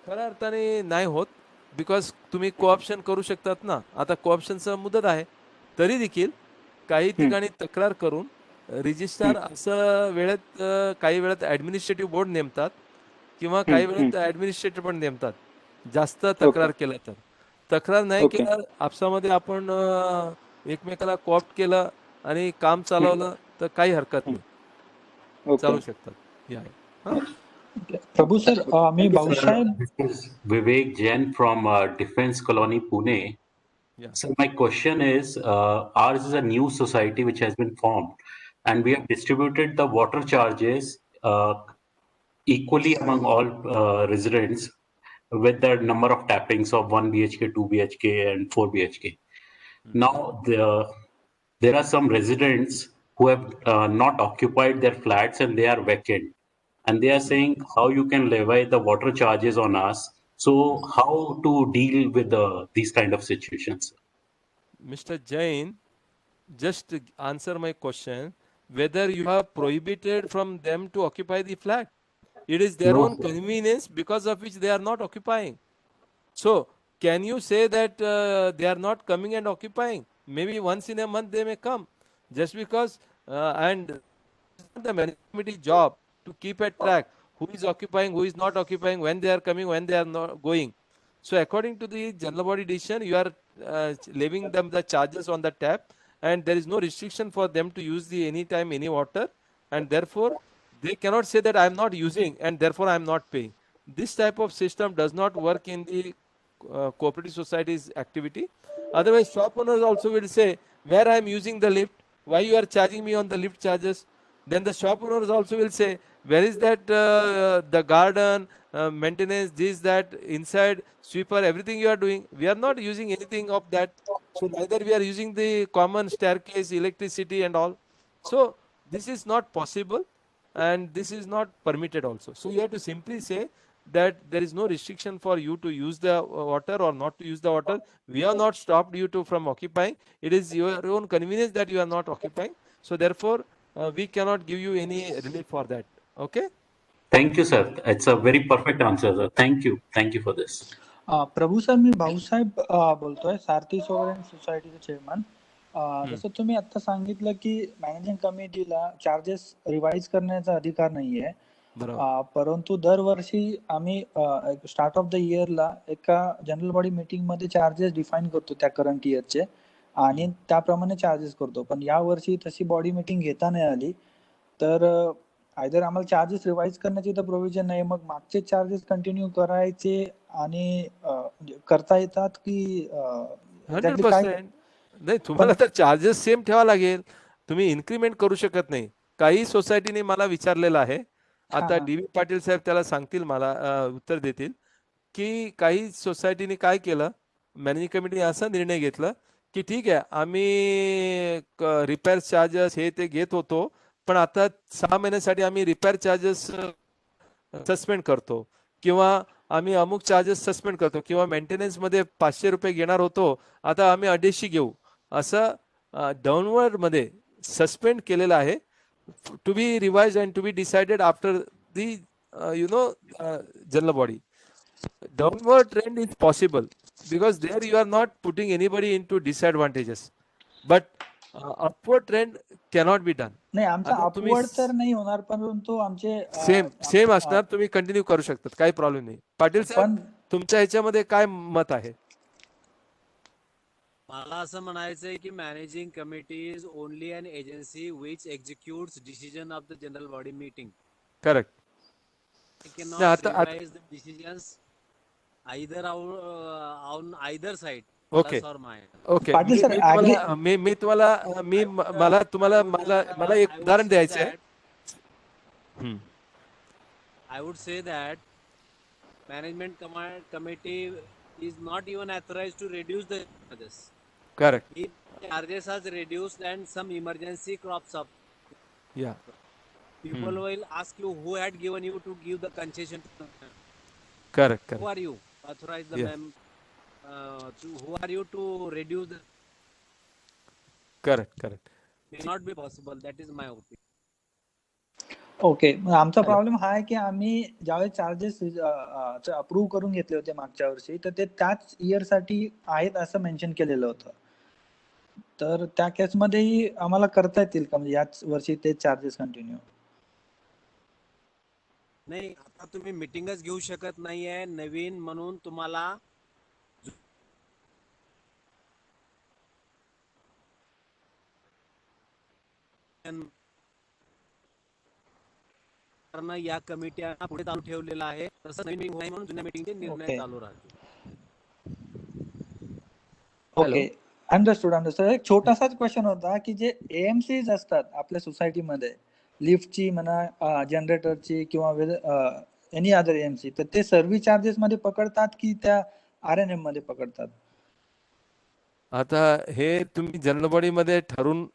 Speaker 6: खऱ्या अर्थाने नाही होत, बिकॉज तुम्ही कोऑप्शन करू शकतात ना. आता कोऑप्शनचं मुदत आहे तरी देखील काही ठिकाणी तक्रार करून रजिस्ट्रार असं वेळेत काही वेळात ऍडमिनिस्ट्रेटिव्ह बोर्ड नेमतात किंवा काही वेळात ऍडमिनिस्ट्रेटर पण नेमतात. जास्त तक्रार केला तर, तक्रार नाही केला आपसामध्ये आपण एकमेकाला कोऑप्ट केलं आणि काम चालवलं तर काही हरकत नाही, चालू शकतात.
Speaker 14: Prabhu sir, me Baushai.
Speaker 15: This is Vivek Jain from Defense Colony, Pune.
Speaker 6: Yeah.
Speaker 15: So my question is, ours is a new society which has been formed, and we have distributed the water charges equally among all residents. with the number of tappings of 1 BHK, 2 BHK, and 4 BHK. Now, there are some residents who have not occupied their flats and they are vacant. And they are saying how you can levy the water charges on us. So how to deal with these kind of situations?
Speaker 6: Mr. Jain, just to answer my question, whether you have prohibited from them to occupy the flat. It is their
Speaker 15: No,
Speaker 6: own
Speaker 15: sir.
Speaker 6: convenience because of which they are not occupying. So, can you say that they are not coming and occupying? Maybe once in a month they may come. Just because, and the management committee job to keep a track who is occupying, who is not occupying, when they are coming, when they are not going. So, according to the general body decision, you are levying them the charges on the tap, and there is no restriction for them to use the anytime any water, and therefore they cannot say that I am not using and therefore I am not paying. This type of system does not work in the cooperative society's activity. Otherwise, shop owners also will say, where I am using the lift, why you are charging me on the lift charges? Then the shop owners also will say, where is that the garden, maintenance, this, that, inside, sweeper, everything you are doing. We are not using anything of that. So neither we are using the common staircase, electricity and all. So this is not possible and this is not permitted also. So you have to simply say that there is no restriction for you to use the water or not to use the water. We have not stopped you to from occupying. It is your own convenience that you are not occupying. So therefore, we cannot give you any relief for that. Okay?
Speaker 15: Thank you, sir. It's a very perfect answer, sir. Thank you. Thank you for this.
Speaker 14: Prabhu sir, मी भाऊसाहेब बोलतोय, Sarathi sovereign सोसायटीचे chairman. जसं तुम्ही आता सांगितलं की managing कमिटीला charges revise करण्याचा अधिकार नाहीये, परंतु दरवर्षी आम्ही स्टार्ट ऑफ द इयरला एका जनरल बॉडी मीटिंग मध्ये चार्जेस डिफाईन करतो त्या करंट इयरचे आणि त्याप्रमाणे चार्जेस करतो. पण या वर्षी तशी बॉडी मीटिंग घेता नाही आली, तर आयदर आम्हाला चार्जेस रिवाइज करण्याची तर प्रोव्हिजन नाही, मग मागचे चार्जेस कंटिन्यू करायचे आणि करता येतात की
Speaker 6: 100%. नाही, तुम्हाला तर चार्जेस सेम ठेवा लागेल. तुम्ही इन्क्रीमेंट करू शकत नाही. काही सोसायटीने मला विचारलेलं आहे, आता DV पाटील साहेब त्याला सांगतील, मला उत्तर देतील, की काही सोसायटीने काय केलं, मॅनेजिंग कमिटीने असा निर्णय घेतला की ठीक आहे, आम्ही रिपेअर चार्जेस हे ते घेत होतो, पण आता 6 महिन्यासाठी आम्ही रिपेअर चार्जेस सस्पेंड करतो किंवा आम्ही अमुक चार्जेस सस्पेंड करतो किंवा मेंटेनन्समध्ये 500 रुपये घेणार होतो, आता आम्ही 250 घेऊ, असं डाऊनवर्ड मध्ये सस्पेंड केलेलं आहे. To be revise and to be decided after the general body. Downward trend is possible because there you are not putting anybody into disadvantages, but upward trend cannot be done.
Speaker 14: नाही, आमचा upward तर नाही होणार, परंतु आमचे
Speaker 6: same असणार. तुम्ही continue करू शकतात, काही प्रॉब्लेम नाही. पाटील साहेब, तुमच्या ह्याच्यामध्ये काय मत आहे?
Speaker 10: मला असं म्हणायचंय की managing committee is only an agency which executes decision of the general body meeting.
Speaker 6: Correct.
Speaker 10: Decisions either on either side.
Speaker 6: Okay. Okay. मी तुम्हाला एक उदाहरण द्यायचं आहे.
Speaker 10: I would say that management committee is not even authorized to reduce the charges.
Speaker 6: Correct.
Speaker 10: If charges are reduced and some emergency crops up,
Speaker 6: yeah,
Speaker 10: people will ask you who had given you to give the concession.
Speaker 6: Correct.
Speaker 10: Who are you? Authorize the who are you to reduce the?
Speaker 6: Correct.
Speaker 10: May not be possible. That is my opinion.
Speaker 14: Okay. आमचा problem हा आहे की आम्ही ज्यावेळेस charges approve करून घेतले होते मागच्या वर्षी, तर ते त्याच इयर साठी आहेत असं मेन्शन केलेलं होतं. तर त्या केसमध्येही आम्हाला करता येतील का, म्हणजे याच वर्षी ते चार्जेस कंटिन्यू?
Speaker 10: नाही, आता तुम्ही मीटिंगच घेऊ शकत नाहीये नवीन म्हणून. तुम्हाला या कमिट्यांना पुढे चालू ठेवलेला आहे, तसं नवीन मीटिंग म्हणून जुन्या मीटिंगचे निर्णय चालू राहतील.
Speaker 14: Okay, understood. एक छोटासाच क्वेश्चन होता की जे AMCs असतात आपल्या सोसायटीमध्ये, लिफ्टची म्हणा, जनरेटरची किंवा एनी अदर एएमसी, तर ते सर्व्हिस चार्जेस मध्ये पकडतात की त्या आरएनएम मध्ये पकडतात?
Speaker 6: आता हे तुम्ही जनरल बॉडीमध्ये ठरवून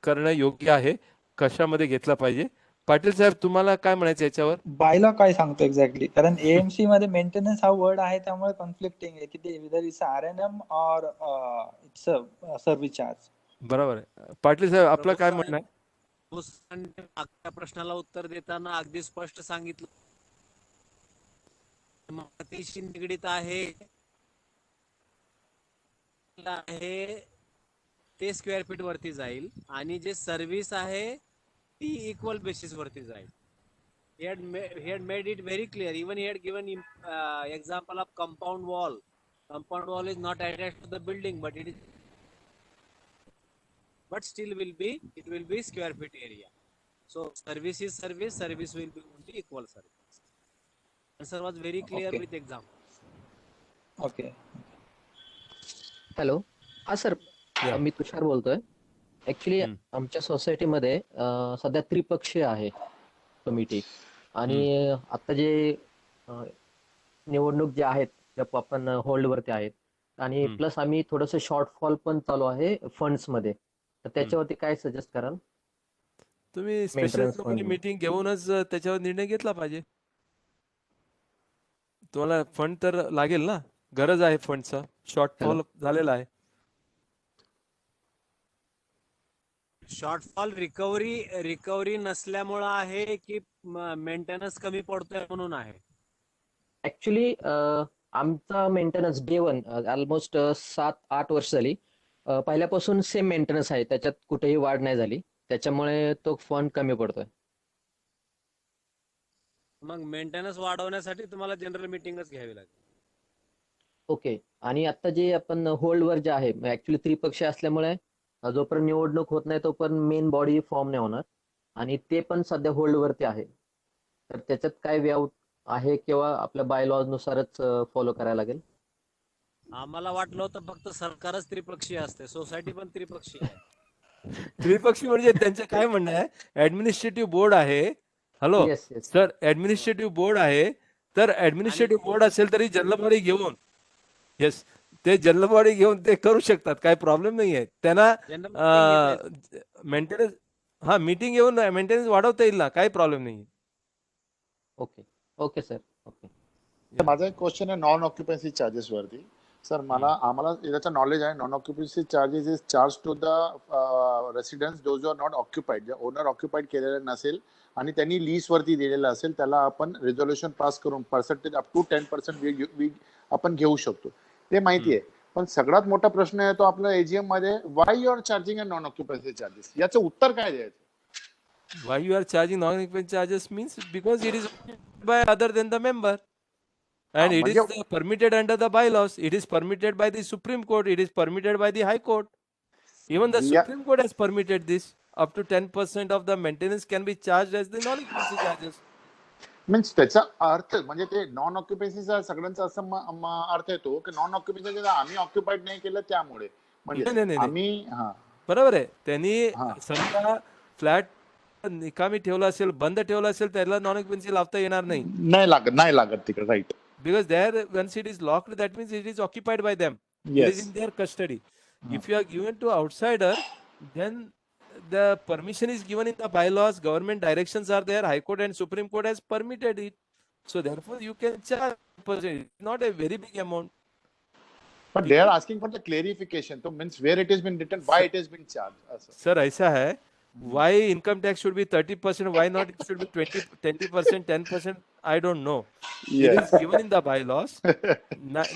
Speaker 6: करणं योग्य आहे, कशामध्ये घेतला पाहिजे. पाटील साहेब तुम्हाला काय म्हणायचं याच्यावर?
Speaker 14: बायलॉ काय सांगतो एक्झॅक्टली? कारण एएमसी मध्ये मेंटेनन्स हा वर्ड आहे, त्यामुळे कॉन्फ्लिक्टिंग आहे की ते विदर इट्स आरएनएम और इट्स सर्व्हिस चार्ज.
Speaker 6: बरोबर आहे. पाटील साहेब आपलं काय म्हणणं आहे?
Speaker 10: मागच्या प्रश्नाला उत्तर देताना अगदी स्पष्ट सांगितलं, अतिशय निगडीत आहे ते स्क्वेअर फीट वरती जाईल आणि जे सर्व्हिस आहे ती इक्वल बेसिस वरती जाईल. He had made it very clear. Even he had given example of compound wall. Compound wall is not attached to the building, but still it will be square feet area. So service is service. Service will be only equal service. Answer was very clear with examples.
Speaker 14: Okay.
Speaker 16: Hello, हा sir, मी तुषार बोलतोय. Actually आमच्या सोसायटीमध्ये सध्या त्रिपक्षीय आहे committee आणि आता जे निवडणूक जे आहेत त्या आपण होल्ड वरती आहेत आणि प्लस आम्ही थोडस शॉर्टफॉल पण चालू आहे फंड्स मध्ये, तर त्याच्यावरती काय सजेस्ट कराल?
Speaker 6: तुम्ही स्पेशल मीटिंग घेऊनच त्याच्यावर निर्णय घेतला पाहिजे. तुम्हाला फंड तर लागेल ना, गरज आहे फंडचा, शॉर्टफॉल झालेला आहे.
Speaker 10: शॉर्टफॉल रिकव्हरी नसल्यामुळे आहे की मेंटेनन्स कमी पडतोय म्हणून आहे?
Speaker 16: ऍक्च्युली आमचा मेंटेनन्स डे वन ऑलमोस्ट 7-8 वर्ष झाली, पहिल्यापासून सेम मेंटेनन्स आहे, त्याच्यात कुठेही वाढ नाही झाली, त्याच्यामुळे तो फंड कमी पडतोय.
Speaker 10: मग मेंटेनन्स वाढवण्यासाठी तुम्हाला जनरल मीटिंगच घ्यावी लागेल.
Speaker 16: ओके. आणि आता जे आपण होल्डवर जे आहे, ऍक्च्युली त्रिपक्षीय असल्यामुळे जोपर्यंत निवडणूक होत नाही तोपर्यंत मेन बॉडी फॉर्म नाही होणार आणि ते पण सध्या होल्ड वरती आहे, तर त्याच्यात काय वे आउट आहे किंवा आपल्या बायलॉज नुसारच फॉलो करायला लागेल?
Speaker 10: आम्हाला वाटलं होतं फक्त सरकारच त्रिपक्षीय असते, सोसायटी पण त्रिपक्षीय आहे.
Speaker 6: त्रिपक्षी म्हणजे त्यांचं काय म्हणणं आहे, ऍडमिनिस्ट्रेटिव्ह बोर्ड आहे. हॅलो सर, ऍडमिनिस्ट्रेटिव्ह बोर्ड आहे, तर ऍडमिनिस्ट्रेटिव्ह बोर्ड असेल तरी जनरल बॉडी घेऊन ते जनरल बॉडी घेऊन ते करू शकतात, काही प्रॉब्लेम नाही आहे त्यांना. मेंटेनन्स मीटिंग घेऊन मेंटेनन्स वाढवता येईल ना, काही प्रॉब्लेम नाही.
Speaker 16: Okay okay sir. ओके.
Speaker 7: माझा एक क्वेश्चन आहे नॉन ऑक्युपन्सी चार्जेस वरती. सर आम्हाला याचं नॉलेज आहे, non occupancy charges is charge to the residents those are not occupied. जे ओनर ऑक्युपाइड केलेलं नसेल आणि त्यांनी लीज वरती दिलेलं असेल त्याला आपण रेझोल्युशन पास करून पर्सेंटेज अप टू 10% आपण घेऊ शकतो, ते माहिती आहे. पण सगळ्यात मोठा प्रश्न आहे तो आपला एजीएम मध्ये, why you are charging a non occupancy charges, याचं उत्तर काय द्यायचं?
Speaker 6: Why you are charging non-occupancy charges means because it is by other than the member, and it is permitted under the bylaws. It is permitted by the Supreme Court. It is permitted by the High Court. Even the Supreme Court has permitted this. Up to 10% of the maintenance can be charged as the non-occupancy charges.
Speaker 7: Means त्याचा अर्थ म्हणजे ते non ऑक्युपन्सीचा सगळ्यांचा असं अर्थ येतो की non occupancy आम्ही occupied नाही केलं त्यामुळे, म्हणजे आम्ही
Speaker 6: बरोबर आहे. त्यांनी समजा फ्लॅट निकामी ठेवला असेल, बंद ठेवला असेल, त्याला नॉन ऑक्युपन्सी लावता येणार नाही,
Speaker 7: नाही लागत तिकडे, right.
Speaker 6: Because there once it is locked that means it is occupied by them, it is in their custody. If you are given to outsider, then the permission is given in the bylaws, government directions are there, High Court and Supreme Court has permitted it, so therefore you can charge. It's not a very big amount,
Speaker 7: but they are asking for the clarification, so means where it has been written, why it has been charged.
Speaker 6: Sir, ऐसा है, why income tax should be 30%, why not it should be 20%, 10%, I don't know. It is given in the bylaws.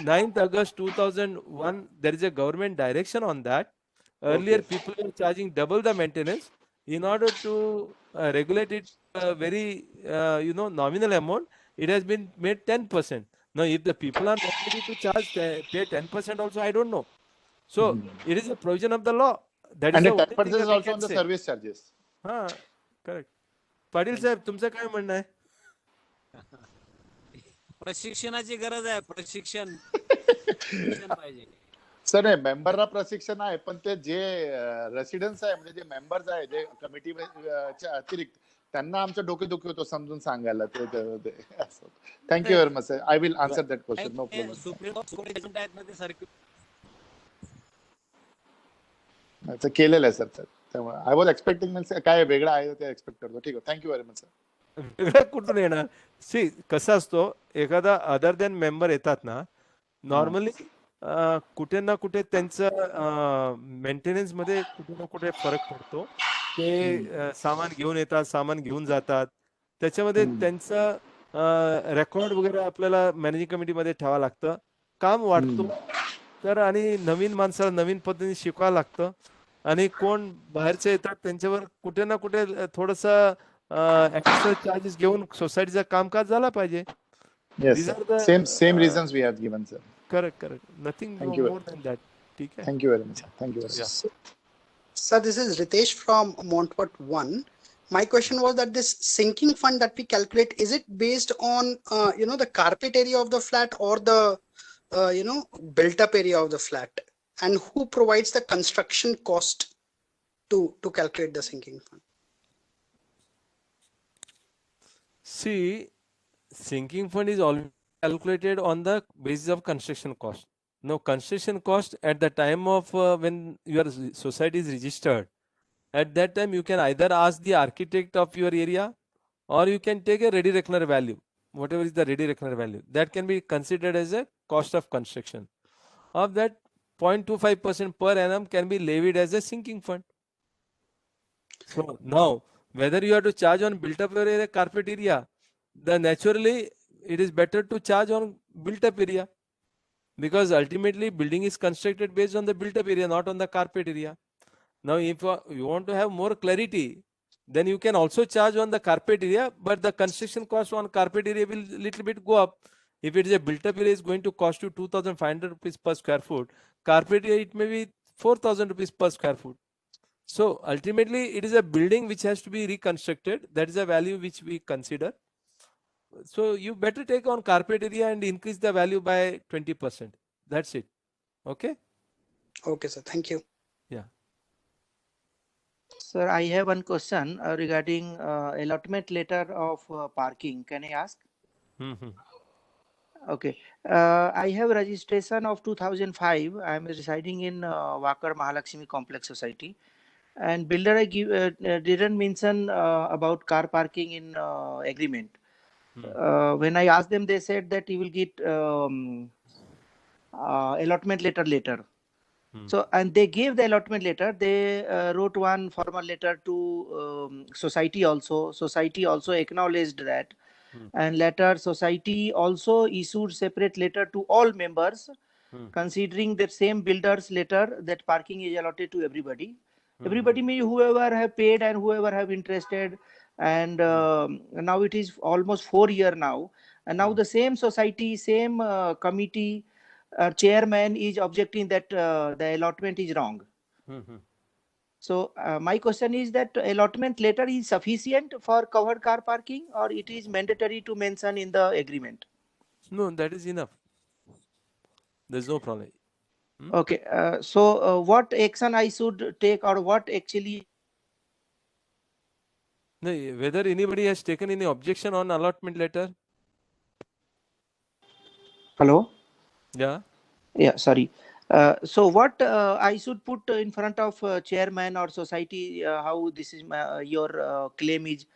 Speaker 6: 9th August 2001 there is a government direction on that. Earlier people were charging double the maintenance. In order to regulate it very nominal amount, it has been made 10%. Now if the people are not ready to pay 10% also, I don't know. So it is a provision of the law. That
Speaker 7: and
Speaker 6: is
Speaker 7: the 10% is also on the service charges.
Speaker 6: Correct. Patil साहेब तुमचं काय म्हणणं आहे?
Speaker 10: प्रशिक्षणाची गरज आहे, प्रशिक्षण पाहिजे.
Speaker 7: Sir मेंबरला प्रशिक्षण आहे, पण ते जे रेसिडेंट्स आहे म्हणजे जे मेंबर्स आहे, जे कमिटीच्या अतिरिक्त त्यांना आमचं डोकेदुखी होतं समजून सांगायला thank you very much sir. I will answer that question. No problem.
Speaker 10: Supreme court judgement आहेत ना ते सर्क्युलर
Speaker 7: केलेलं आहे सर. त्यामुळे आय वॉज एक्सपेक्टिंग काय वेगळं आहे ते एक्सपेक्ट करतो. ठीक आहे. Thank you very much sir.
Speaker 6: वेगळं कुठून येणार? सी कसं असतो, एखादा अदर दॅन मेंबर येतात ना, नॉर्मली कुठे ना कुठे त्यांचं मेंटेनन्स मध्ये कुठे ना कुठे फरक पडतो. ते सामान घेऊन येतात, सामान घेऊन जातात. त्याच्यामध्ये त्यांचं रेकॉर्ड वगैरे आपल्याला मॅनेजिंग कमिटीमध्ये ठेवावं लागतं. काम वाढतो तर, आणि नवीन माणसाला नवीन पद्धतीने शिकवावं लागतं. आणि कोण बाहेरचे येतात त्यांच्यावर कुठे ना कुठे थोडंसं एक्स्ट्रा चार्जेस घेऊन सोसायटीचं कामकाज झाला पाहिजे.
Speaker 7: Yes, sir. Same reasons we have given, sir.
Speaker 6: Correct. Nothing more than that. ठीक है.
Speaker 7: Thank you very much. Thank you very much.
Speaker 6: Yeah.
Speaker 17: Sir, this is Ritesh from Montfort 1. My question was that this sinking fund that we calculate, is it based on the carpet area of the flat or the built up area of the flat, and who provides the construction cost to calculate the sinking fund?
Speaker 6: See, sinking fund is always calculated on the basis of construction cost. No, construction cost at the time of when your society is registered, at that time you can either ask the architect of your area, or you can take a ready reckoner value, whatever is the ready reckoner value. That can be considered as a cost of construction. Of that, 0.25% per annum can be levied as a sinking fund. So now, whether you have to charge on built up area or carpet area, then naturally it is better to charge on built up area, because ultimately building is constructed based on the built up area, not on the carpet area. Now if you want to have more clarity, then you can also charge on the carpet area, but the construction cost on carpet area will little bit go up. If it is a built up area, is going to cost you 2,500 rupees per square foot. Carpet area, it may be 4,000 rupees per square foot. So ultimately it is a building which has to be reconstructed. That is a value which we consider. So you better take on carpet area and increase the value by 20%. That's it. Okay?
Speaker 17: Okay, sir. Thank you.
Speaker 6: Yeah.
Speaker 18: Sir, I have one question regarding allotment letter of parking. Can I ask? Okay. I have registration of 2005. I am residing in Wakar Mahalakshmi Complex Society. And builder didn't mention about car parking in agreement. When I asked them, they said that you will get allotment letter later. So, and they gave the allotment letter. They wrote one formal letter to society also. Society also acknowledged that. And later society also issued separate letter to all members, considering the same builder's letter that parking is allotted to everybody. Everybody means whoever have paid and whoever have interested. And now it is almost 4 years now. And now the same society, same committee chairman is objecting that the allotment is wrong. So my question is that allotment letter is sufficient for covered car parking, or it is mandatory to mention in the agreement?
Speaker 6: No, that is enough. There's no problem.
Speaker 18: Okay. So what action I should take, or what actually?
Speaker 6: No, whether anybody has taken any objection on allotment letter?
Speaker 18: Hello?
Speaker 6: Yeah.
Speaker 18: Yeah, sorry. So what I should put in front of chairman or society, how this is your claim is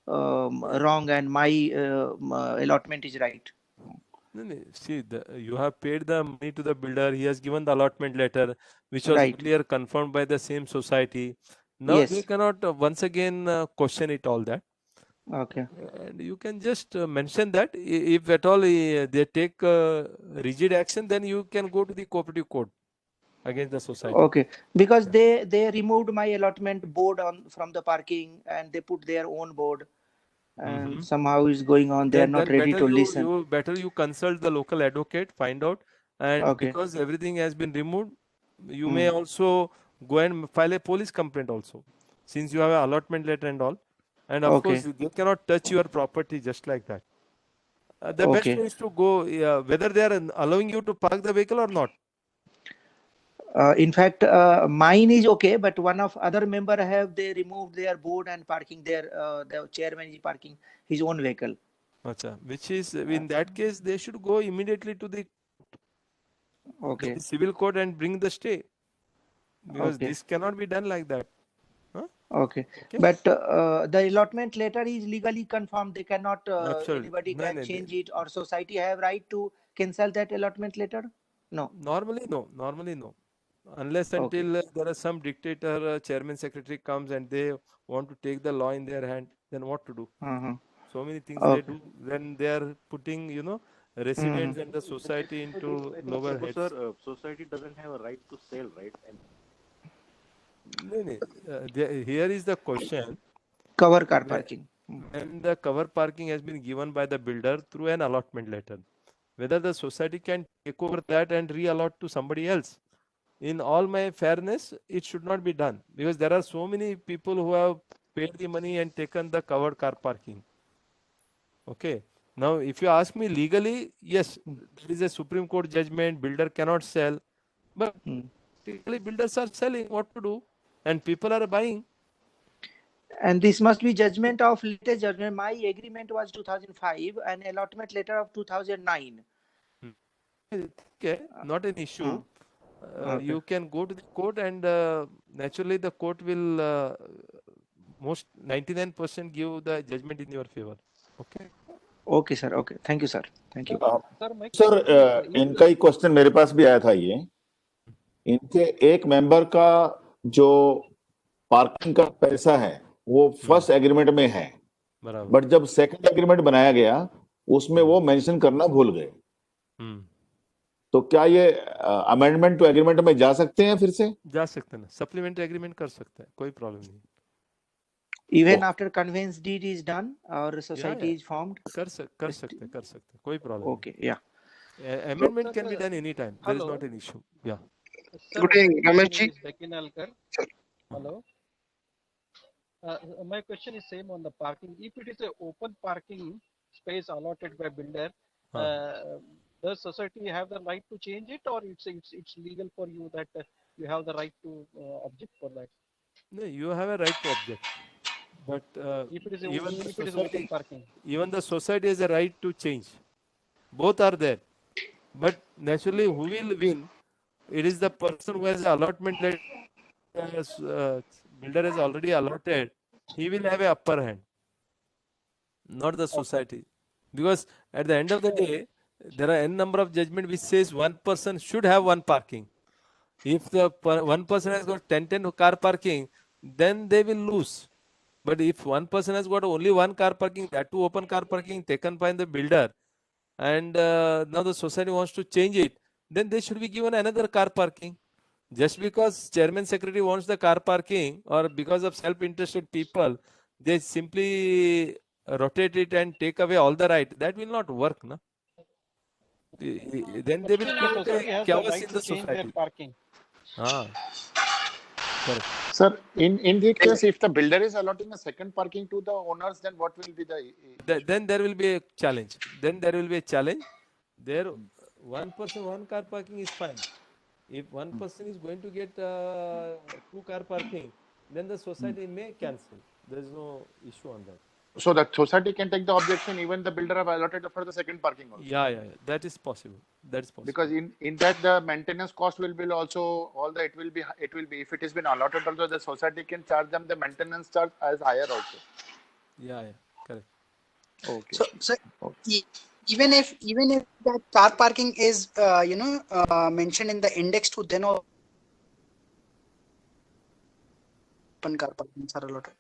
Speaker 18: wrong and my allotment is right?
Speaker 6: No. See, you have paid the money to the builder. He has given the allotment letter, which was earlier confirmed by the same society. Now you cannot once again question it, all that.
Speaker 18: Okay.
Speaker 6: And you can just mention that if at all they take rigid action, then you can go to the cooperative court against the society.
Speaker 18: Okay, because they removed my allotment board from the parking, and they put their own board, and somehow is going on. They are not ready to listen.
Speaker 6: Better you consult the local advocate, find out, and because everything has been removed, you may also go and file a police complaint also, since you have an allotment letter and all. And of course, they cannot touch your property just like that. The best way is to go, whether they are allowing you to park the vehicle or not.
Speaker 18: In fact, mine is okay, but one of other member they removed their board and parking the chairman is parking his own vehicle.
Speaker 6: Acha, which is in that case they should go immediately to the civil court and bring the stay, because this cannot be done like that.
Speaker 18: Okay. But the allotment letter is legally confirmed. They cannot anybody can change it, or society have right to cancel that allotment letter. No.
Speaker 6: Normally no, unless until there is some dictator, chairman secretary comes and they want to take the law in their hand, then what to do? So many things they do, then they are putting, residents and the society into lower heads.
Speaker 13: Sir, society doesn't have a right to sell, right?
Speaker 6: Here is the question.
Speaker 18: Cover car parking.
Speaker 6: And the cover parking has been given by the builder through an allotment letter. Whether the society can take over that and re-allot to somebody else. In all my fairness, it should not be done, because there are so many people who have paid the money and taken the covered car parking. Okay. Now, if you ask me legally, yes, there is a Supreme Court judgment, builder cannot sell. But typically builders are selling, what to do? And people are buying.
Speaker 18: And this must be judgment of latest judgment. My agreement was 2005 and allotment letter of 2009.
Speaker 6: Okay, not an issue. You can go to the court and naturally the court will most 99% give the judgment in your favor. Okay.
Speaker 18: Okay, sir. Okay. Thank you, sir. Thank you.
Speaker 1: Sir इनका ही question मेरे पास भी आया था। ये इनके एक member का जो पार्किंग का पैसा है वो फर्स्ट एग्रीमेंट में है, बट जब सेकंड एग्रीमेंट बनाया गया उसमें वो मेंशन करना भूल गए। तो क्या ये अमेंडमेंट टू एग्रीमेंट में जा सकते हैं? फिर से
Speaker 6: जा सकते हैं, सप्लीमेंट्री एग्रीमेंट कर सकते हैं, कोई प्रॉब्लम नहीं।
Speaker 18: Even after conveyance deed is done or society is formed,
Speaker 6: कर सकते, कोई problem.
Speaker 18: Okay, yeah.
Speaker 6: Amendment can be done anytime. There is not an issue. Yeah.
Speaker 19: Good evening, Ramesh ji.
Speaker 20: Hello. My question is same on the parking. If it is an open parking space allotted by builder, does society have the right to change it, or it's legal for you that you have the right to object for that?
Speaker 6: No, you have a right to object. But
Speaker 20: if it is open parking,
Speaker 6: even the society has a right to change. Both are there. But naturally, who will win? It is the person who has allotment that builder has already allotted. He will have an upper hand, not the society. Because at the end of the day, there are n number of judgment which says one person should have one parking. If the one person has got 10 car parking, then they will lose. But if one person has got only one car parking, that too open car parking taken by the builder, and now the society wants to change it, then they should be given another car parking. Just because chairman secretary wants the car parking, or because of self-interested people, they simply rotate it and take away all the right. That will not work, no? Then they will create chaos in the society.
Speaker 7: Sir, in the case, if the builder is allotting a second parking to the owners, then what will be the?
Speaker 6: Then there will be a challenge. There, one person, one car parking is fine. If one person is going to get 2 car parking, then the society may cancel. There is no issue on that.
Speaker 7: So the society can take the objection, even the builder have allotted for the second parking also.
Speaker 6: Yeah. That is possible.
Speaker 7: Because in that the maintenance cost will be also it will be if it has been allotted also, the society can charge them the maintenance charge as higher also.
Speaker 6: Yeah, correct.
Speaker 7: Okay.
Speaker 17: So even if that car parking is mentioned in the index 2, then open car parking are allotted.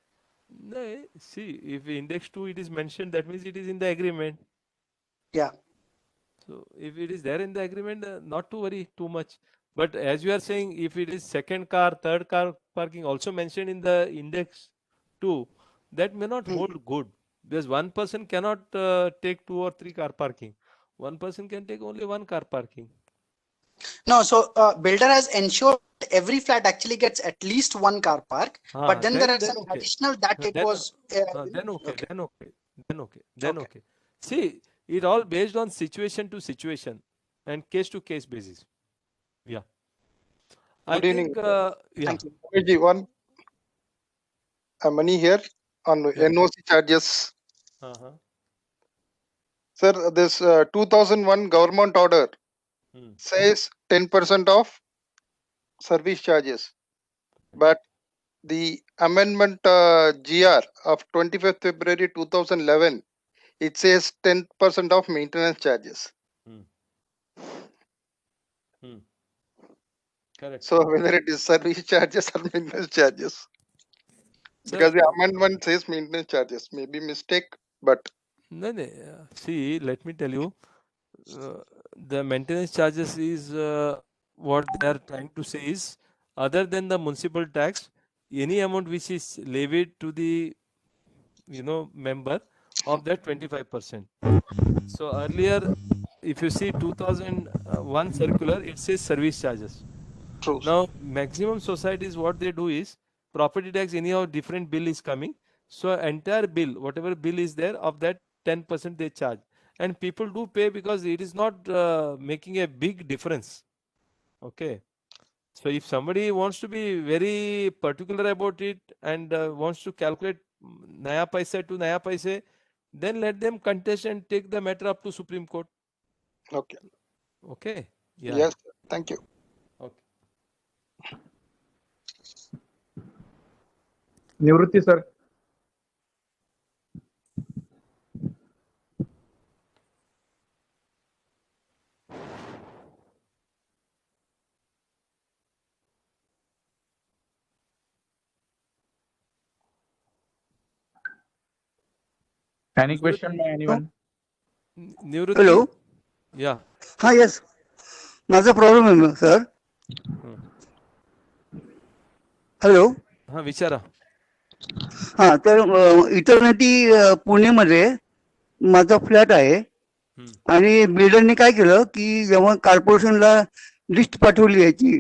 Speaker 6: No, see, if index 2 it is mentioned, that means it is in the agreement.
Speaker 17: Yeah.
Speaker 6: So if it is there in the agreement, not to worry too much. But as you are saying, if it is second car, third car parking also mentioned in the index 2, that may not hold good. Because one person cannot take 2 or 3 car parking. One person can take only 1 car parking.
Speaker 17: No, so builder has ensured every flat actually gets at least 1 car park, but then there are some additional that it was.
Speaker 6: Then okay. See, it all based on situation to situation and case to case basis. Yeah. I
Speaker 19: Good evening.
Speaker 6: think, yeah.
Speaker 19: Ramesh ji, one money here on
Speaker 6: Yeah.
Speaker 19: NOC charges.
Speaker 6: Uh-huh.
Speaker 19: Sir, this 2001 government order says 10% of service charges, but the amendment GR of 25th February 2011, it says 10% of maintenance charges.
Speaker 6: Correct.
Speaker 19: So whether it is service charges or maintenance charges, because the amendment says maintenance charges, maybe mistake, but
Speaker 6: No, no. See, let me tell you, the maintenance charges is what they are trying to say is, other than the municipal tax, any amount which is levied to the member of that 25%. So earlier, if you see 2001 circular, it says service charges.
Speaker 19: True.
Speaker 6: Now, maximum societies, what they do is, property tax anyhow different bill is coming. So entire bill, whatever bill is there, of that 10% they charge. And people do pay because it is not making a big difference. Okay. So if somebody wants to be very particular about it and wants to calculate naya paisa to naya paise, then let them contest and take the matter up to Supreme Court.
Speaker 19: Okay.
Speaker 6: Okay. Yeah.
Speaker 19: Yes, thank you.
Speaker 6: Okay.
Speaker 2: Nivrutti sir. Any question by anyone?
Speaker 6: Nivrutti?
Speaker 21: Hello.
Speaker 6: Yeah.
Speaker 21: हा yes माझा problem आहे sir. Hello.
Speaker 6: हा विचारा.
Speaker 21: हा तर eternity पुणेमध्ये माझा flat आहे आणि बिल्डरने काय केलं की जेव्हा कॉर्पोरेशनला लिस्ट पाठवली याची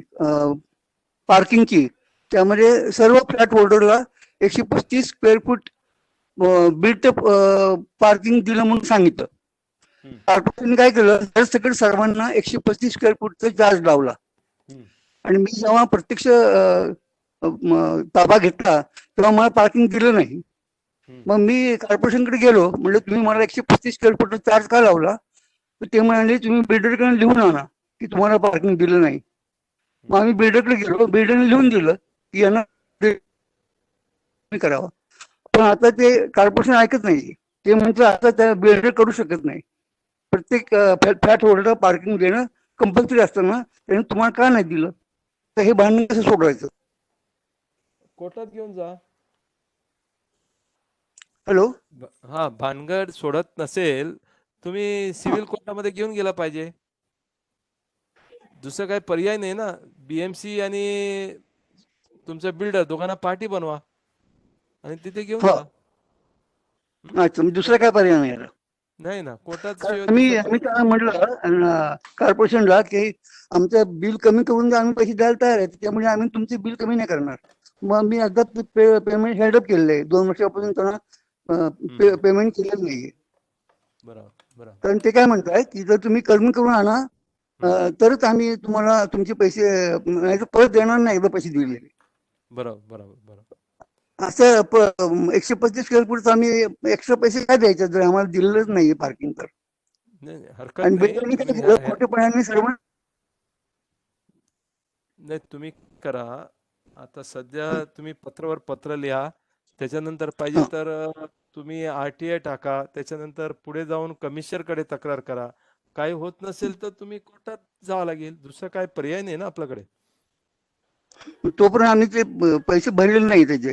Speaker 21: पार्किंगची, त्यामध्ये सर्व फ्लॅट होल्डरला 135 स्क्वेअर फूट बिल्ट पार्किंग दिलं म्हणून सांगितलं. कॉर्पोरेशनने काय केलं, तर सगळं सर्वांना 135 स्क्वेअर फूटचा चार्ज लावला. आणि मी जेव्हा प्रत्यक्ष ताबा घेतला तेव्हा मला पार्किंग दिलं नाही. मग मी कॉर्पोरेशनकडे गेलो, म्हणजे तुम्ही मला 135 स्क्वेअर फूटचा चार्ज का लावला, तर ते म्हणाले तुम्ही बिल्डरकडे लिहून आणा की तुम्हाला पार्किंग दिलं नाही. मग आम्ही बिल्डरकडे गेलो, बिल्डरने लिहून दिलं की यांना करावं. पण आता ते कॉर्पोरेशन ऐकत नाही. ते म्हणतात आता त्या बिल्डर करू शकत नाही. प्रत्येक फ्लॅट होल्डर पार्किंग देणं कंपल्सरी असताना त्याने तुम्हाला का नाही दिलं, तर हे भांडण कसं सोडवायचं.
Speaker 6: कोर्टात घेऊन जा.
Speaker 21: हॅलो.
Speaker 6: हा, भानगड सोडत नसेल तुम्ही सिव्हिल कोर्टामध्ये घेऊन गेला पाहिजे. दुसरं काही पर्याय नाही ना. बीएमसी आणि तुमचा बिल्डर दोघांना पार्टी बनवा आणि तिथे घेऊन जा.
Speaker 21: अच्छा, दुसरा काय पर्याय नाही.
Speaker 6: नाही ना, कोर्टात
Speaker 21: आम्ही त्यांना म्हटलं कॉर्पोरेशनला की आमचं बिल कमी करून आम्ही पैसे द्यायला तयार आहेत, त्यामुळे आम्ही तुमचे बिल कमी नाही करणार. मग मी एकदा पेमेंट हेल्डअप केलेलं आहे. 2 वर्षापासून त्यांना पेमेंट केलेलं नाहीये. कारण ते काय म्हणताय की जर तुम्ही कमी करून आणा तरच आम्ही तुम्हाला तुमचे पैसे नाही परत देणार नाही एकदा पैसे दिलेले.
Speaker 6: बरोबर.
Speaker 21: असं 135 स्क्वेअर फूट आम्ही एक्स्ट्रा पैसे काय द्यायचे जर आम्हाला दिलेलंच नाहीये पार्किंग तर. आणि बिल्डरने काय केलं, खोटेपणाने सर्व
Speaker 6: नाही तुम्ही करा. आता सध्या तुम्ही पत्रावर पत्र लिहा, त्याच्यानंतर पाहिजे तर तुम्ही RTI टाका, त्याच्यानंतर पुढे जाऊन कमिशनरकडे तक्रार करा. काही होत नसेल तर तुम्ही कोर्टात जावं लागेल. दुसरा काय पर्याय नाही ना आपल्याकडे.
Speaker 21: तोपर्यंत आम्ही ते पैसे भरलेले नाही त्याचे.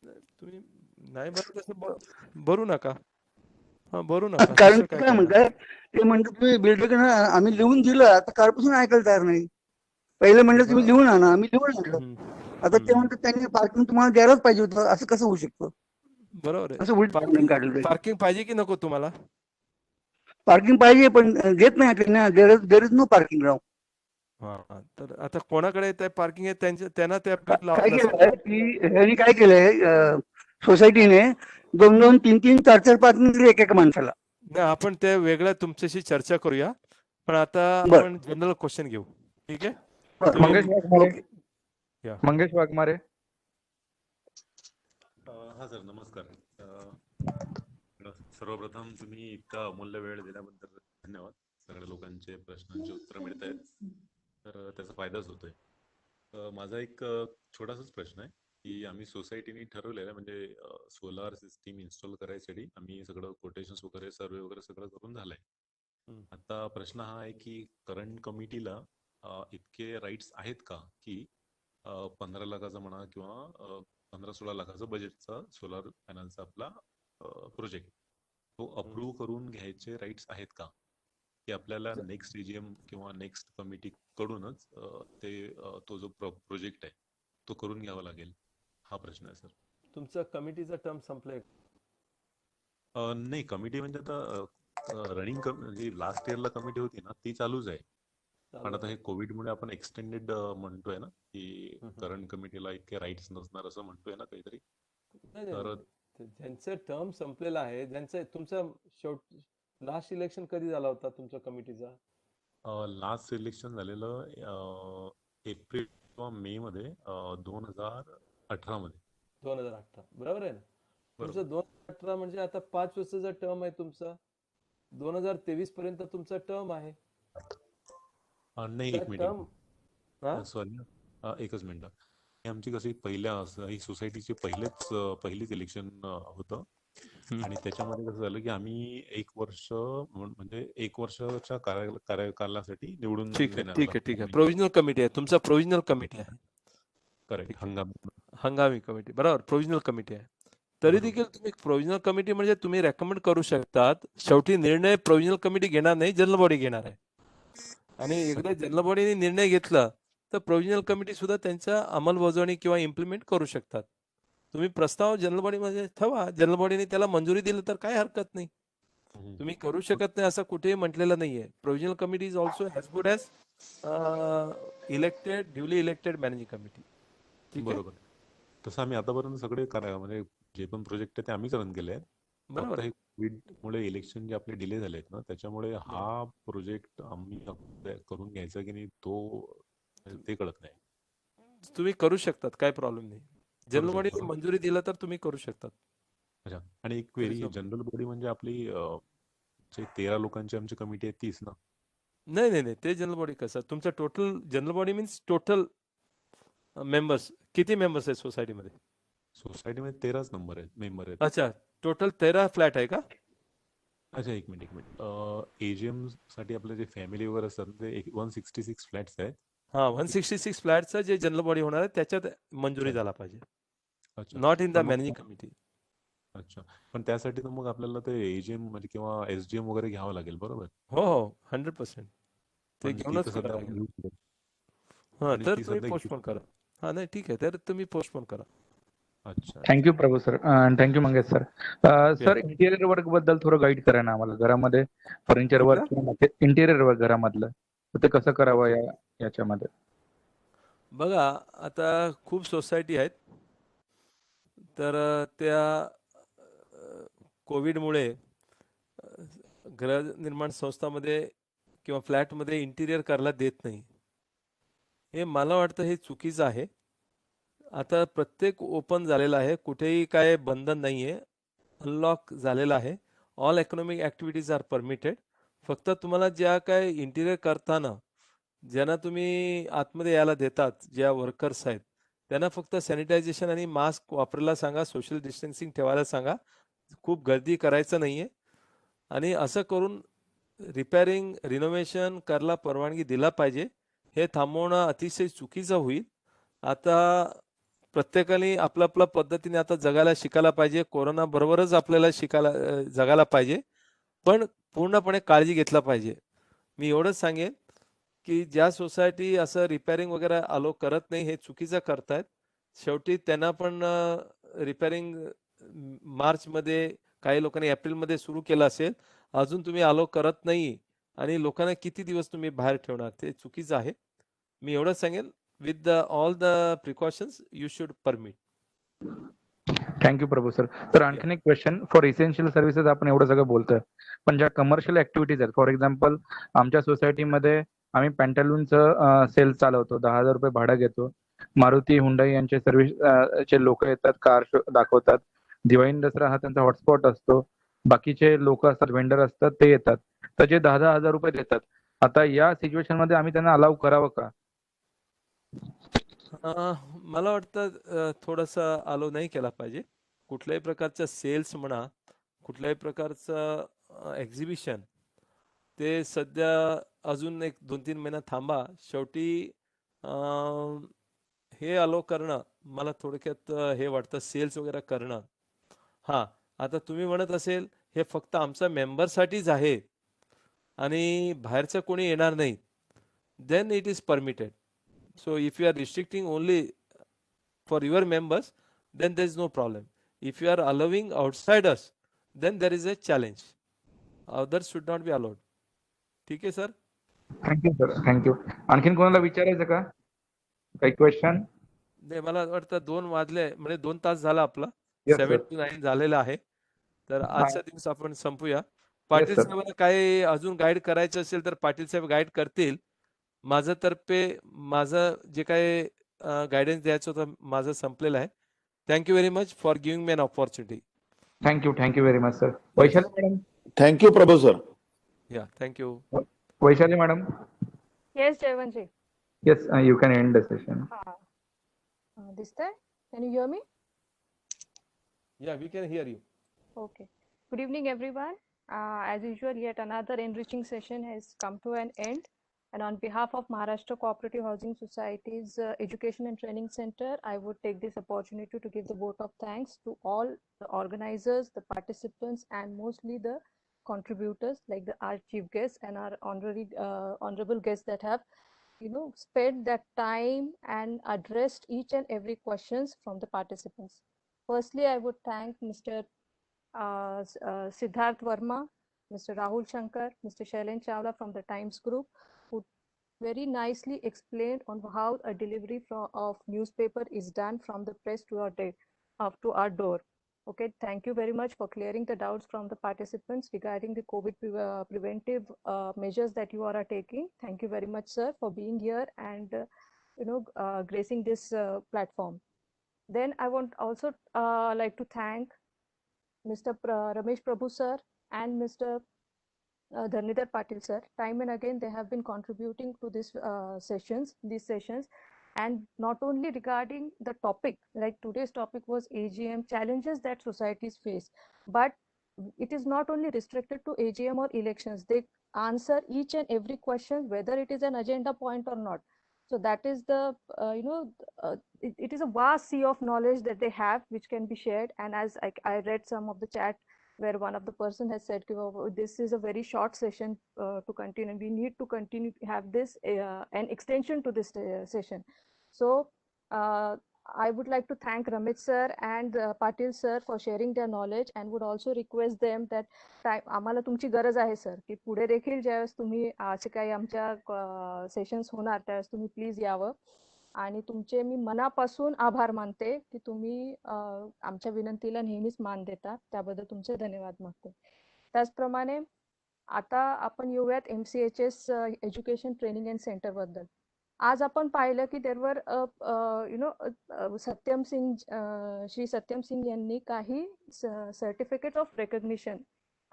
Speaker 6: तुम्ही नाही भरत तसं भरू नका. भरू नका.
Speaker 21: कारण काय म्हणताय, ते म्हणतात तुम्ही बिल्डरकडे आम्ही लिहून दिलं, आता कॉर्पोरेशन ऐकायला तयार नाही. पहिले म्हणलं तुम्ही लिहून आणा, आम्ही लिहून आणलं. आता ते म्हणतात त्यांनी पार्किंग तुम्हाला द्यायलाच पाहिजे होतं. असं कसं होऊ शकतं.
Speaker 6: बरोबर
Speaker 21: असं उलट काढलं.
Speaker 6: पार्किंग पाहिजे की नको तुम्हाला.
Speaker 21: पार्किंग पाहिजे पण देत नाही त्यांना. देर इज नो पार्किंग राव.
Speaker 6: तर आता कोणाकडे येत आहे पार्किंग आहे त्यांना ते
Speaker 21: काय केलंय की ह्यांनी काय केलंय सोसायटीने 2-2, 3-3, 4-4 पार्किंग दिली एका माणसाला.
Speaker 6: नाही, आपण ते वेगळ्या तुमच्याशी चर्चा करूया. पण आता आपण जनरल क्वेश्चन घेऊ. ठीक आहे.
Speaker 2: मंगेश वाघमारे.
Speaker 6: या
Speaker 2: मंगेश वाघमारे.
Speaker 4: हा सर, नमस्कार. सर्वप्रथम तुम्ही इतका अमूल्य वेळ दिल्याबद्दल धन्यवाद. सगळ्या लोकांचे प्रश्नांची उत्तर मिळत आहेत, तर त्याचा फायदाच होतोय. माझा एक छोटासाच प्रश्न आहे की आम्ही सोसायटीने ठरवलेलं आहे, म्हणजे सोलार सिस्टीम इन्स्टॉल करायसाठी आम्ही सगळं कोटेशन्स वगैरे सर्वे वगैरे सगळं करून झालंय. आता प्रश्न हा आहे की करंट कमिटीला इतके राईट्स आहेत का की 15 लाखाचा म्हणा किंवा 15-16 लाखाचा बजेटचा सोलार पॅनलचा आपला प्रोजेक्ट तो अप्रूव्ह करून घ्यायचे राईट्स आहेत का, की आपल्याला नेक्स्ट एजीएम किंवा नेक्स्ट कमिटी कडूनच तो जो प्रोजेक्ट आहे तो करून घ्यावा लागेल? हा प्रश्न आहे सर.
Speaker 6: तुमचा कमिटीचा टर्म संपलाय?
Speaker 4: नाही, कमिटी म्हणजे आता रनिंग म्हणजे लास्ट इयरला कमिटी होती ना ती चालूच आहे, पण आता हे कोविडमुळे आपण एक्सटेंडेड म्हणतोय ना की करंट कमिटीला इतके राईट्स नसणार असं म्हणतोय ना काहीतरी. तर
Speaker 6: ज्यांचं टर्म संपलेला आहे, ज्यांचं तुमचा लास्ट इलेक्शन कधी झाला होता तुमच्या कमिटीचा?
Speaker 4: लास्ट इलेक्शन झालेलं एप्रिल किंवा मे मध्ये 2018 मध्ये.
Speaker 6: 2018 बरोबर आहे ना. तुमचं 2018 म्हणजे आता 5 वर्षाचा टर्म आहे तुमचा. 2023 पर्यंत तुमचा टर्म आहे.
Speaker 4: नाही, एक मिनिट सॉरी, एकच मिनिट. आमची कशी ही सोसायटीची पहिलीच इलेक्शन होतं आणि त्याच्यामध्ये कसं झालं की आम्ही 1 वर्ष म्हणजे 1 वर्षाच्या कार्यकालासाठी निवडून
Speaker 6: ठीक आहे. प्रोव्हिजनल कमिटी आहे तुमचा. प्रोव्हिजनल कमिटी आहे.
Speaker 4: करेक्ट.
Speaker 6: हंगामी कमिटी, बरोबर. प्रोव्हिजनल कमिटी आहे. तरी देखील तुम्ही प्रोव्हिजनल कमिटी म्हणजे तुम्ही रेकमेंड करू शकतात. शेवटी निर्णय प्रोव्हिजनल कमिटी घेणार नाही, जनरल बॉडी घेणार आहे. आणि एकदा जनरल बॉडीने निर्णय घेतला तर प्रोव्हिजनल कमिटी सुद्धा त्यांच्या अंमलबजावणी किंवा इम्प्लिमेंट करू शकतात. तुम्ही प्रस्ताव जनरल बॉडीमध्ये ठेवा, जनरल बॉडीने त्याला मंजुरी दिली तर काय हरकत नाही. तुम्ही करू शकत नाही असं कुठेही म्हटलेलं नाहीये. Provisional committee is also as good as duly elected managing committee.
Speaker 4: बरोबर. तसं आम्ही आतापर्यंत सगळे म्हणजे जे पण प्रोजेक्ट आहे ते आम्ही रन केले आहेत.
Speaker 6: बरोबर.
Speaker 4: कोविडमुळे इलेक्शन जे आपले डिले झाले आहेत ना त्याच्यामुळे हा प्रोजेक्ट आम्ही करून घ्यायचा की नाही ते कळत नाही.
Speaker 6: तुम्ही करू शकतात, काय प्रॉब्लेम नाही. जनरल बॉडीने मंजुरी दिला तर तुम्ही करू शकतात.
Speaker 4: अच्छा. आणि एक क्वेरी, जनरल बॉडी म्हणजे आपली 13 लोकांची आमची कमिटी आहे तीच ना?
Speaker 6: नाही, ते जनरल बॉडी कसं तुमचं total general body means total members. किती मेंबर्स आहेत सोसायटीमध्ये?
Speaker 4: सोसायटीमध्ये 13च मेंबर आहेत.
Speaker 6: अच्छा, टोटल 13 फ्लॅट आहे का?
Speaker 4: अच्छा, एक मिनिट. एजीएम साठी आपले जे फॅमिली वगैरे असतात ते 166 फ्लॅट्स आहेत.
Speaker 6: हा, 166 फ्लॅटचं जे जनरल बॉडी होणार आहे त्याच्यात मंजुरी झाला पाहिजे. Not in the managing committee.
Speaker 4: अच्छा. पण त्यासाठी तर मग आपल्याला ते एजीएम म्हणजे किंवा एसडीएम वगैरे घ्यावं लागेल, बरोबर?
Speaker 6: हो, 100%. ते घेऊनच करावं लागेल. हा, तर तुम्ही पोस्टपोन करा. हा, नाही ठीक आहे, तर तुम्ही पोस्टपोन करा.
Speaker 4: अच्छा.
Speaker 2: Thank you Prabhu sir. Thank you Mangesh sir. Sir interior work बद्दल थोडं गाईड करा ना आम्हाला. घरामध्ये फर्निचर वर्क, इंटिरियर वर्क घरामधलं ते कसं करावं याच्यामध्ये.
Speaker 6: बघा, आता खूप सोसायटी आहेत, तर त्या कोविडमुळे गृहनिर्माण संस्थामध्ये किंवा फ्लॅटमध्ये इंटिरियर करायला देत नाही. हे मला वाटतं हे चुकीचं आहे. आता प्रत्येक ओपन झालेलं आहे, कुठेही काय बंधन नाही आहे, अनलॉक झालेलं आहे. All economic activities are permitted. फक्त तुम्हाला ज्या काय इंटिरियर करताना ज्यांना तुम्ही आतमध्ये यायला देतात, ज्या वर्कर्स आहेत त्यांना फक्त सॅनिटायझेशन आणि मास्क वापरायला सांगा, सोशल डिस्टन्सिंग ठेवायला सांगा, खूप गर्दी करायचं नाही आहे. आणि असं करून रिपेअरिंग रिनोव्हेशन करायला परवानगी दिला पाहिजे. हे थांबवणं अतिशय चुकीचं होईल. आता प्रत्येकाने आपल्या पद्धतीने आता जगायला शिकायला पाहिजे. कोरोना बरोबरच आपल्याला जगायला पाहिजे, पण पूर्णपणे काळजी घेतला पाहिजे. मी एवढंच सांगेन की ज्या सोसायटी असं रिपेअरिंग वगैरे अलो करत नाही हे चुकीचं करतायत. शेवटी त्यांना पण रिपेअरिंग मार्चमध्ये, काही लोकांनी एप्रिलमध्ये सुरू केलं असेल, अजून तुम्ही अलो करत नाही आणि लोकांना किती दिवस तुम्ही बाहेर ठेवणार, ते चुकीचं आहे. मी एवढंच सांगेन, with all the precautions you should permit.
Speaker 2: Thank you Prabhu sir. तर आणखीन एक क्वेश्चन, फॉर इसेन्शियल सर्व्हिसेस आपण एवढं सगळं बोलतोय, पण ज्या कमर्शियल ऍक्टिव्हिटीज आहेत, फॉर एक्झाम्पल आमच्या सोसायटीमध्ये आम्ही पॅन्टालूनचं सेल्स चालवतो, 10,000 रुपये भाडं घेतो. मारुती हुंडाई यांचे सर्व्हिस चे लोक येतात, कार दाखवतात. दिवाळी दसरा हा त्यांचा हॉटस्पॉट असतो. बाकीचे लोक असतात, वेंडर असतात, ते येतात, त्याचे 10,000 रुपये देतात. आता या सिच्युएशन मध्ये आम्ही त्यांना अलाउ करावं का?
Speaker 6: मला वाटतं थोडंसं अलाउ नाही केला पाहिजे. कुठल्याही प्रकारचं सेल्स म्हणा, कुठल्याही प्रकारचं एक्झिबिशन, ते सध्या अजून एक 2-3 महिना थांबा. शेवटी हे अलाउ करणं मला थोडक्यात हे वाटतं, सेल्स वगैरे करणं. हां, आता तुम्ही म्हणत असेल हे फक्त आमच्या मेंबरसाठीच आहे आणि बाहेरचं कोणी येणार नाही, then it is permitted. So if you are restricting only for your members, then there is no problem. If you are allowing outsiders, then there is a challenge. Others should not be allowed. ठीक आहे sir?
Speaker 2: Thank you sir, thank you. आणखीन कोणाला विचारायचं का काही question?
Speaker 6: नाही, मला वाटतं 2 वाजले, म्हणजे 2 तास झाला आपला.
Speaker 2: Yes,
Speaker 6: 7
Speaker 2: sir.
Speaker 6: to 9 झालेला आहे. तर आजचा दिवस आपण संपूया.
Speaker 2: Yes,
Speaker 6: Patil
Speaker 2: sir.
Speaker 6: साहेबांना काही अजून गाईड करायचं असेल तर पाटील साहेब गाईड करतील. माझं जे काही गायडन्स द्यायचं होतं माझं संपलेलं आहे. Thank you very much for giving me an opportunity.
Speaker 2: Thank you very much sir. Vaishali madam.
Speaker 1: Thank you Prabhu sir.
Speaker 6: Yeah, thank you.
Speaker 2: Vaishali madam.
Speaker 5: Yes, Jayvanji.
Speaker 2: Yes, you can end the session.
Speaker 5: This time, can you hear me?
Speaker 6: Yeah, we can hear you.
Speaker 5: Okay. Good evening, everyone. As usual, yet another enriching session has come to an end. And on behalf of Maharashtra Cooperative Housing Society's Education and Training Center, I would take this opportunity to give the vote of thanks to all the organizers, the participants, and mostly the contributors like our chief guests and our honorable guests that have, spent that time and addressed each and every questions from the participants. Firstly, I would thank Mr. Siddharth Verma, Mr. Rahul Shankar, Mr. Shailen Chawla from the Times Group, who very nicely explained on how a delivery of newspaper is done from the press to our door. Okay, thank you very much for clearing the doubts from the participants regarding the COVID preventive measures that you are taking. Thank you very much, sir, for being here and gracing this platform. Then I want also like to thank Mr. Ramesh Prabhu sir and Mr. Dharnidhar Patil sir. Time and again they have been contributing to these sessions, and not only regarding the topic, like today's topic was AGM, challenges that societies face, but it is not only restricted to AGM or elections. They answer each and every question, whether it is an agenda point or not. So that is the, it is a vast sea of knowledge that they have, which can be shared. And as I read some of the chat where one of the person has said, this is a very short session to continue, and we need to continue to have this an extension to this session. So I would like to thank Ramit sir and Patil sir for sharing their knowledge, and would also request them that आम्हाला तुमची गरज आहे sir, की पुढे देखील ज्यावेळेस तुम्ही असे काही आमच्या सेशन्स होणार त्यावेळेस तुम्ही प्लीज यावं. आणि तुमचे मी मनापासून आभार मानते की तुम्ही आमच्या विनंतीला नेहमीच मान देता, त्याबद्दल तुमचे धन्यवाद मागते. त्याचप्रमाणे आता आपण येऊयात MCHS education training and centre बद्दल. आज आपण पाहिलं की देरवर श्री सत्यम सिंग यांनी काही सर्टिफिकेट ऑफ रेकग्निशन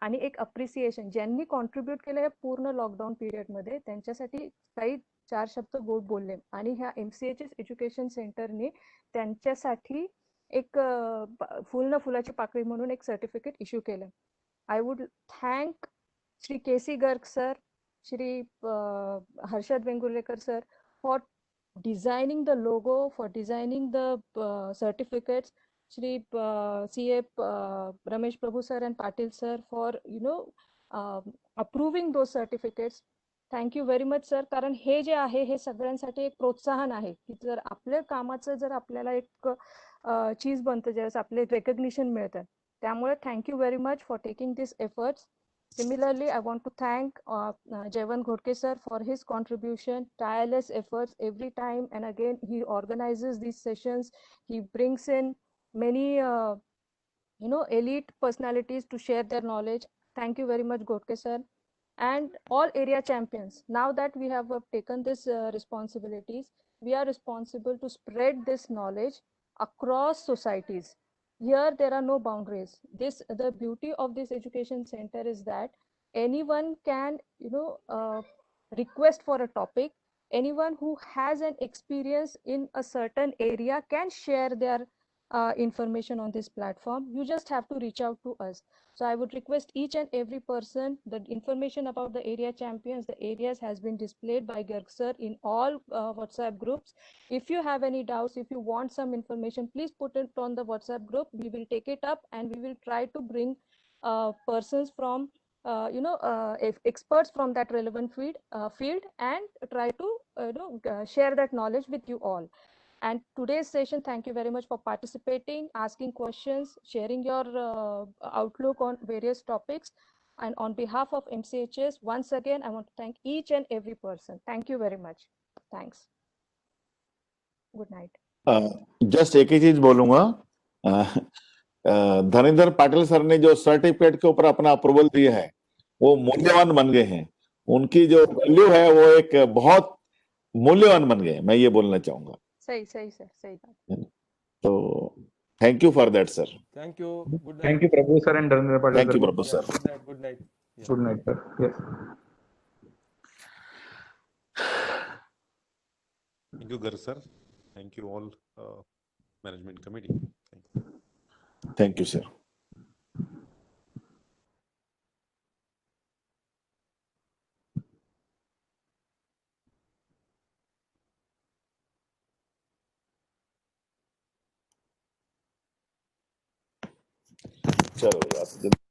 Speaker 5: आणि एक अप्रिसिएशन ज्यांनी कॉन्ट्रीब्यूट केलं या पूर्ण लॉकडाऊन पिरियड मध्ये, त्यांच्यासाठी काही 4 शब्द गोड बोलले. आणि ह्या MCHS एज्युकेशन सेंटरने त्यांच्यासाठी एक फुल न फुलाची पाकळी म्हणून एक सर्टिफिकेट इश्यू केलं. I would thank Shri KC Garg sir, Shri Harshad Vengurlekar sir for designing the logo, for designing the certificates, Shri CA Ramesh Prabhu sir and Patil sir for approving those certificates. Thank you very much sir. कारण हे जे आहे हे सगळ्यांसाठी एक प्रोत्साहन आहे की जर आपल्या कामाचं जर आपल्याला एक चीज बनतं, ज्यावेळेस आपले रेकग्निशन मिळतं, त्यामुळे thank you very much for taking this efforts. Similarly, I want to thank Jayvan Ghodke sir for his contribution, tireless efforts every time and again. He organizes these sessions. He brings in many, elite personalities to share their knowledge. Thank you very much, Ghodke sir. and all area champions. Now that we have taken this responsibilities, we are responsible to spread this knowledge across societies. Here there are no boundaries. The beauty of this education center is that anyone can request for a topic. Anyone who has an experience in a certain area can share their information on this platform. You just have to reach out to us. So I would request each and every person, the information about the area champions, the areas has been displayed by Garg sir in all WhatsApp groups. If you have any doubts, if you want some information, please put it on the WhatsApp group. We will take it up and we will try to bring persons from experts from that relevant field and try to share that knowledge with you all. And today's session, thank you very much for participating, asking questions, sharing your outlook on various topics. And on behalf of MCHS, once again, I want to thank each and every person. Thank you very much. Thanks. Good night.
Speaker 1: Just एक ही चीज बोलूंगा, Dhanendra Patil sir ने जो certificate के ऊपर अपना approval दिया है वो मूल्यवान बन गए हैं, उनकी जो वैल्यू है वो एक बहुत मूल्यवान बन गए, मैं ये बोलना चाहूंगा।
Speaker 5: सही सही सर, सही बात।
Speaker 1: तो thank you for that sir.
Speaker 6: Thank you. Good night.
Speaker 2: Thank you, Prabhu sir and Dharmendra Patil
Speaker 1: Thank
Speaker 2: sir.
Speaker 1: you, Prabhu sir.
Speaker 6: Good night. Good night. Yeah.
Speaker 2: Good night, sir. Yes.
Speaker 4: Thank you, Garg sir. Thank you all management committee.
Speaker 1: Thank you, sir. चलो यार।